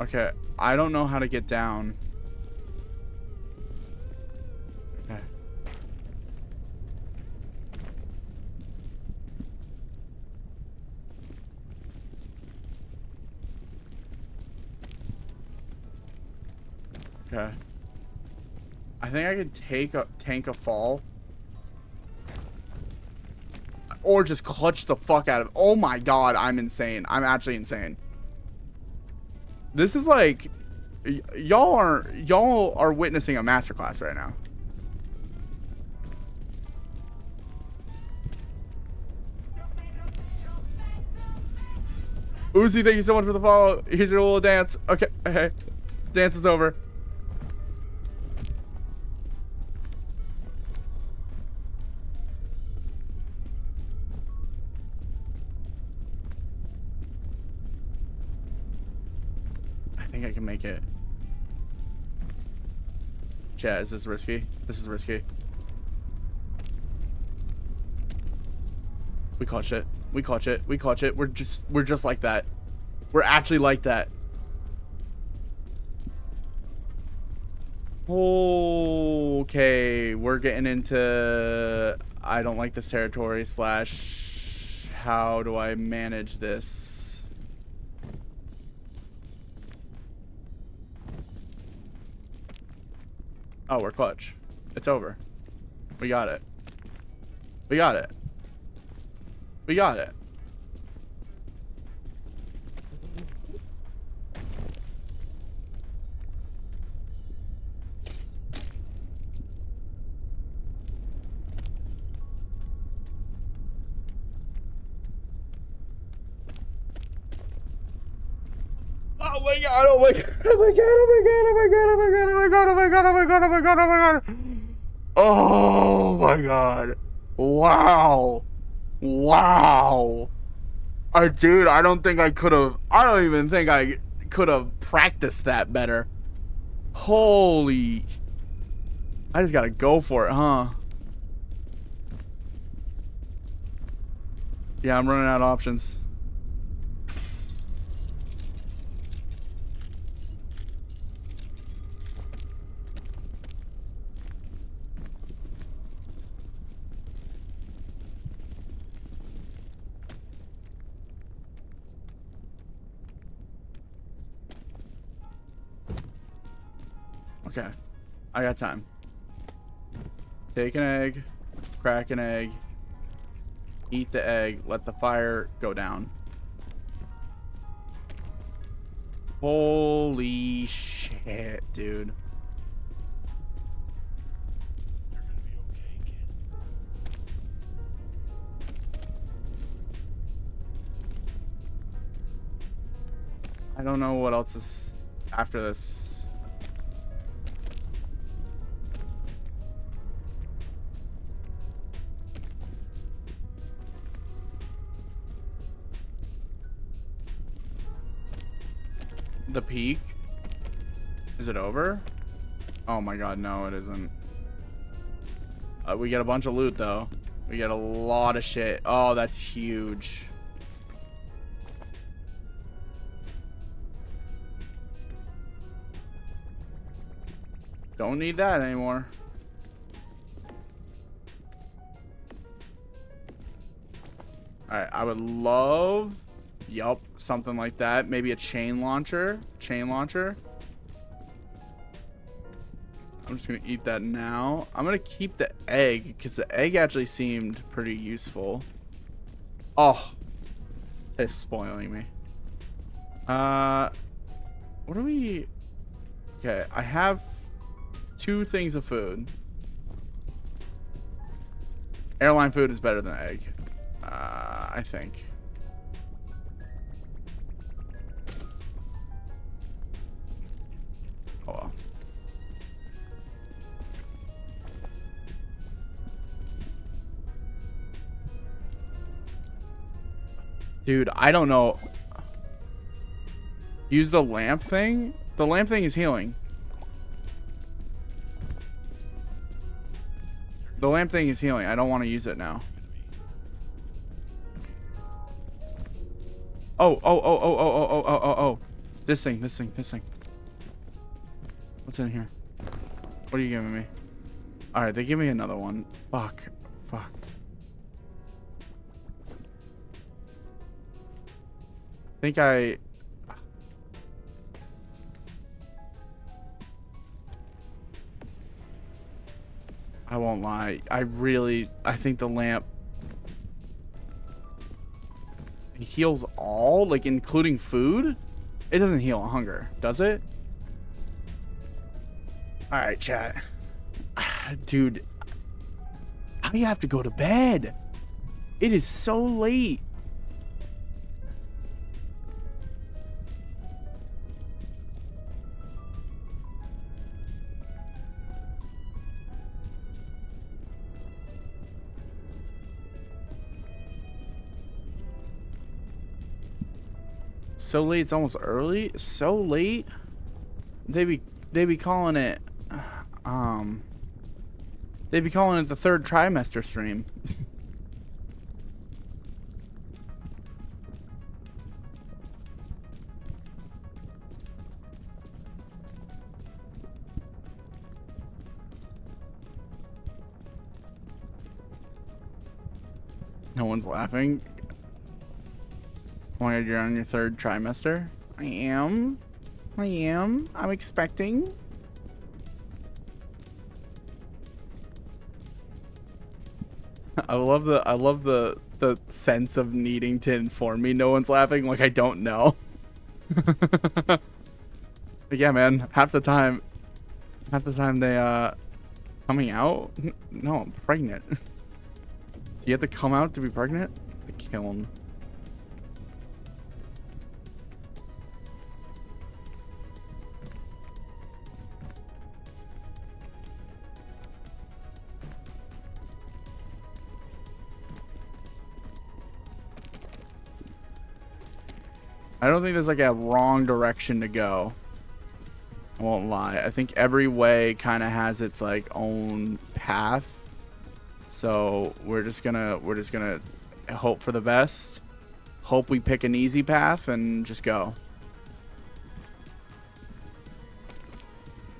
Okay, I don't know how to get down. Okay. Okay. I think I could tank a fall. Or just clutch the fuck out of it. Oh my god, I'm insane. I'm actually insane. This is like y'all are witnessing a masterclass right now. Uzi, thank you so much for the follow. Here's your little dance. Okay, hey. Dance is over. I think I can make it. Chat, is this risky? This is risky. We clutch it. We clutch it. We clutch it. We're just like that. We're actually like that. Okay, we're getting into I don't like this territory / how do I manage this? Oh, we're clutch. It's over. We got it. We got it. We got it. Oh my god, oh my god, oh my god, oh my god, oh my god, oh my god, oh my god, oh my god, oh my god, oh my god, oh my god. Oh my god. Wow. Wow. Dude, I don't think I could have, I don't even think I could have practiced that better. Holy. I just gotta go for it, huh? Yeah, I'm running out of options. Okay, I got time. Take an egg, crack an egg, eat the egg, let the fire go down. Holy shit, dude. You're gonna be okay, kid. I don't know what else is after this. The peak? Is it over? Oh my god, no, it isn't. We get a bunch of loot, though. We get a lot of shit. Oh, that's huge. Don't need that anymore. Alright, I would love... Yup, something like that. Maybe a chain launcher. Chain launcher. I'm just gonna eat that now. I'm gonna keep the egg because the egg actually seemed pretty useful. Oh, it's spoiling me. What are we? Okay, I have 2 things of food. Airline food is better than egg. I think. Oh well. Dude, I don't know. Use the lamp thing? The lamp thing is healing. The lamp thing is healing. I don't want to use it now. Oh. This thing. What's in here? What are you giving me? Alright, they give me another one. Fuck. I think I won't lie. I think the lamp heals all, like including food. It doesn't heal hunger, does it? All right, chat. Dude, I have to go to bed. It is so late. So late, it's almost early. So late. They be calling it they be calling it the 3rd trimester stream. No one's laughing. Oh my god, you're on your 3rd trimester? I am. I'm expecting. I love the sense of needing to inform me. No one's laughing, like I don't know. But yeah, man, half the time they coming out? No, I'm pregnant. Do you have to come out to be pregnant? The kiln. I don't think there's like a wrong direction to go. I won't lie. I think every way kind of has its like own path. So we're just gonna hope for the best. Hope we pick an easy path and just go.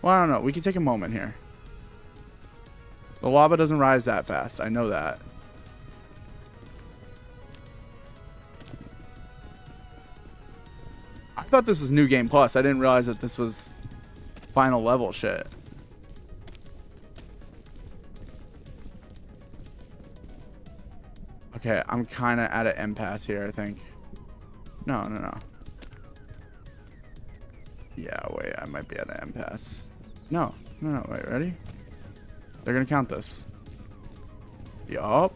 Well, I don't know. We can take a moment here. The lava doesn't rise that fast. I know that. I thought this was New Game Plus. I didn't realize that this was final level shit. Okay, I'm kind of at an impasse here, I think. No. Yeah, wait, I might be at an impasse. No, wait, ready? They're gonna count this. Yup.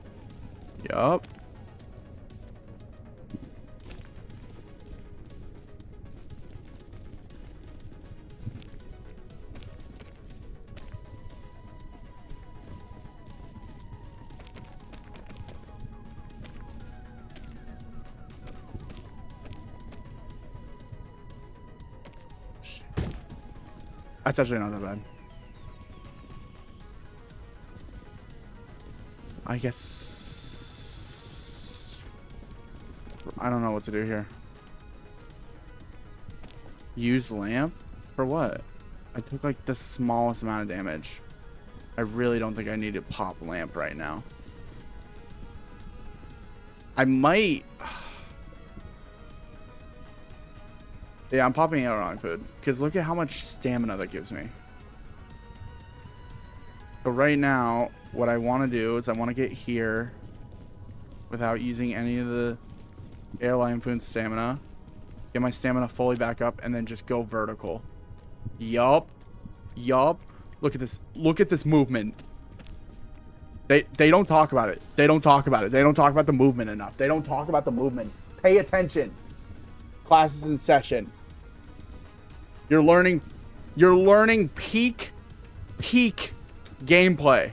That's actually not that bad. I guess I don't know what to do here. Use lamp? For what? I took like the smallest amount of damage. I really don't think I need to pop lamp right now. I might. Yeah, I'm popping out on food because look at how much stamina that gives me. So right now, what I want to do is I want to get here without using any of the airline food stamina. Get my stamina fully back up and then just go vertical. Yup. Yup. Look at this. Look at this movement. They don't talk about it. They don't talk about it. They don't talk about the movement enough. They don't talk about the movement. Pay attention. Class is in session. You're learning peak gameplay.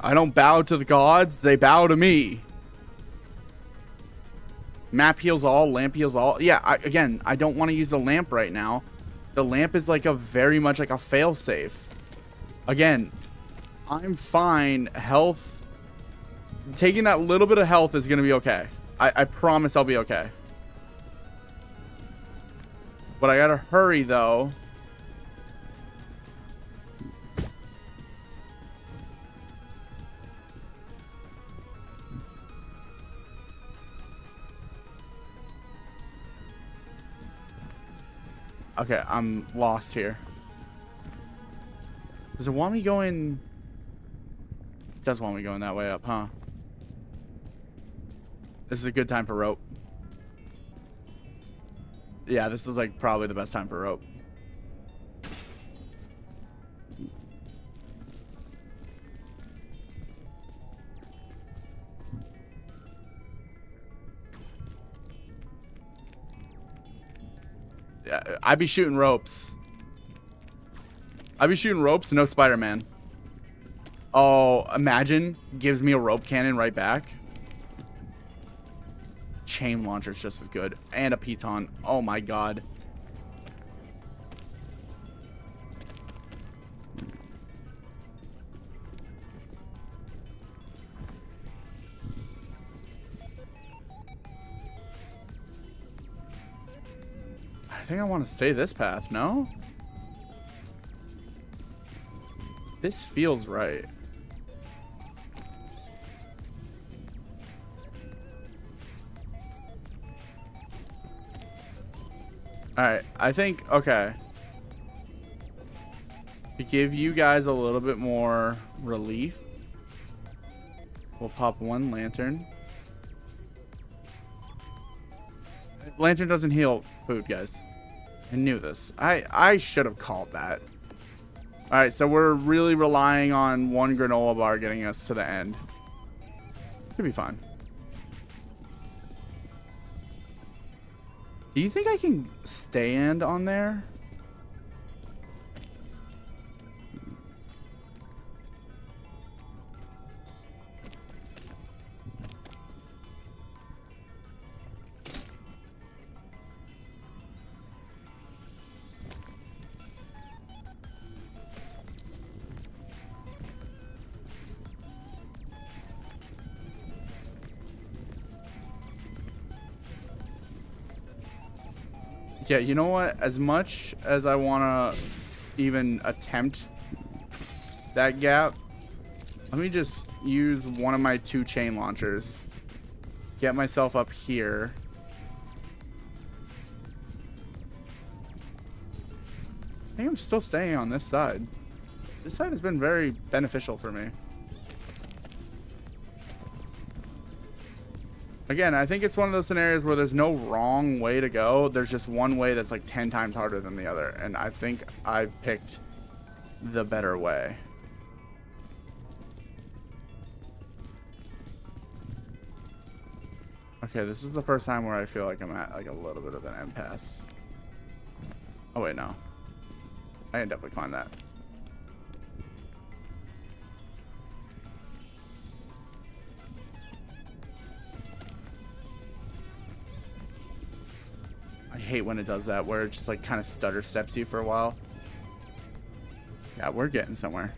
I don't bow to the gods, they bow to me. Map heals all, lamp heals all. Yeah, again, I don't want to use the lamp right now. The lamp is like a very much like a failsafe. Again, I'm fine. Health, taking that little bit of health is going to be okay. I promise I'll be okay. But I gotta hurry though. Okay, I'm lost here. Does it want me going? It does want me going that way up, huh? This is a good time for rope. Yeah, this is like probably the best time for rope. Yeah, I'd be shooting ropes. I'd be shooting ropes, no Spider-Man. Oh, imagine gives me a rope cannon right back. Chain launcher's just as good. And a piton. Oh my god. I think I want to stay this path, no? This feels right. Alright, I think, okay. To give you guys a little bit more relief, we'll pop one lantern. Lantern doesn't heal food, guys. I knew this. I should have called that. Alright, so we're really relying on one granola bar getting us to the end. Could be fine. Do you think I can stand on there? Yeah, you know what? As much as I want to even attempt that gap, let me just use one of my 2 chain launchers. Get myself up here. I think I'm still staying on this side. This side has been very beneficial for me. Again, I think it's one of those scenarios where there's no wrong way to go. There's just one way that's like 10 times harder than the other. And I think I picked the better way. Okay, this is the first time where I feel like I'm at like a little bit of an impasse. Oh wait, no. I can definitely climb that. I hate when it does that, where it just like kind of stutter steps you for a while. Yeah, we're getting somewhere.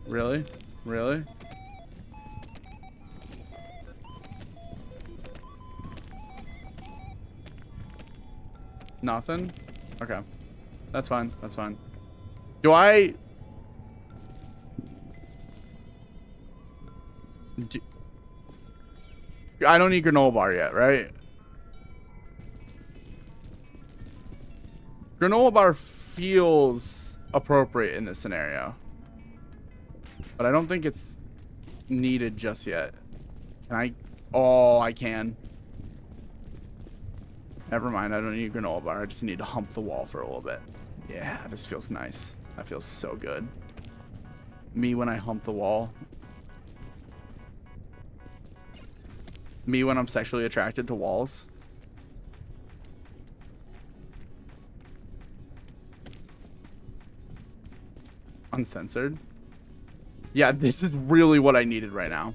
Really? Really? Nothing? Okay. That's fine. That's fine. Do I... I don't need granola bar yet, right? Granola bar feels appropriate in this scenario. But I don't think it's needed just yet. Can I? Oh, I can. Never mind, I don't need granola bar. I just need to hump the wall for a little bit. Yeah, this feels nice. That feels so good. Me when I hump the wall. Me when I'm sexually attracted to walls. Uncensored. Yeah, this is really what I needed right now.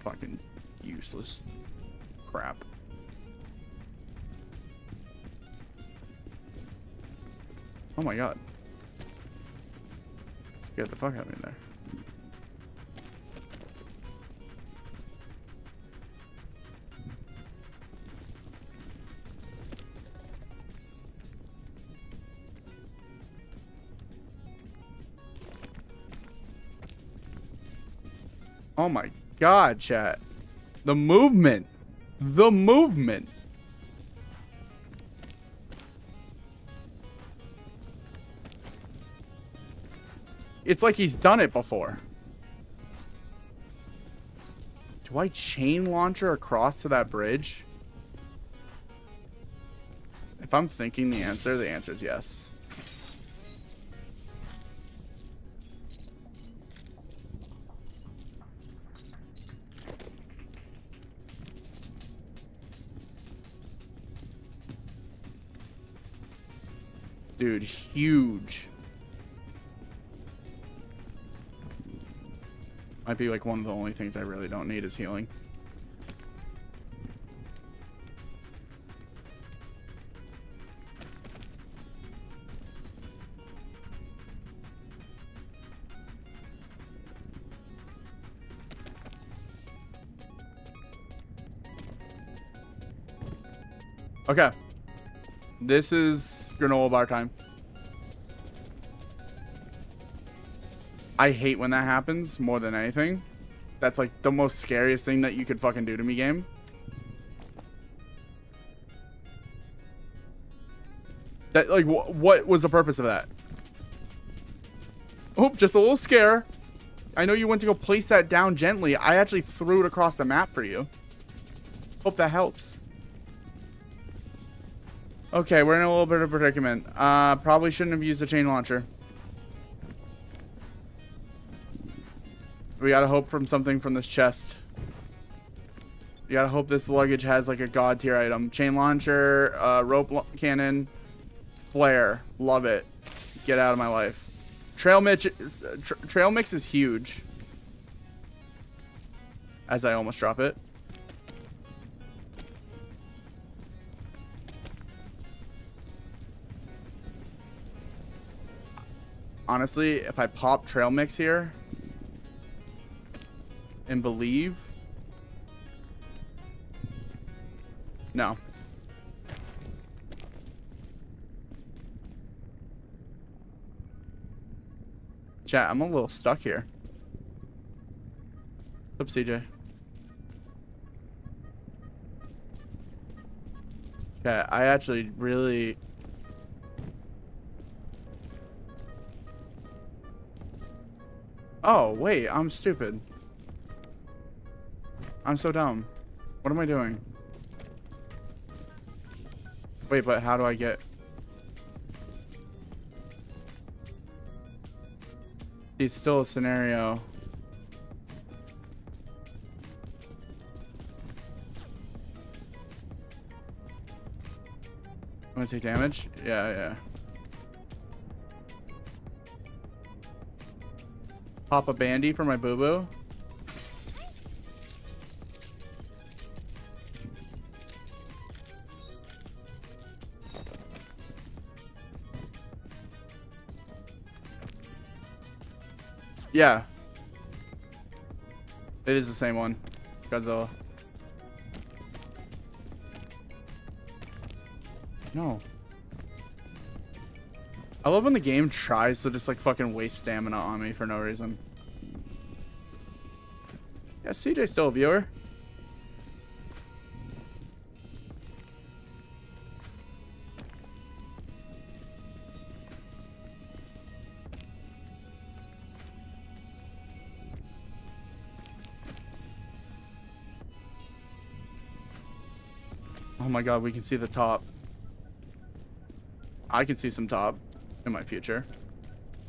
Fucking useless crap. Oh my god. Get the fuck out of me there. Oh my god, chat. The movement. The movement. It's like he's done it before. Do I chain launcher across to that bridge? If I'm thinking the answer is yes. Dude, huge. Might be like one of the only things I really don't need is healing. Okay. This is granola bar time. I hate when that happens more than anything. That's like the most scariest thing that you could fucking do to me, game. That, like, what was the purpose of that? Oh, just a little scare. I know you went to go place that down gently. I actually threw it across the map for you. Hope that helps. Okay, we're in a little bit of a predicament. Probably shouldn't have used the chain launcher. We gotta hope from something from this chest. You gotta hope this luggage has like a god tier item. Chain launcher, rope cannon, flare. Love it. Get out of my life. Trail mix is huge. As I almost drop it. Honestly, if I pop trail mix here and believe, no. Chat, I'm a little stuck here. What's up, CJ? Chat, I actually really... Oh, wait, I'm stupid. I'm so dumb. What am I doing? Wait, but how do I get... It's still a scenario. I'm gonna take damage? Yeah. Pop a bandy for my boo-boo. Yeah. It is the same one. Godzilla. No. I love when the game tries to just like fucking waste stamina on me for no reason. Yeah, CJ's still a viewer. Oh my god, we can see the top. I can see some top in my future.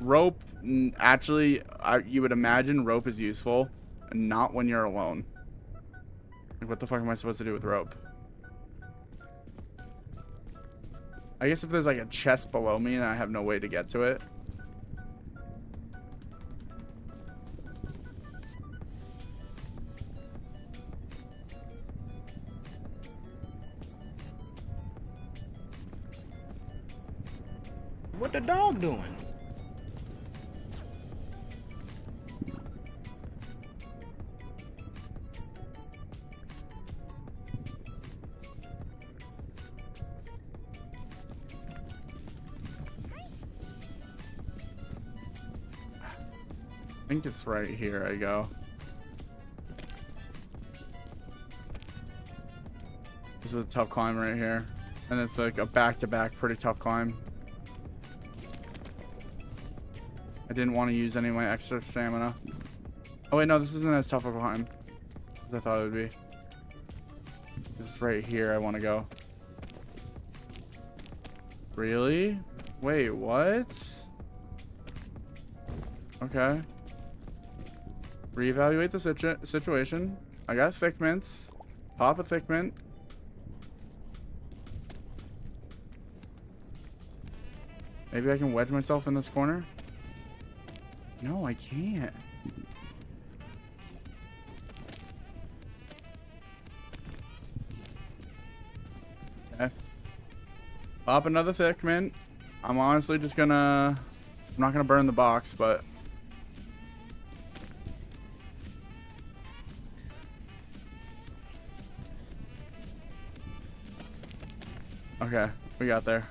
Rope, actually, you would imagine rope is useful, and not when you're alone. Like, what the fuck am I supposed to do with rope? I guess if there's like a chest below me and I have no way to get to it. What the dog doing? I think it's right here I go. This is a tough climb right here. And it's like a back-to-back pretty tough climb. I didn't want to use any of my extra stamina. Oh wait, no, this isn't as tough of a climb as I thought it would be. This is right here I want to go. Really? Wait, what? Okay. Reevaluate the situation. I got thick mints. Pop a thick mint. Maybe I can wedge myself in this corner. No, I can't. Okay. Pop another thick mint. I'm honestly just gonna... I'm not gonna burn the box, but... Okay, we got there.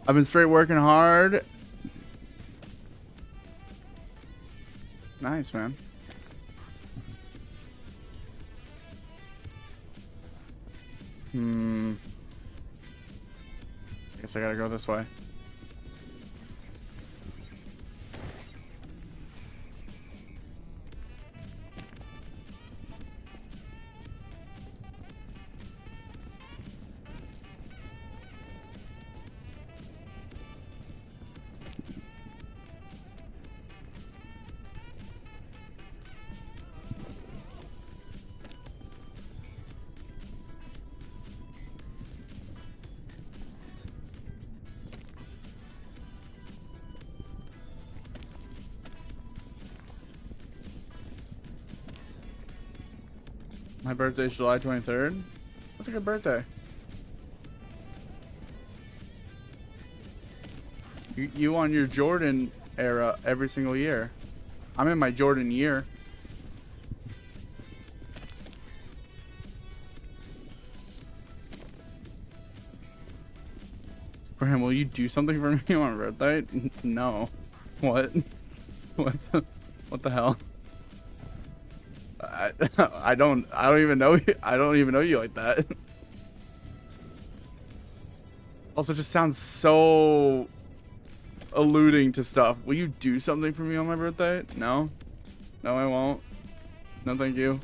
I've been straight working hard. Nice, man. Guess I gotta go this way. My birthday's July 23rd. That's a good birthday. You on your Jordan era every single year. I'm in my Jordan year. Graham, will you do something for me on my birthday? No. What? What the hell? I don't even know you. I don't even know you like that. Also, just sounds so alluding to stuff. Will you do something for me on my birthday? No. No, I won't. No, thank you.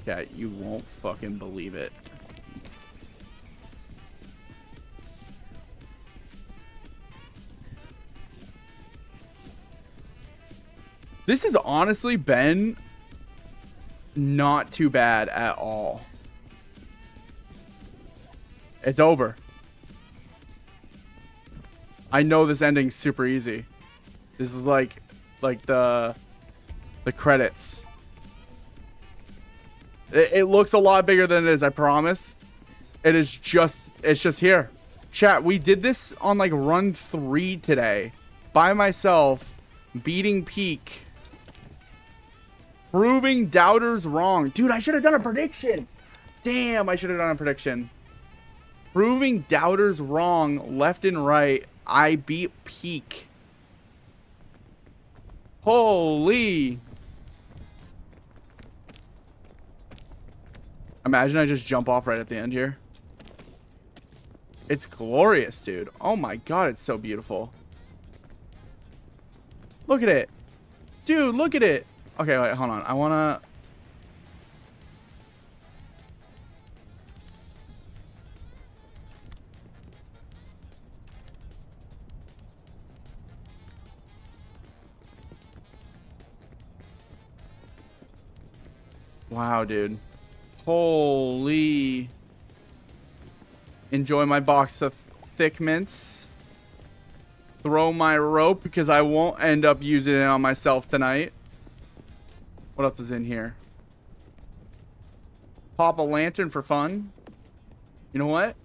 Chat, you won't fucking believe it. This has honestly been not too bad at all. It's over. I know this ending's super easy. This is like the credits. It looks a lot bigger than it is, I promise. It's just here. Chat, we did this on like run 3 today. By myself, beating peak. Proving doubters wrong. Dude, I should have done a prediction. Damn, I should have done a prediction. Proving doubters wrong left and right. I beat peak Holy. Imagine I just jump off right at the end here. It's glorious, dude. Oh my god, it's so beautiful. Look at it. Dude, look at it. Okay, wait, hold on. I wanna... Wow, dude. Holy. Enjoy my box of thick mints. Throw my rope because I won't end up using it on myself tonight. What else is in here? Pop a lantern for fun. You know what?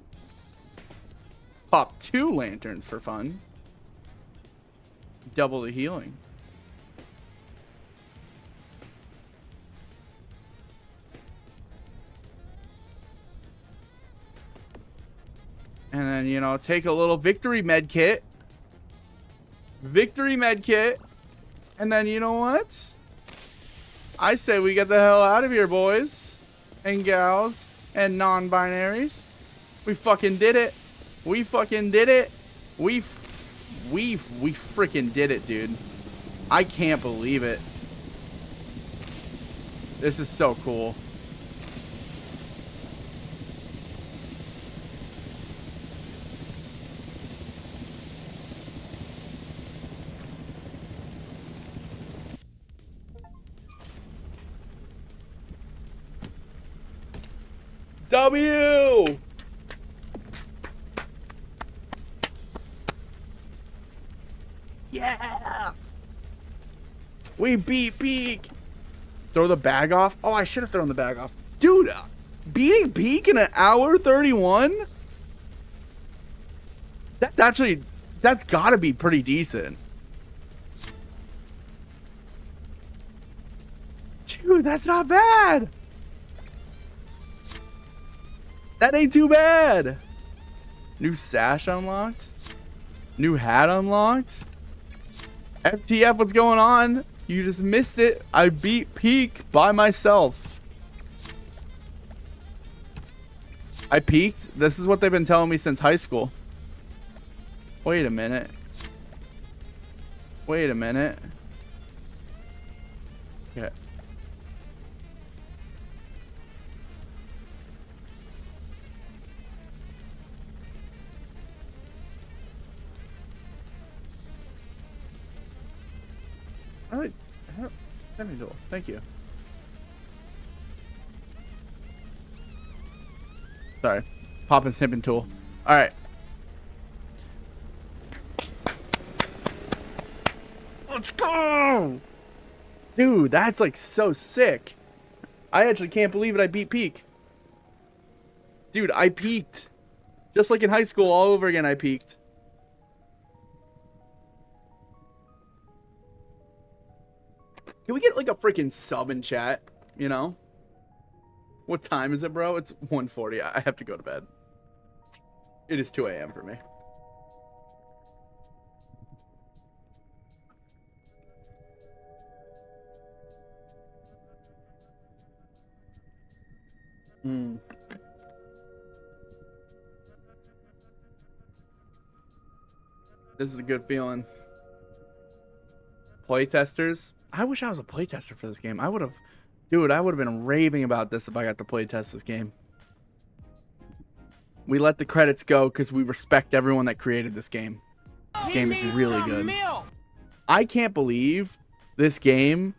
Pop 2 lanterns for fun. Double the healing. And then, you know, take a little victory med kit. Victory med kit. And then, you know what? I say we get the hell out of here, boys and gals and non-binaries. We fucking did it. We fucking did it. We freaking did it, dude. I can't believe it. This is so cool. W! Yeah! We beat Peak! Throw the bag off? Oh, I should have thrown the bag off. Dude, beating Peak in an hour 31? That's actually... That's gotta be pretty decent. Dude, that's not bad! That ain't too bad. New sash unlocked. New hat unlocked. FTF, what's going on? You just missed it. I beat Peak by myself. I peaked? This is what they've been telling me since high school. Wait a minute. Wait a minute. Okay. Alright, semi tool. Thank you. Sorry, pop and snipping tool. All right. Let's go, dude. That's like so sick. I actually can't believe it. I beat Peak, dude. I peaked, just like in high school all over again. I peaked. Can we get like a freaking sub in chat? You know? What time is it, bro? It's 1:40. I have to go to bed. It is 2 a.m. for me. This is a good feeling. Playtesters. I wish I was a playtester for this game. I would have, dude, I would have been raving about this if I got to playtest this game. We let the credits go because we respect everyone that created this game. This game is really good. I can't believe this game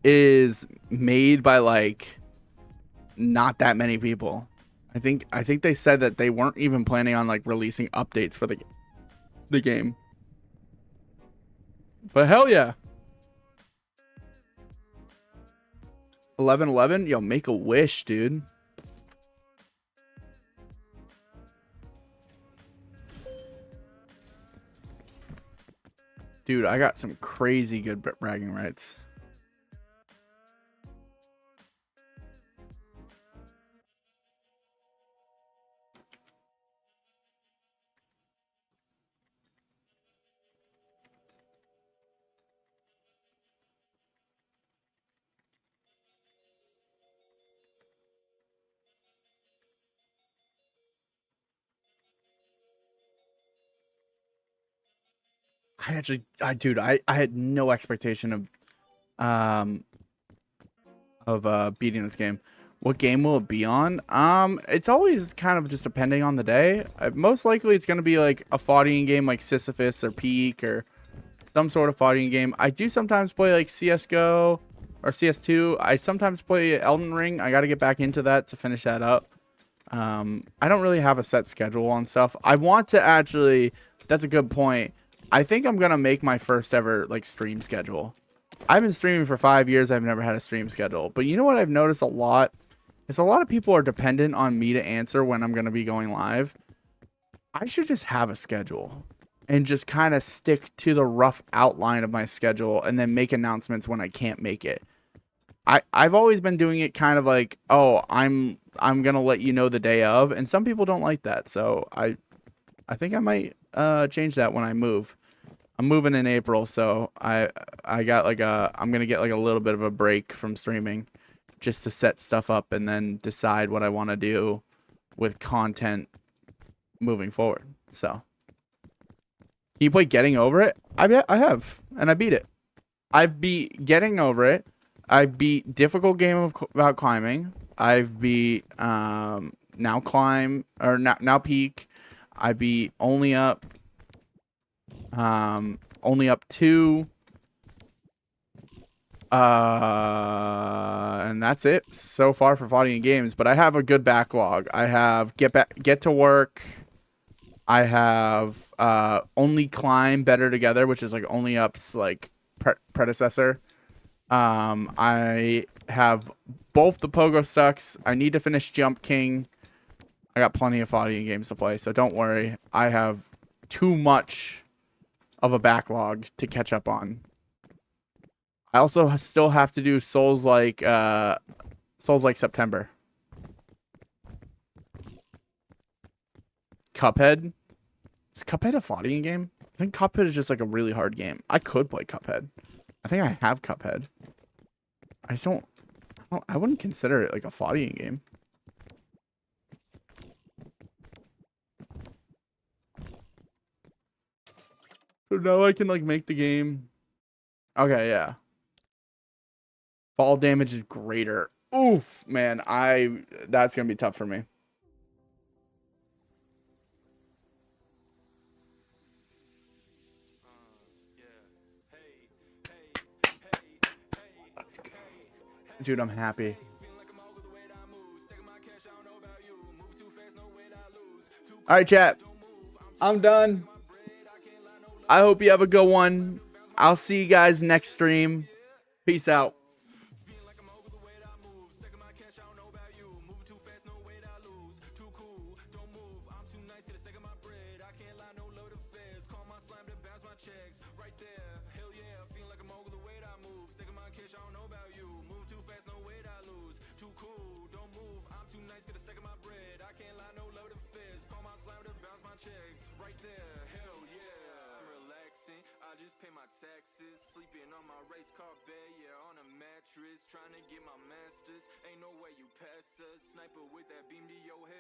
is made by like not that many people. I think they said that they weren't even planning on like releasing updates for the game. But hell yeah. 11:11, yo, make a wish, dude. Dude, I got some crazy good bragging rights. Dude, I had no expectation um of beating this game. What game will it be on? It's always kind of just depending on the day. Most likely it's gonna be like a fighting game like Sisyphus or Peak or some sort of fighting game. I do sometimes play like CS:GO or CS2. I sometimes play Elden Ring. I got to get back into that to finish that up. I don't really have a set schedule on stuff. I want to actually. That's a good point. I think I'm gonna make my first ever like stream schedule. I've been streaming for 5 years. I've never had a stream schedule. But you know what I've noticed a lot is a lot of people are dependent on me to answer when I'm gonna be going live. I should just have a schedule and just kind of stick to the rough outline of my schedule and then make announcements when I can't make it. I've always been doing it kind of like, oh, I'm gonna let you know the day of, and some people don't like that. So I think I might change that when I move. I'm moving in April, so I got like I'm gonna get like a little bit of a break from streaming just to set stuff up and then decide what I want to do with content moving forward. So can you play Getting Over It? I have, and I beat it. I've beat Getting Over It. I've beat Difficult Game About Climbing. I've beat Now Climb or now Peak. I beat Only Up. Only Up 2. And that's it so far for fighting games. But I have a good backlog. I have Get to Work. I have Only Climb Better Together, which is like Only Up's like predecessor. I have both the Pogo Stucks. I need to finish Jump King. I got plenty of fighting games to play, so don't worry. I have too much of a backlog to catch up on. I also still have to do Souls like September. Cuphead. Is Cuphead a fighting game? I think Cuphead is just like a really hard game. I could play Cuphead. I think I have Cuphead. I just don't. I wouldn't consider it like a fighting game. So now I can like make the game. Okay, yeah. Fall damage is greater. Oof, man. That's gonna be tough for me. Dude, I'm happy. All right, chat. I'm done. I hope you have a good one. I'll see you guys next stream. Peace out. Sleeping on my race car bed, yeah, on a mattress. Trying to get my masters. Ain't no way you pass us. Sniper with that beam to your head.